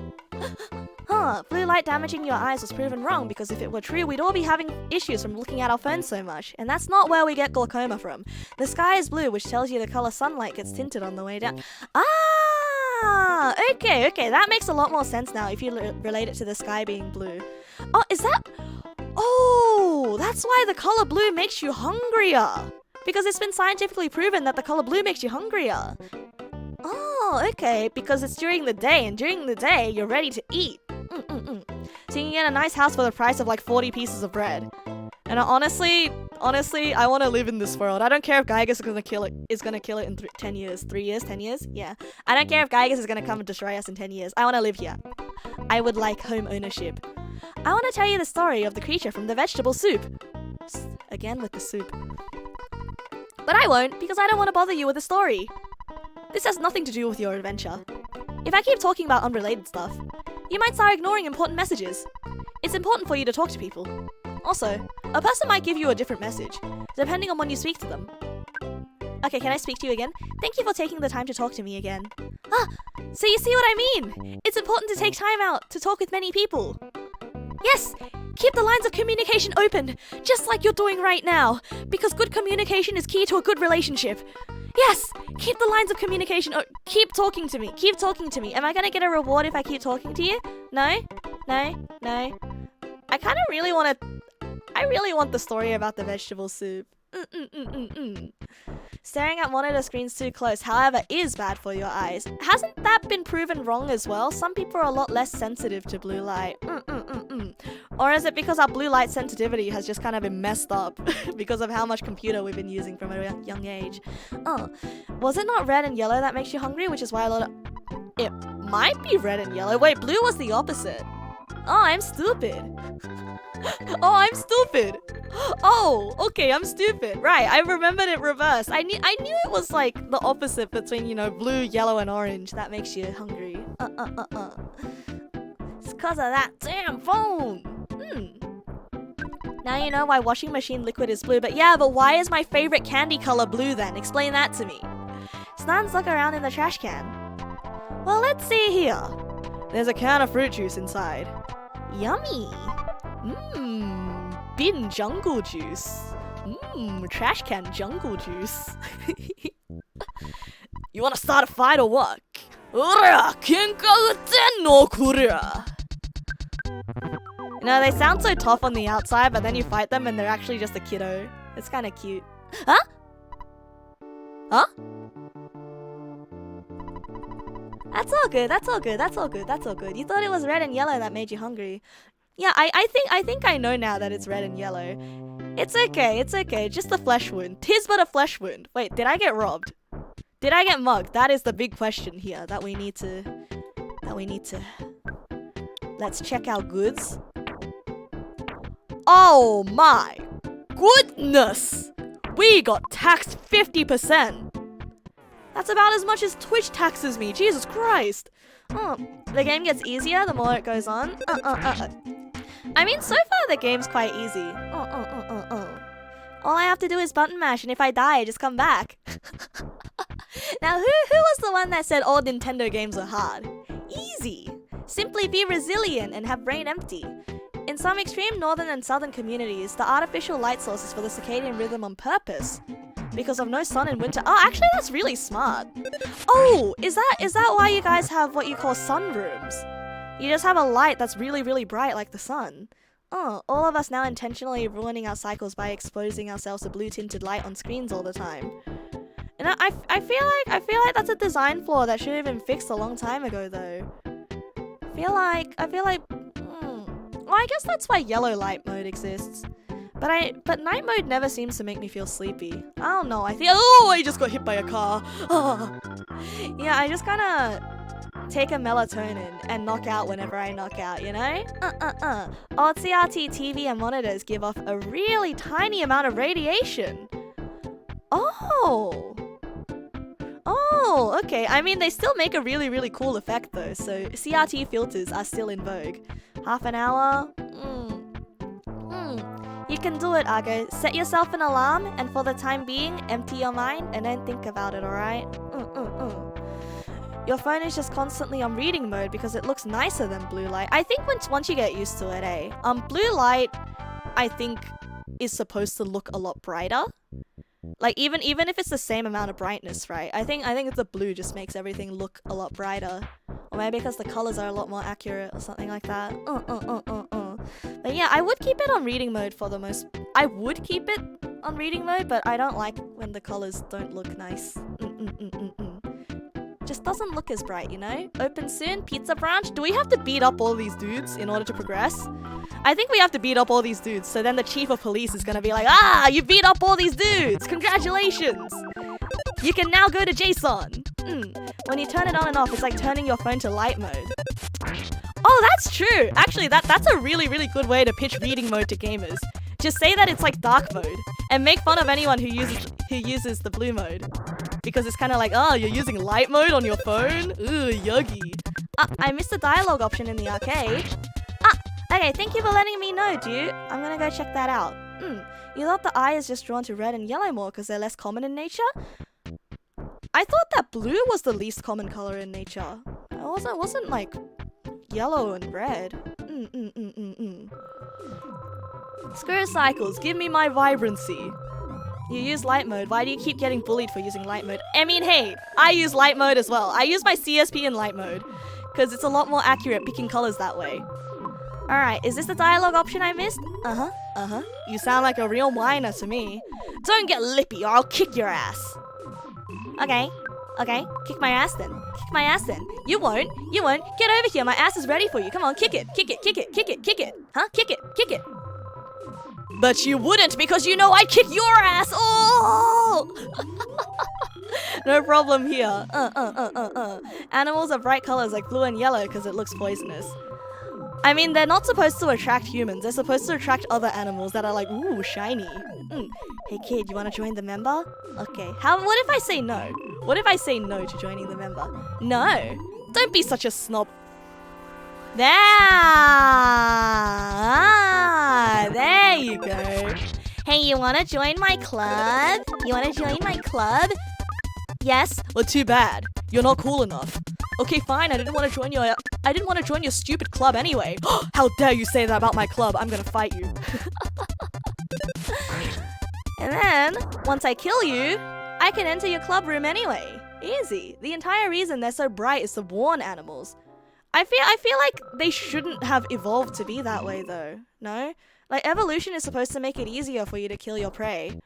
Blue light damaging your eyes was proven wrong because if it were true, we'd all be having issues from looking at our phones so much. And that's not where we get glaucoma from. The sky is blue, which tells you the color sunlight gets tinted on the way down. Okay, that makes a lot more sense now if you relate it to the sky being blue. Oh, is that... Oh, that's why the color blue makes you hungrier. Because it's been scientifically proven that the color blue makes you hungrier. Oh, okay, because it's during the day, and during the day, you're ready to eat. So you can get a nice house for the price of like 40 pieces of bread. And honestly, I want to live in this world. I don't care if Gygas is gonna kill it in 10 years. 3 years? 10 years? Yeah. I don't care if Gygas is gonna come and destroy us in 10 years. I want to live here. I would like home ownership. I want to tell you the story of the creature from the vegetable soup. Again with the soup. But I won't, because I don't want to bother you with a story. This has nothing to do with your adventure. If I keep talking about unrelated stuff, you might start ignoring important messages. It's important for you to talk to people. Also, a person might give you a different message, depending on when you speak to them. Okay, can I speak to you again? Thank you for taking the time to talk to me again. So you see what I mean? It's important to take time out to talk with many people. Yes! Keep the lines of communication open, just like you're doing right now, because good communication is key to a good relationship. Yes! Keep the lines of communication keep talking to me. Keep talking to me. Am I gonna get a reward if I keep talking to you? No? I kind of really want the story about the vegetable soup. Staring at monitor screens too close, however, is bad for your eyes. Hasn't that been proven wrong as well? Some people are a lot less sensitive to blue light. Or is it because our blue light sensitivity has just kind of been messed up because of how much computer we've been using from a young age? Was it not red and yellow that makes you hungry? Which is why a lot of... It might be red and yellow. Wait, blue was the opposite. Oh, I'm stupid. I'm stupid. Oh, okay, I'm stupid. Right, I remembered it reversed. I knew it was like the opposite between, you know, blue, yellow, and orange that makes you hungry. It's cause of that damn phone. Now you know why washing machine liquid is blue, but why is my favorite candy color blue then? Explain that to me. Snans look around in the trash can. Well, let's see here. There's a can of fruit juice inside. Yummy. Bin jungle juice. Trash can jungle juice. You wanna start a fight or what? You know, they sound so tough on the outside, but then you fight them and they're actually just a kiddo. It's kinda cute. Huh? Huh? That's all good, that's all good, that's all good, that's all good. You thought it was red and yellow that made you hungry. Yeah, I think I know now that it's red and yellow. It's okay, just a flesh wound. 'Tis but a flesh wound. Wait, did I get robbed? Did I get mugged? That is the big question here that we need to... Let's check our goods. Oh my goodness! We got taxed 50%! That's about as much as Twitch taxes me, Jesus Christ! The game gets easier the more it goes on. I mean, so far the game's quite easy. All I have to do is button mash, and if I die, I just come back. Now, who was the one that said all Nintendo games are hard? Easy! Simply be resilient and have brain empty. In some extreme northern and southern communities, the artificial light source is for the circadian rhythm on purpose. Because of no sun in winter. Oh, actually, that's really smart. Oh, is that why you guys have what you call sunrooms? You just have a light that's really, really bright like the sun. Oh, all of us now intentionally ruining our cycles by exposing ourselves to blue-tinted light on screens all the time. And I feel like that's a design flaw that should have been fixed a long time ago, though. I feel like. Well, I guess that's why yellow light mode exists. But night mode never seems to make me feel sleepy. I don't know. I just got hit by a car. Yeah, I just kind of take a melatonin and knock out whenever I knock out, you know? Old CRT TV and monitors give off a really tiny amount of radiation. Oh, okay. I mean, they still make a really, really cool effect though, so CRT filters are still in vogue. Half an hour? You can do it, Argo. Set yourself an alarm, and for the time being, empty your mind and then think about it, alright? Your phone is just constantly on reading mode because it looks nicer than blue light. I think once you get used to it, blue light, I think, is supposed to look a lot brighter. Like, even if it's the same amount of brightness, right? I think the blue just makes everything look a lot brighter. Or maybe because the colors are a lot more accurate or something like that. But yeah, I would keep it on reading mode for the most... I would keep it on reading mode, but I don't like when the colors don't look nice. Just doesn't look as bright, you know? Open soon, pizza branch. Do we have to beat up all these dudes in order to progress? I think we have to beat up all these dudes, so then the chief of police is gonna be like, you beat up all these dudes! Congratulations! You can now go to JSON! When you turn it on and off, it's like turning your phone to light mode. Oh, that's true! Actually, that's a really, really good way to pitch reading mode to gamers. Just say that it's like dark mode, and make fun of anyone who uses the blue mode. Because it's kind of like, you're using light mode on your phone? Ooh, yuggy. I missed the dialogue option in the arcade. Okay, thank you for letting me know, dude. I'm gonna go check that out. You thought the eye is just drawn to red and yellow more because they're less common in nature? I thought that blue was the least common color in nature. It wasn't like yellow and red. Screw cycles, give me my vibrancy. You use light mode. Why do you keep getting bullied for using light mode? I mean, hey, I use light mode as well. I use my CSP in light mode because it's a lot more accurate picking colors that way. Alright, is this the dialogue option I missed? You sound like a real whiner to me. Don't get lippy or I'll kick your ass. Okay, kick my ass then. Kick my ass then. You won't. Get over here, my ass is ready for you. Come on, kick it. Huh? Kick it. But you wouldn't because you know I'd kick your ass. Oh! No problem here. Animals are bright colors like blue and yellow because it looks poisonous. I mean, they're not supposed to attract humans. They're supposed to attract other animals that are like, ooh, shiny. Hey kid, you want to join the member? Okay. What if I say no? What if I say no to joining the member? No. Don't be such a snob. There you go. Hey, you want to join my club? Yes. Well, too bad. You're not cool enough. Okay, fine. I didn't want to join your stupid club anyway. How dare you say that about my club? I'm gonna fight you. And then, once I kill you, I can enter your club room anyway. Easy. The entire reason they're so bright is to warn animals. I feel like they shouldn't have evolved to be that way though. No? Like, evolution is supposed to make it easier for you to kill your prey.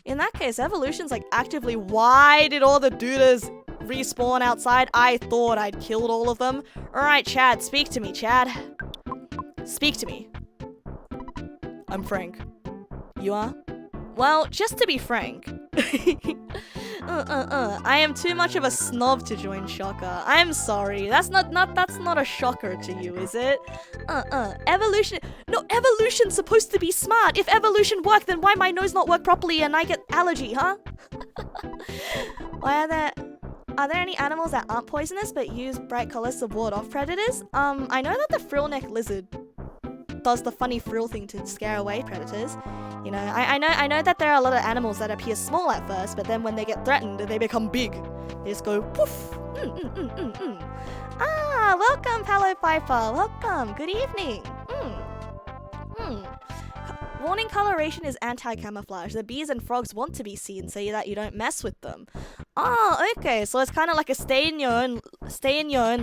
In that case, evolution's like actively, why did all the dudas respawn outside? I thought I'd killed all of them. Alright, Chad, speak to me, Chad. Speak to me. I'm Frank. You are? Well, just to be frank. I am too much of a snob to join Shocker. I'm sorry. That's not a shocker to you, is it? Evolution. No, evolution's supposed to be smart. If evolution worked, then why my nose not work properly and I get allergy, huh? Are there any animals that aren't poisonous but use bright colors to ward off predators? I know that the frillneck lizard does the funny frill thing to scare away predators. You know, I know that there are a lot of animals that appear small at first, but then when they get threatened, they become big. They just go poof. Ah, welcome, Palo Piper. Welcome. Good evening. Warning coloration is anti-camouflage. The bees and frogs want to be seen so that you don't mess with them. Oh, okay. So it's kind of like a stay in your own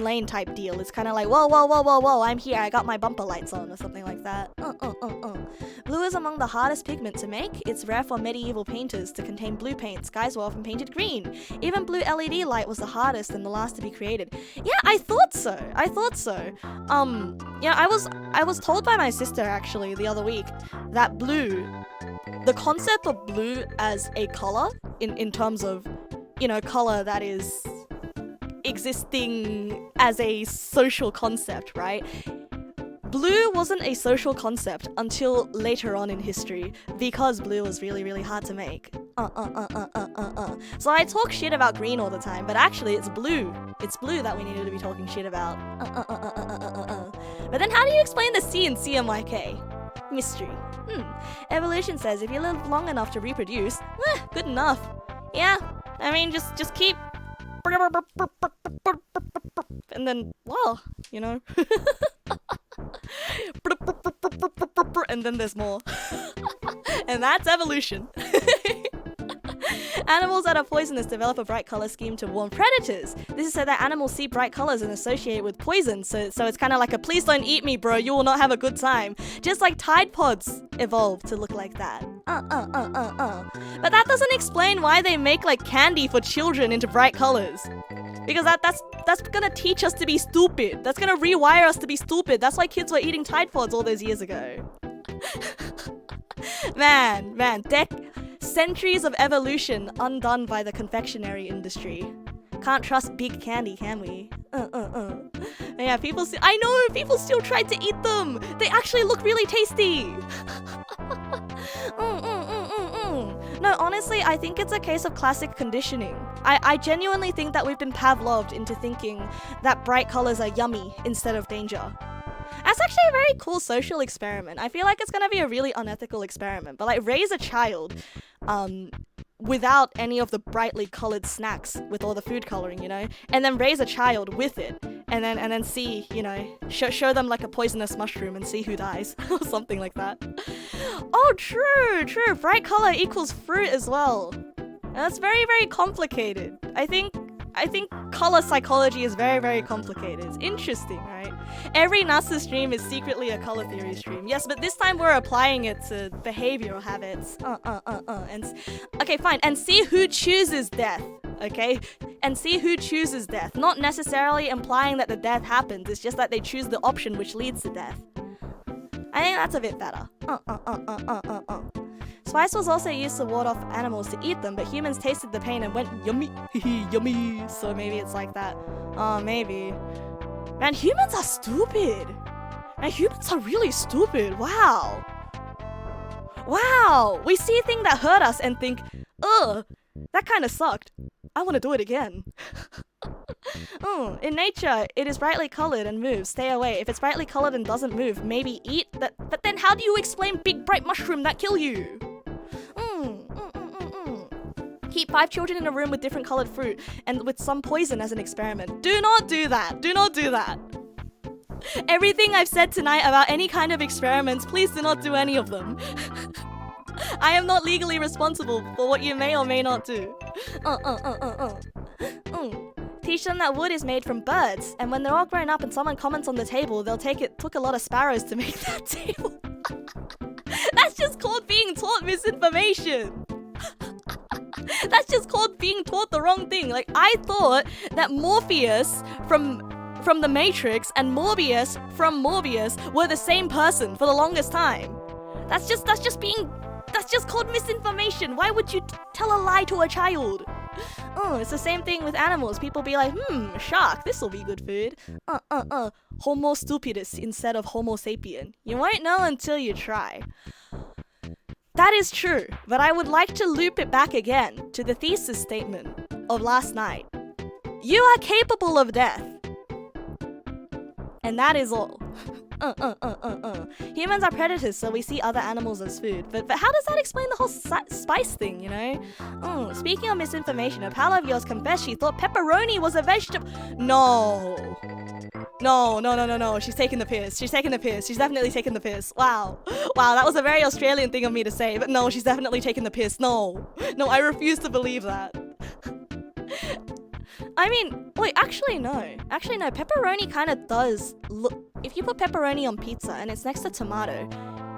lane type deal. It's kind of like, whoa, I'm here. I got my bumper lights on or something like that. Blue is among the hardest pigment to make. It's rare for medieval painters to contain blue paint. Skies were often painted green. Even blue LED light was the hardest and the last to be created. Yeah, I thought so. Yeah, I was told by my sister actually the other week that blue, the concept of blue as a color in terms of, you know, color that is existing as a social concept, right? Blue wasn't a social concept until later on in history because blue was really, really hard to make. So I talk shit about green all the time, but actually it's blue. It's blue that we needed to be talking shit about. But then how do you explain the C in CMYK? Mystery. Evolution says if you live long enough to reproduce, good enough. Yeah, I mean, just keep... And then, well, you know. And then there's more. And that's evolution. Animals that are poisonous develop a bright color scheme to warn predators. This is so that animals see bright colors and associate with poison. So it's kind of like a please don't eat me, bro. You will not have a good time. Just like Tide Pods evolved to look like that. But that doesn't explain why they make like candy for children into bright colors. Because that's gonna teach us to be stupid. That's gonna rewire us to be stupid. That's why kids were eating Tide Pods all those years ago. Man, centuries of evolution undone by the confectionery industry. Can't trust big candy, can we? Yeah, I know, people still tried to eat them. They actually look really tasty. No, honestly, I think it's a case of classic conditioning. I genuinely think that we've been Pavloved into thinking that bright colors are yummy instead of danger. That's actually a very cool social experiment. I feel like it's gonna be a really unethical experiment, but like raise a child without any of the brightly colored snacks with all the food coloring, you know, and then raise a child with it, and then see, you know, show them like a poisonous mushroom and see who dies or something like that. Oh, true. Bright color equals fruit as well. And that's very, very complicated. I think color psychology is very, very complicated. It's interesting, right? Every NASA stream is secretly a color theory stream. Yes, but this time we're applying it to behavioral habits. Okay, fine. And see who chooses death. okay? And see who chooses death. Not necessarily implying that the death happens, it's just that they choose the option which leads to death. I think that's a bit better. Spice was also used to ward off animals to eat them, but humans tasted the pain and went yummy, yummy. So maybe it's like that. Maybe. Man, humans are stupid. Man, humans are really stupid. Wow. Wow. We see a thing that hurt us and think, ugh, that kind of sucked. I want to do it again. In nature, it is brightly colored and moves. Stay away. If it's brightly colored and doesn't move, maybe eat that. But then how do you explain big bright mushroom that kill you? Keep 5 children in a room with different colored fruit and with some poison as an experiment. Do not do that. Do not do that. Everything I've said tonight about any kind of experiments, please do not do any of them. I am not legally responsible for what you may or may not do. Teach them that wood is made from birds, and when they're all grown up and someone comments on the table, they'll take it took a lot of sparrows to make that table. That's just called being taught misinformation. That's just called being taught the wrong thing. Like, I thought that Morpheus from the Matrix and Morbius from Morbius were the same person for the longest time. That's just called misinformation. Why would you tell a lie to a child? It's the same thing with animals. People be like, shark, this'll be good food. Homo stupidus instead of Homo sapien. You won't know until you try. That is true, but I would like to loop it back again to the thesis statement of last night. You are capable of death. And that is all. Humans are predators, so we see other animals as food. But how does that explain the whole spice thing, you know? Speaking of misinformation, a pal of yours confessed she thought pepperoni was a vegetable. No. She's taking the piss. She's definitely taking the piss. Wow, that was a very Australian thing of me to say, but no, she's definitely taking the piss. No, I refuse to believe that. I mean, wait, actually no. Pepperoni kind of does look... If you put pepperoni on pizza and it's next to tomato,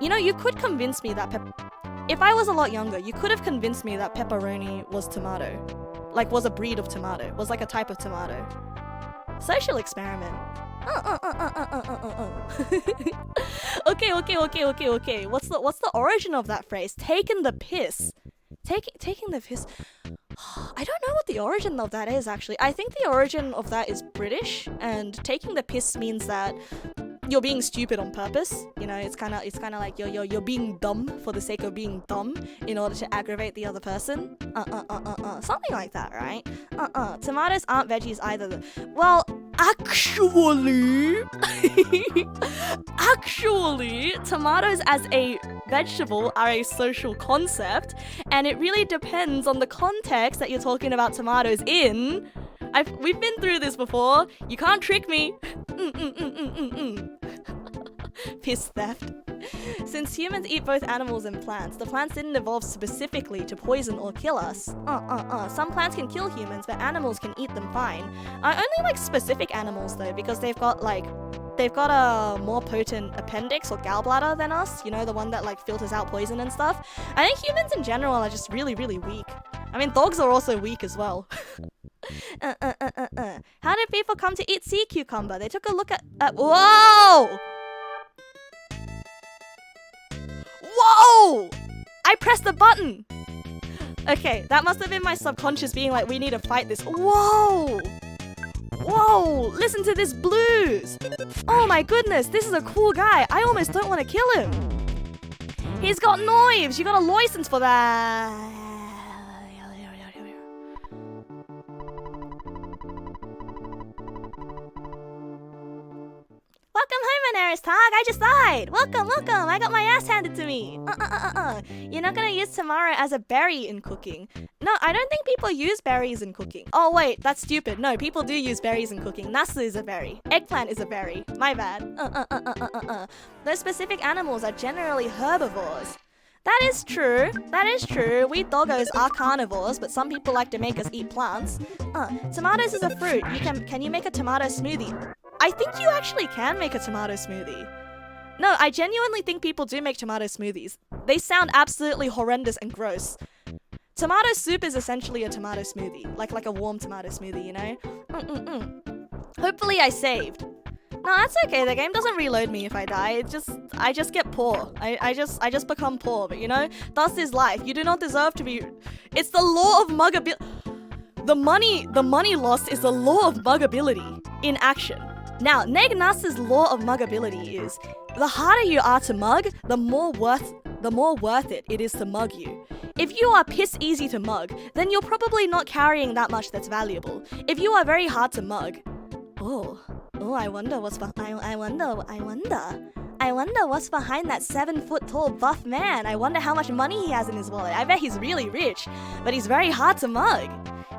you know, you could convince me that if I was a lot younger, you could have convinced me that pepperoni was tomato. Like, was a breed of tomato. Was like a type of tomato. Social experiment. Okay. What's the origin of that phrase? Taking the piss. Taking the piss. I don't know what the origin of that is, actually. I think the origin of that is British, and taking the piss means that you're being stupid on purpose. You know, it's kind of like you're being dumb for the sake of being dumb in order to aggravate the other person. Something like that, right? Tomatoes aren't veggies either. Well, actually, tomatoes as a vegetable are a social concept, and it really depends on the context that you're talking about tomatoes in. We've been through this before. You can't trick me. Piss theft. Since humans eat both animals and plants, the plants didn't evolve specifically to poison or kill us. Some plants can kill humans, but animals can eat them fine. I only like specific animals though, because they've got a more potent appendix or gallbladder than us, you know, the one that like filters out poison and stuff. I think humans in general are just really, really weak. I mean, dogs are also weak as well. How did people come to eat sea cucumber? They took a look at whoa! Whoa! I pressed the button! Okay, that must have been my subconscious being like, we need to fight this. Whoa! Whoa! Listen to this blues! Oh my goodness, this is a cool guy. I almost don't want to kill him. He's got knives! You got a license for that. Welcome home, Anaris Tag. I just died. Welcome. I got my ass handed to me. You're not gonna use tamaro as a berry in cooking. No, I don't think people use berries in cooking. Oh wait, that's stupid. No, people do use berries in cooking. Nasu is a berry. Eggplant is a berry. My bad. Those specific animals are generally herbivores. That is true. We doggos are carnivores, but some people like to make us eat plants. Tomatoes is a fruit. Can you make a tomato smoothie? I think you actually can make a tomato smoothie. No, I genuinely think people do make tomato smoothies. They sound absolutely horrendous and gross. Tomato soup is essentially a tomato smoothie, like a warm tomato smoothie, you know? Hopefully I saved. No, that's okay. The game doesn't reload me if I die. I just get poor. I just become poor. But you know, thus is life. You do not deserve to be. It's the law of muggability. The money lost is the law of muggability in action. Now, Neg Nas's law of muggability is the harder you are to mug, the more worth it is to mug you. If you are piss easy to mug, then you're probably not carrying that much that's valuable. If you are very hard to mug, I wonder what's behind. I wonder what's behind that 7-foot tall buff man. I wonder how much money he has in his wallet. I bet he's really rich, but he's very hard to mug.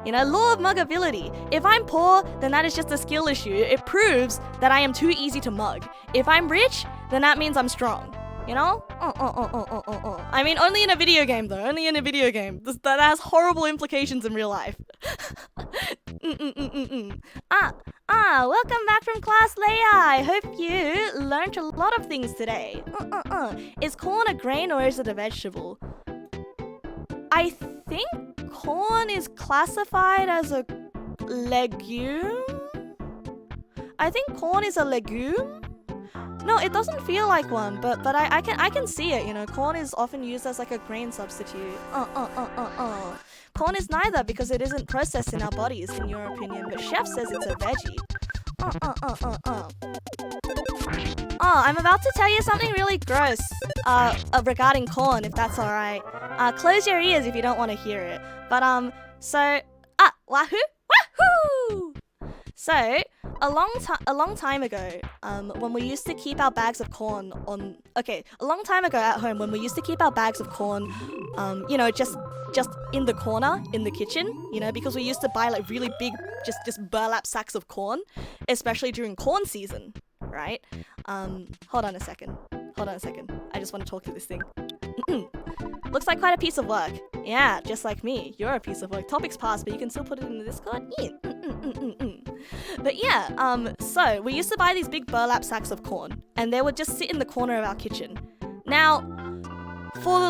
You know, law of muggability. If I'm poor, then that is just a skill issue. It proves that I am too easy to mug. If I'm rich, then that means I'm strong. You know? I mean, only in a video game though. Only in a video game. That has horrible implications in real life. Welcome back from class, Leia. I hope you learned a lot of things today. Is corn a grain or is it a vegetable? I think corn is classified as a legume. I think corn is a legume. No, it doesn't feel like one, but I can see it. You know, corn is often used as like a grain substitute. Corn is neither because it isn't processed in our bodies, in your opinion. But chef says it's a veggie. I'm about to tell you something really gross regarding corn, if that's alright. Close your ears if you don't want to hear it. But wahoo! So, a long time ago, when we used to keep our bags of corn a long time ago at home, when we used to keep our bags of corn, you know, just in the corner, in the kitchen, you know, because we used to buy like really big, just burlap sacks of corn, especially during corn season, right? Hold on a second. I just want to talk through this thing. Looks like quite a piece of work. Yeah, just like me. You're a piece of work. Topics passed, but you can still put it in the Discord. But yeah, so we used to buy these big burlap sacks of corn, and they would just sit in the corner of our kitchen. Now, for the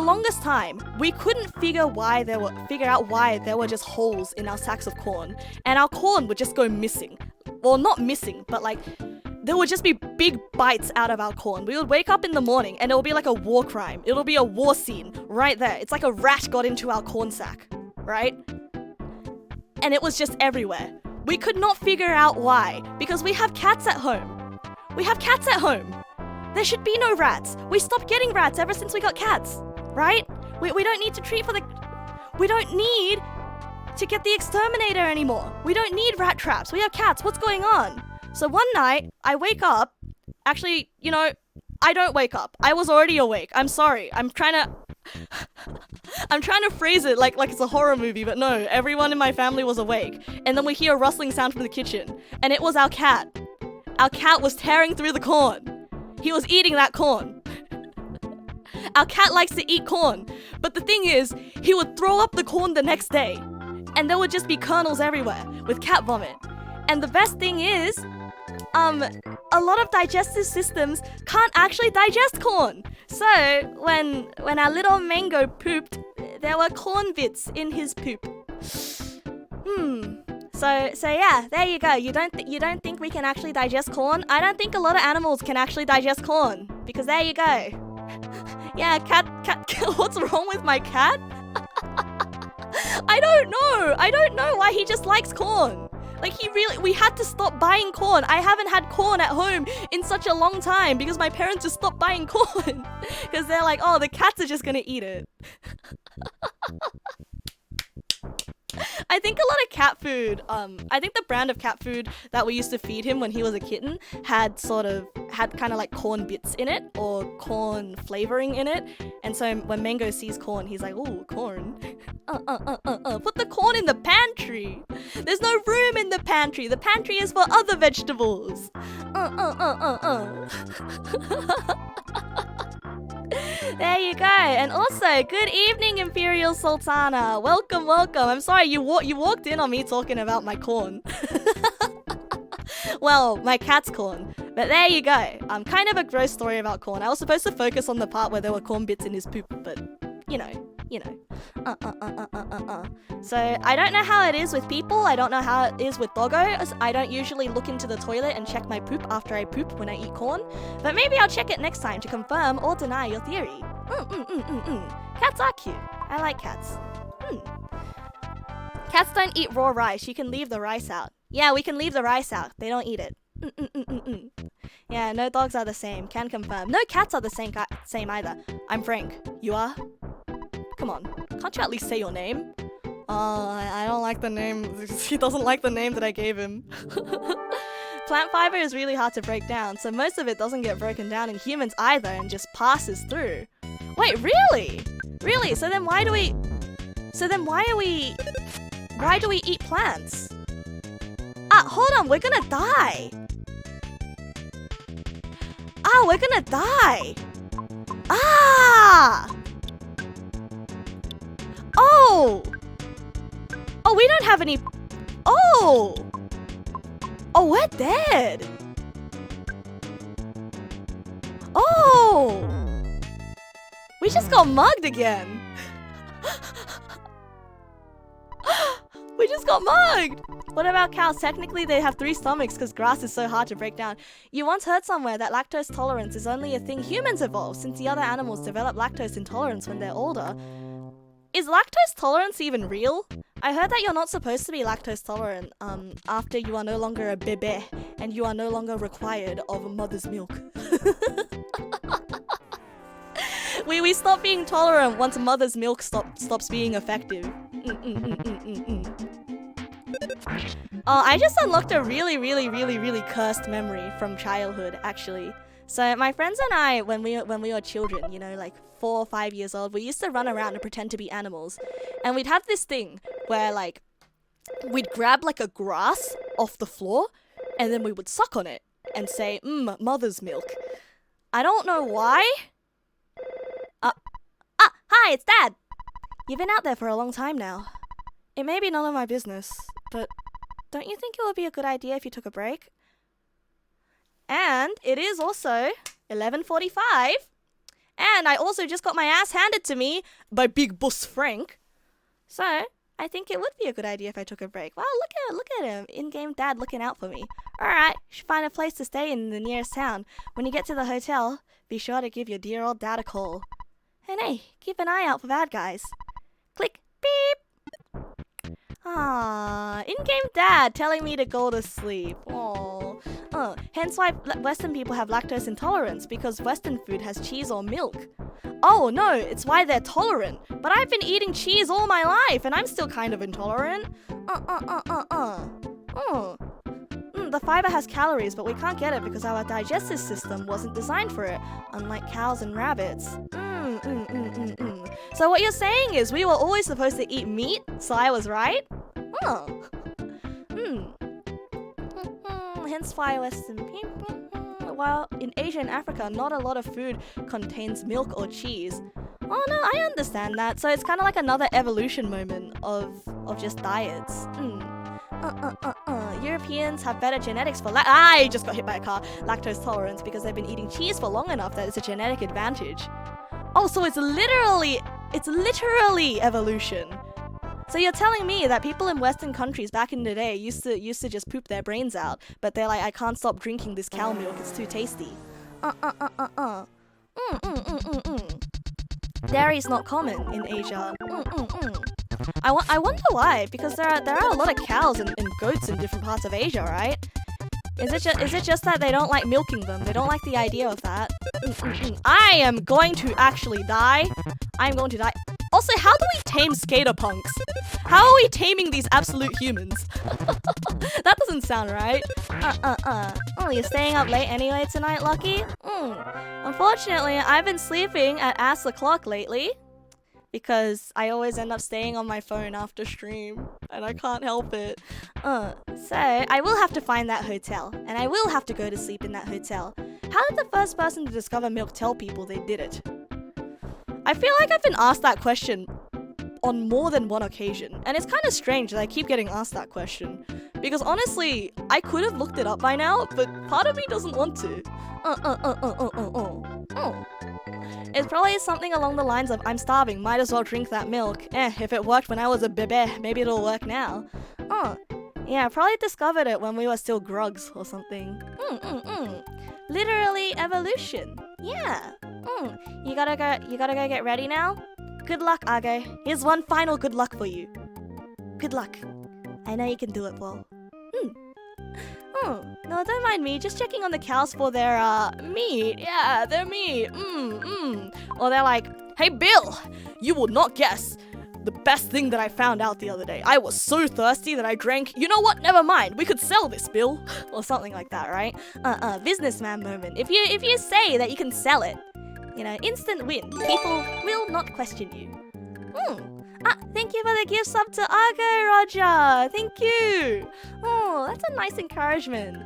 longest time, we couldn't figure out why there were just holes in our sacks of corn, and our corn would just go missing. Well, not missing, but like there would just be big bites out of our corn. We would wake up in the morning and it would be like a war crime. It'll be a war scene right there. It's like a rat got into our corn sack, right? And it was just everywhere. We could not figure out why, because we have cats at home. There should be no rats. We stopped getting rats ever since we got cats, right? We don't need to we don't need to get the exterminator anymore. We don't need rat traps. We have cats. What's going on? So one night, I wake up. Actually, you know, I don't wake up. I was already awake. I'm sorry. I'm trying to phrase it like it's a horror movie, but no, everyone in my family was awake. And then we hear a rustling sound from the kitchen, and it was our cat. Our cat was tearing through the corn. He was eating that corn. Our cat likes to eat corn, but the thing is, he would throw up the corn the next day, and there would just be kernels everywhere with cat vomit. And the best thing is, a lot of digestive systems can't actually digest corn. So when our little mango pooped, there were corn bits in his poop. So yeah, there you go. You don't think we can actually digest corn? I don't think a lot of animals can actually digest corn, because there you go. Yeah, cat. What's wrong with my cat? I don't know why he just likes corn. Like, we had to stop buying corn. I haven't had corn at home in such a long time because my parents just stopped buying corn. Because they're like, oh, the cats are just gonna eat it. I think a lot of cat food, I think the brand of cat food that we used to feed him when he was a kitten had kind of like corn bits in it or corn flavoring in it. And so when Mango sees corn, he's like, ooh, corn. Put the corn in the pantry. There's no room in the pantry. The pantry is for other vegetables. There you go. And also, good evening, Imperial Sultana. Welcome. I'm sorry, you walked in on me talking about my corn. Well, my cat's corn. But there you go. Kind of a gross story about corn. I was supposed to focus on the part where there were corn bits in his poop, but, you know, you know. So I don't know how it is with people. I don't know how it is with doggos. I don't usually look into the toilet and check my poop after I poop when I eat corn. But maybe I'll check it next time to confirm or deny your theory. Cats are cute. I like cats. Cats don't eat raw rice. You can leave the rice out. Yeah, we can leave the rice out. They don't eat it. Yeah, no dogs are the same. Can confirm. No cats are the same either. I'm Frank. You are? Come on. Can't you at least say your name? I don't like the name. He doesn't like the name that I gave him. Plant fiber is really hard to break down, so most of it doesn't get broken down in humans either and just passes through. Wait, really? Really? So then why do we eat plants? Hold on, we're gonna die. We're gonna die. Oh, we don't have any. Oh, we're dead. Oh, we just got mugged again. We just got mugged. What about cows? Technically, they have 3 stomachs because grass is so hard to break down. You once heard somewhere that lactose tolerance is only a thing humans evolve, since the other animals develop lactose intolerance when they're older. Is lactose tolerance even real? I heard that you're not supposed to be lactose tolerant after you are no longer a bébé and you are no longer required of a mother's milk. We stop being tolerant once mother's milk stops being effective. I just unlocked a really cursed memory from childhood, actually. So my friends and I, when we were children, you know, like 4 or 5 years old, we used to run around and pretend to be animals. And we'd have this thing where, like, we'd grab, like, a grass off the floor, and then we would suck on it and say, mother's milk. I don't know why. Hi, it's Dad! You've been out there for a long time now. It may be none of my business, but don't you think it would be a good idea if you took a break? And it is also 11:45, and I also just got my ass handed to me by Big Boss Frank. So I think it would be a good idea if I took a break. Wow, look at him, in-game dad looking out for me. Alright, should find a place to stay in the nearest town. When you get to the hotel, be sure to give your dear old dad a call. And hey, keep an eye out for bad guys. Click, beep. In-game dad telling me to go to sleep. Aww. Hence why Western people have lactose intolerance, because Western food has cheese or milk. Oh no, it's why they're tolerant. But I've been eating cheese all my life, and I'm still kind of intolerant. The fiber has calories, but we can't get it because our digestive system wasn't designed for it, unlike cows and rabbits. So what you're saying is we were always supposed to eat meat, so I was right? Hence why Western people... While in Asia and Africa, not a lot of food contains milk or cheese. Oh no, I understand that. So it's kind of like another evolution moment of just diets. Europeans have better genetics for I just got hit by a car. Lactose tolerance because they've been eating cheese for long enough that it's a genetic advantage. Oh, so it's literally evolution. So you're telling me that people in Western countries back in the day used to just poop their brains out, but they're like, I can't stop drinking this cow milk, it's too tasty. Dairy is not common in Asia. I wonder why, because there are a lot of cows and goats in different parts of Asia, right? Is it just that they don't like milking them? They don't like the idea of that? I am going to actually die. I'm going to die. Also, how do we tame skater punks? How are we taming these absolute humans? That doesn't sound right. Oh, you're staying up late anyway tonight, Lucky? Unfortunately, I've been sleeping at ass o'clock lately. Because I always end up staying on my phone after stream, and I can't help it. So I will have to find that hotel, and I will have to go to sleep in that hotel. How did the first person to discover milk tell people they did it? I feel like I've been asked that question on more than one occasion, and it's kind of strange that I keep getting asked that question. Because honestly, I could have looked it up by now, but part of me doesn't want to. It's probably something along the lines of, I'm starving, might as well drink that milk. If it worked when I was a bebe, maybe it'll work now. Yeah, I probably discovered it when we were still grogs or something. Literally evolution. Yeah. You gotta go get ready now? Good luck, Age. Here's one final good luck for you. Good luck. I know you can do it, Paul. No, don't mind me. Just checking on the cows for their, meat. Yeah, their meat. Or they're like, hey, Bill, you will not guess the best thing that I found out the other day. I was so thirsty that I drank, you know what? Never mind. We could sell this, Bill. Or something like that, right? Businessman moment. If you say that you can sell it, you know, instant win. People will not question you. Thank you for the gift sub to Argo, Roger. Thank you. Oh, that's a nice encouragement.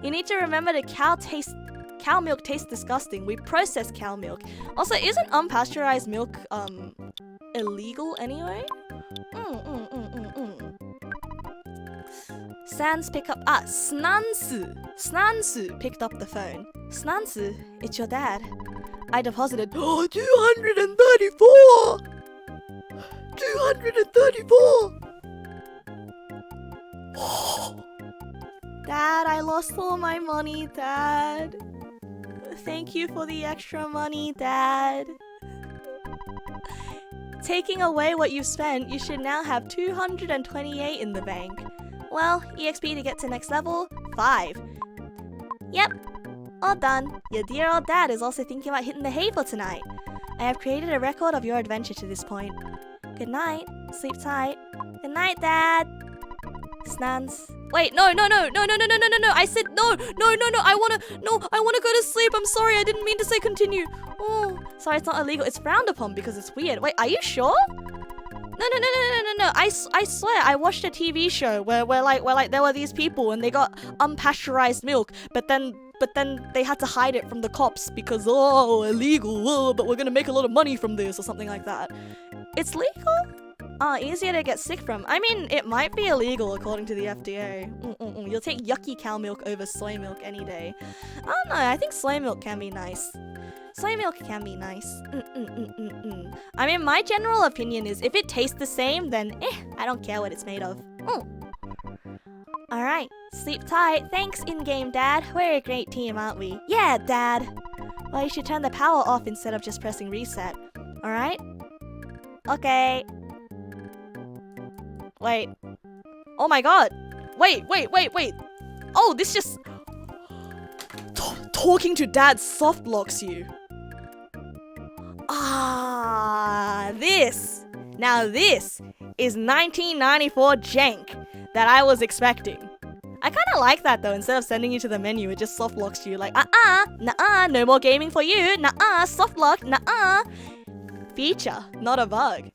You need to remember the cow milk tastes disgusting. We process cow milk. Also, isn't unpasteurized milk illegal anyway? Sans pick up Snansu picked up the phone. Snansu, it's your dad. I deposited 234. 234. Dad, I lost all my money, Dad. Thank you for the extra money, Dad. Taking away what you've spent, you should now have 228 in the bank. Well, EXP to get to next level, 5. Yep, all done. Your dear old dad is also thinking about hitting the hay for tonight. I have created a record of your adventure to this point. Good night. Sleep tight. Good night, Dad. Snans. Wait, no. I said no. I wanna go to sleep. I'm sorry. I didn't mean to say continue. Oh, sorry. It's not illegal. It's frowned upon because it's weird. Wait, are you sure? No. I swear. I watched a TV show where there were these people and they got unpasteurized milk, but then they had to hide it from the cops because illegal. But we're gonna make a lot of money from this or something like that. It's legal? Easier to get sick from. I mean, it might be illegal according to the FDA. You'll take yucky cow milk over soy milk any day. I don't know, I think soy milk can be nice. Soy milk can be nice. I mean, my general opinion is if it tastes the same, then I don't care what it's made of. Alright, sleep tight. Thanks, in-game Dad. We're a great team, aren't we? Yeah, Dad. Well, you should turn the power off instead of just pressing reset. Alright? Okay. Wait. Oh my god. Wait. Oh, this just... Talking to Dad soft locks you. This. Now this is 1994 jank that I was expecting. I kind of like that though. Instead of sending you to the menu, it just soft locks you. Like, no more gaming for you. Soft lock, Feature, not a bug.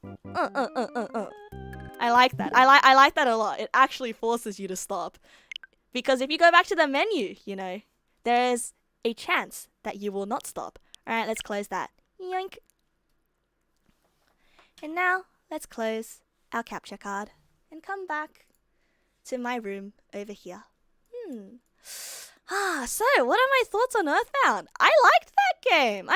I like that. I like that a lot. It actually forces you to stop. Because if you go back to the menu, you know, there's a chance that you will not stop. Alright, let's close that. Yoink. And now, let's close our capture card and come back to my room over here. So what are my thoughts on Earthbound? I liked that game.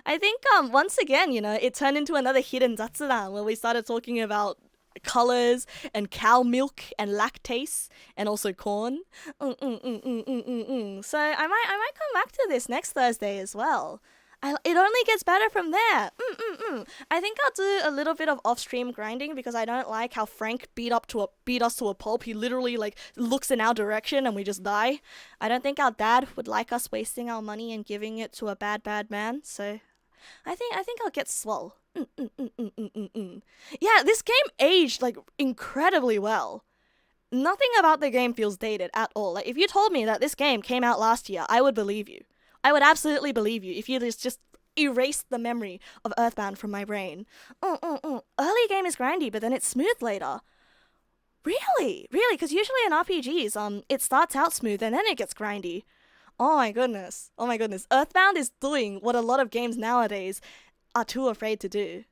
I think once again, you know, it turned into another hidden Zatsudan where we started talking about colors and cow milk and lactase and also corn. So I might come back to this next Thursday as well. It only gets better from there. I think I'll do a little bit of off-stream grinding because I don't like how Frank beat us to a pulp. He literally like looks in our direction and we just die. I don't think our dad would like us wasting our money and giving it to a bad man. So I think I'll get swole. Yeah, this game aged like incredibly well. Nothing about the game feels dated at all. Like if you told me that this game came out last year, I would believe you. I would absolutely believe you if you just erased the memory of Earthbound from my brain. Early game is grindy, but then it's smooth later. Really? Because usually in RPGs, it starts out smooth and then it gets grindy. Oh my goodness. Earthbound is doing what a lot of games nowadays are too afraid to do.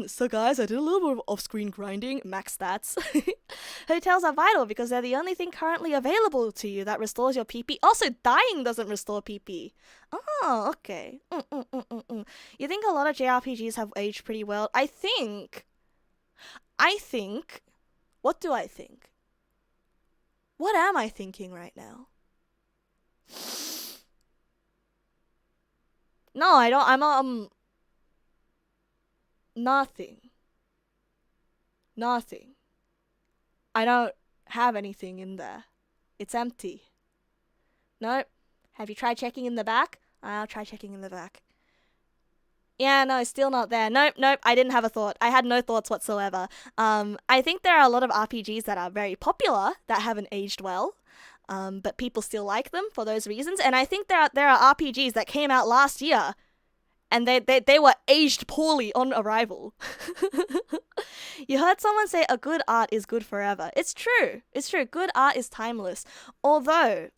So guys, I did a little bit of off-screen grinding, max stats. Hotels are vital because they're the only thing currently available to you that restores your PP. Also, dying doesn't restore PP. Oh, okay. You think a lot of JRPGs have aged pretty well? I think. What do I think? What am I thinking right now? No, I don't. Nothing. I don't have anything in there. It's empty. Nope. Have you tried checking in the back? I'll try checking in the back. Yeah, no, still not there. Nope. I didn't have a thought. I had no thoughts whatsoever. I think there are a lot of RPGs that are very popular that haven't aged well. But people still like them for those reasons. And I think there are RPGs that came out last year and they were aged poorly on arrival. You heard someone say a good art is good forever. It's true. Good art is timeless. Although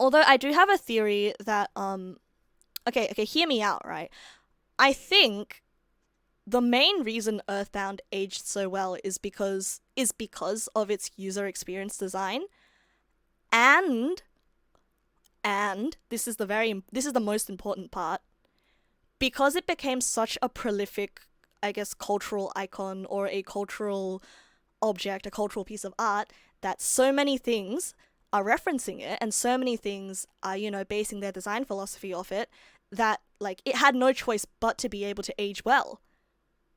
I do have a theory that okay, hear me out, right? I think the main reason Earthbound aged so well is because of its user experience design. And this is the most important part, because it became such a prolific, I guess, cultural icon or a cultural object, a cultural piece of art, that so many things are referencing it and so many things are, basing their design philosophy off it, that like it had no choice but to be able to age well.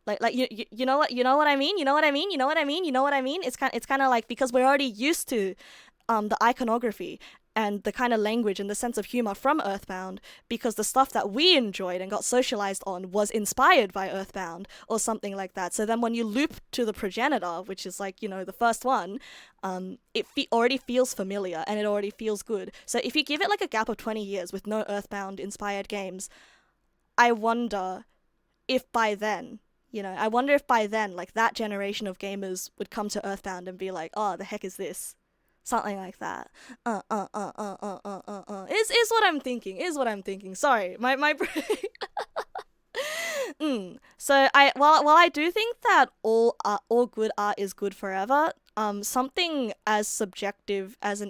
You know what I mean? It's kind of like, because we're already used to the iconography and the kind of language and the sense of humor from Earthbound, because the stuff that we enjoyed and got socialized on was inspired by Earthbound or something like that. So then when you loop to the progenitor, which is like, the first one, it already feels familiar and it already feels good. So if you give it like a gap of 20 years with no Earthbound inspired games, I wonder if by then, like that generation of gamers would come to Earthbound and be like, oh, the heck is this? Something like that. Is what I'm thinking. Sorry, my brain. So while I do think that all good art is good forever, something as subjective as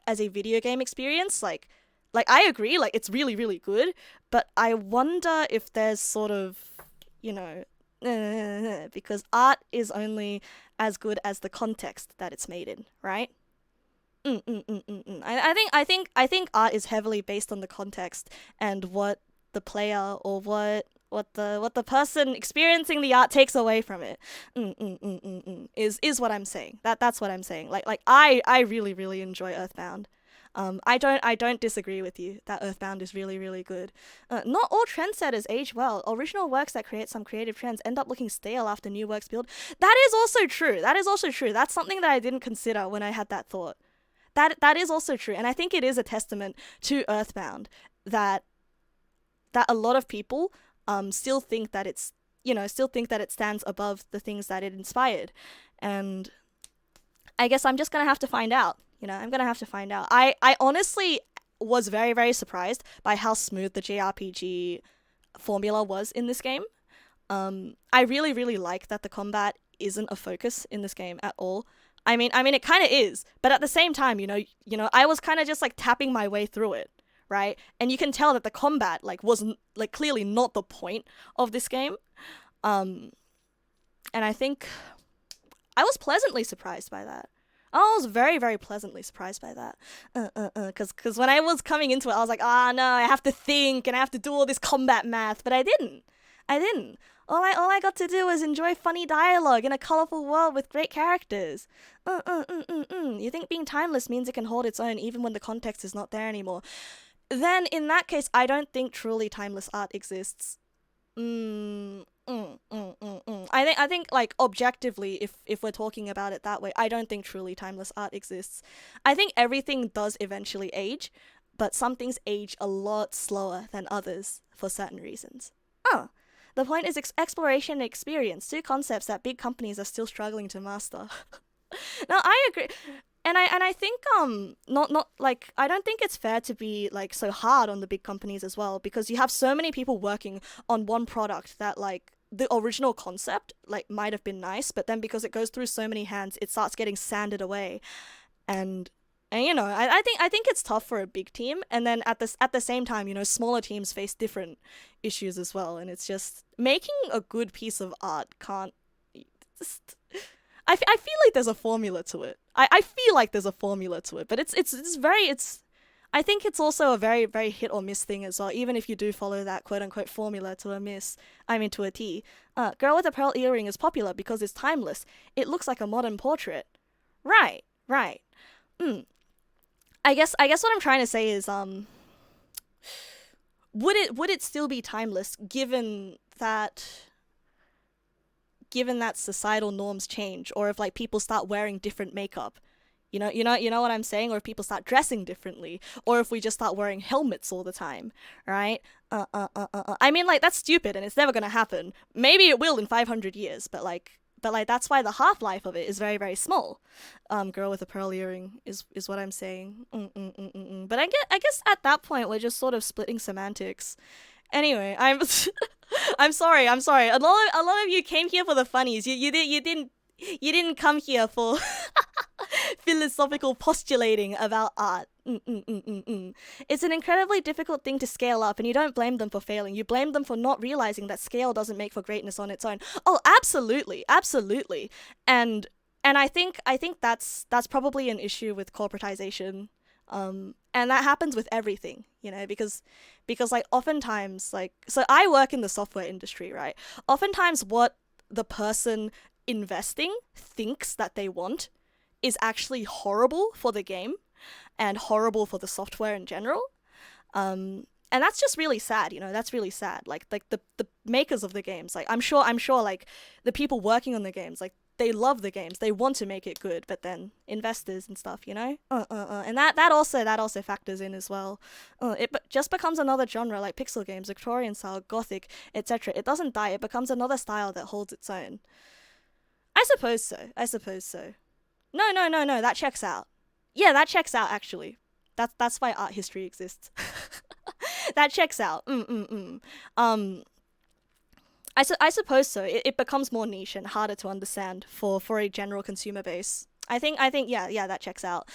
a video game experience, like I agree, like it's really, really good, but I wonder if there's sort of, because art is only as good as the context that it's made in, right? I think art is heavily based on the context and what the player or what the person experiencing the art takes away from it. Is what I'm saying. That's what I'm saying. Like I really, really enjoy Earthbound. I don't disagree with you that Earthbound is really, really good. Not all trendsetters age well. Original works that create some creative trends end up looking stale after new works build. That is also true. That's something that I didn't consider when I had that thought. That is also true, and I think it is a testament to Earthbound that a lot of people still think that it stands above the things that it inspired, and I guess I'm just gonna have to find out. I honestly was very, very surprised by how smooth the JRPG formula was in this game. I really, really like that the combat isn't a focus in this game at all. I mean, it kind of is, but at the same time, I was kind of just like tapping my way through it, right? And you can tell that the combat wasn't clearly not the point of this game. And I think I was pleasantly surprised by that. I was very, very pleasantly surprised by that. Because when I was coming into it, I was like, no, I have to think and I have to do all this combat math, but I didn't. All I got to do was enjoy funny dialogue in a colorful world with great characters. You think being timeless means it can hold its own even when the context is not there anymore? Then in that case, I don't think truly timeless art exists. I think like objectively, if we're talking about it that way, I don't think truly timeless art exists. I think everything does eventually age, but some things age a lot slower than others for certain reasons. The point is exploration and experience, two concepts that big companies are still struggling to master. No, I agree. And I think not like, I don't think it's fair to be so hard on the big companies as well, because you have so many people working on one product that the original concept like might have been nice, but then because it goes through so many hands, it starts getting sanded away. And you know, I think it's tough for a big team, and then at the same time, you know, smaller teams face different issues as well, and it's just making a good piece of art can't. Just, I feel like there's a formula to it. I feel like there's a formula to it, but it's very it's. I think it's also a very very hit or miss thing as well. Even if you do follow that quote unquote formula to a miss, I mean to a T. Girl with a pearl earring is popular because it's timeless. It looks like a modern portrait. Right, right. I guess what I'm trying to say is would it still be timeless given that societal norms change, or if like people start wearing different makeup? You know what I'm saying? Or if people start dressing differently, or if we just start wearing helmets all the time, right? I mean, like, that's stupid and it's never gonna happen. Maybe it will in 500 years, but that's why the half life of it is very very small. Girl with a pearl earring is what I'm saying. But I guess at that point we're just sort of splitting semantics. Anyway, I'm sorry. A lot of you came here for the funnies. You didn't come here for philosophical postulating about art. It's an incredibly difficult thing to scale up, and you don't blame them for failing. You blame them for not realizing that scale doesn't make for greatness on its own. Oh, absolutely, absolutely. And I think that's probably an issue with corporatization. And that happens with everything, you know, because like oftentimes, like, so I work in the software industry, right? Oftentimes what the person investing thinks that they want is actually horrible for the game and horrible for the software in general. And that's just really sad, you know. That's really sad. Like the makers of the games, like I'm sure like the people working on the games, like they love the games, they want to make it good, but then investors and stuff, you know, and that also factors in as well. It just becomes another genre, like pixel games, Victorian style, Gothic, etc. It doesn't die. It becomes another style that holds its own. I suppose so. No. That checks out. Yeah, that checks out actually. That's why art history exists. That checks out. I suppose so. It becomes more niche and harder to understand for a general consumer base. I think yeah, that checks out.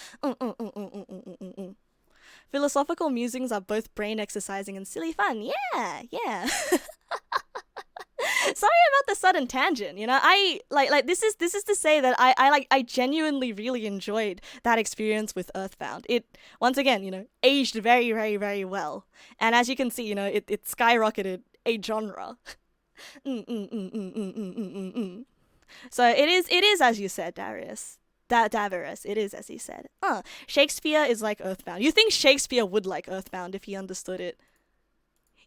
Philosophical musings are both brain exercising and silly fun. Yeah. Sorry about the sudden tangent. You know, I like this is to say that I genuinely really enjoyed that experience with Earthbound. It once again, you know, aged very very very well, and as you can see, you know, it skyrocketed a genre. So it is as you said, Darius. Davarius, it is as you said. Shakespeare is like Earthbound. You think Shakespeare would like Earthbound if he understood it?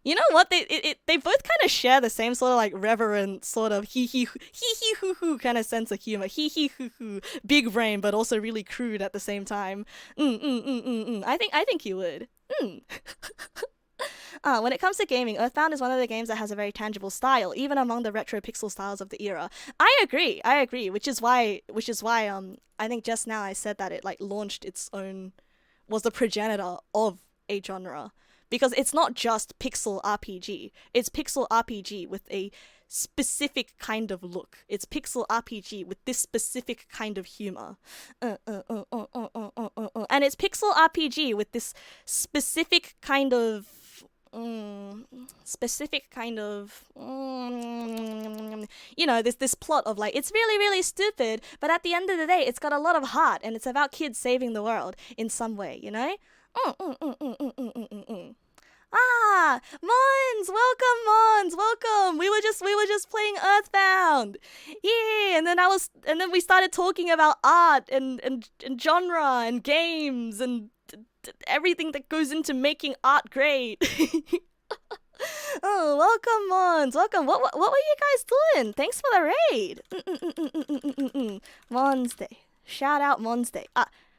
You know what? They both kind of share the same sort of like reverent sort of hee hoo hoo kind of sense of humor. Hee hoo hoo, big brain, but also really crude at the same time. I think you would. When it comes to gaming, Earthbound is one of the games that has a very tangible style, even among the retro pixel styles of the era. I agree, which is why I think just now I said that it like launched its own, was the progenitor of a genre. Because it's not just pixel RPG. It's pixel RPG with a specific kind of look. It's pixel RPG with this specific kind of humor. And it's pixel RPG with this specific kind of you know, this plot of like, it's really really stupid, but at the end of the day it's got a lot of heart, and it's about kids saving the world in some way, you know. Mons, welcome. We were just playing Earthbound. Yeah, and then we started talking about art and genre and games and everything that goes into making art great. Oh, welcome, Mons. Welcome. What were you guys doing? Thanks for the raid. Mons Day. Shout out Mons Day.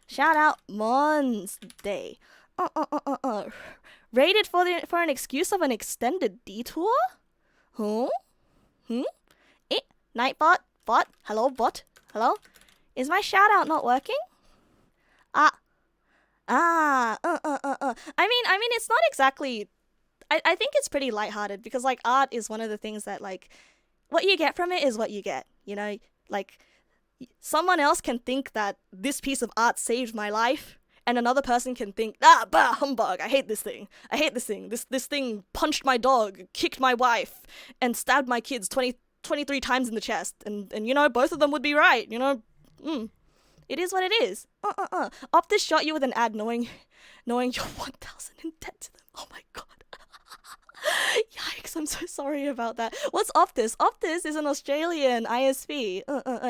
Shout out Mons Day. Raided for an excuse of an extended detour? Huh? Nightbot? Bot? Hello, bot? Hello? Is my shout out not working? I mean, it's not exactly. I think it's pretty lighthearted because like art is one of the things that like what you get from it is what you get. You know, like someone else can think that this piece of art saved my life, and another person can think, bah, humbug, I hate this thing. I hate this thing. This thing punched my dog, kicked my wife, and stabbed my kids 23 times in the chest. And you know, both of them would be right, you know. It is what it is. Optus shot you with an ad knowing you're 1,000 in debt to them. Oh my god. Yikes, I'm so sorry about that. What's Optus? Optus is an Australian ISP.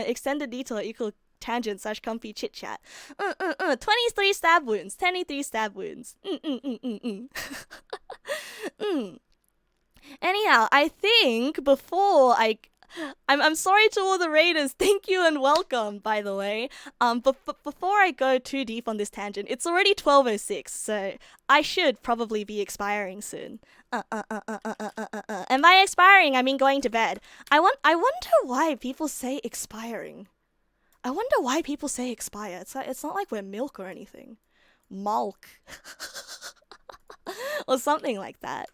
Extended detour equal tangent / comfy chit chat. 23 stab wounds. 23 stab wounds. Anyhow, I think before I'm sorry to all the raiders. Thank you and welcome, by the way. But before I go too deep on this tangent, it's already 12:06, so I should probably be expiring soon. And by expiring, I mean going to bed. I wonder why people say expiring. I wonder why people say expire. It's not like we're milk or anything. Mulk. Or something like that.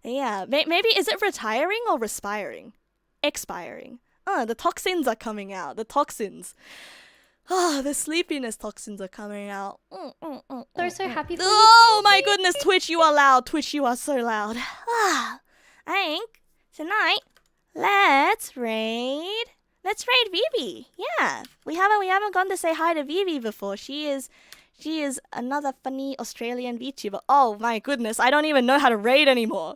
Yeah, maybe is it retiring or respiring? Expiring. The toxins are coming out. The toxins. The sleepiness toxins are coming out. They're so happy for you. Oh my goodness, Twitch, you are loud. Twitch, you are so loud. I think tonight let's raid Vivi. Yeah, we haven't gone to say hi to Vivi before. She is another funny Australian VTuber. Oh my goodness, I don't even know how to raid anymore.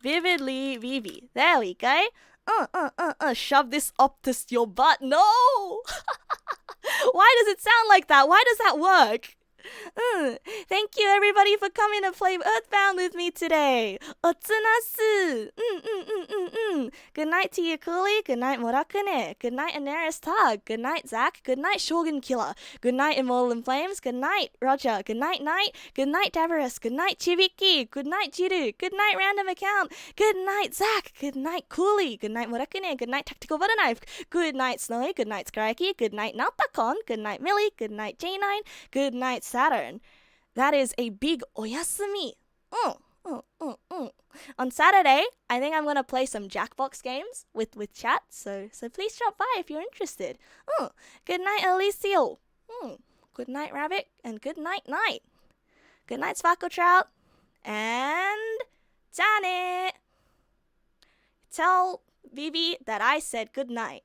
Vividly Vivi. There we go. Shove this Optus your butt. No! Why does it sound like that? Why does that work? Thank you everybody for coming to play Earthbound with me today. Otsunasu. Good night to you, Cooley. Good night, Morakune. Good night, Anaris Tag. Good night, Zach. Good night, Shogun Killer. Good night, Immortal in Flames. Good night, Roger. Good night, Knight. Good night, Davarus. Good night, Chibiki. Good night, Jiru. Good night, Random Account. Good night, Zach. Good night, Cooley. Good night, Morakune. Good night, Tactical Butter Knife. Good night, Snowy. Good night, Skrikey. Good night, Nautakon. Good night, Millie. Good night, J9. Good night, Saturn. That is a big oyasumi. On Saturday, I think I'm gonna play some Jackbox games with chat. So please drop by if you're interested. Good night, Alicio. Good night, Rabbit, and good night, Night. Good night, Sparkle Trout, and Janet. Tell Vivi that I said good night.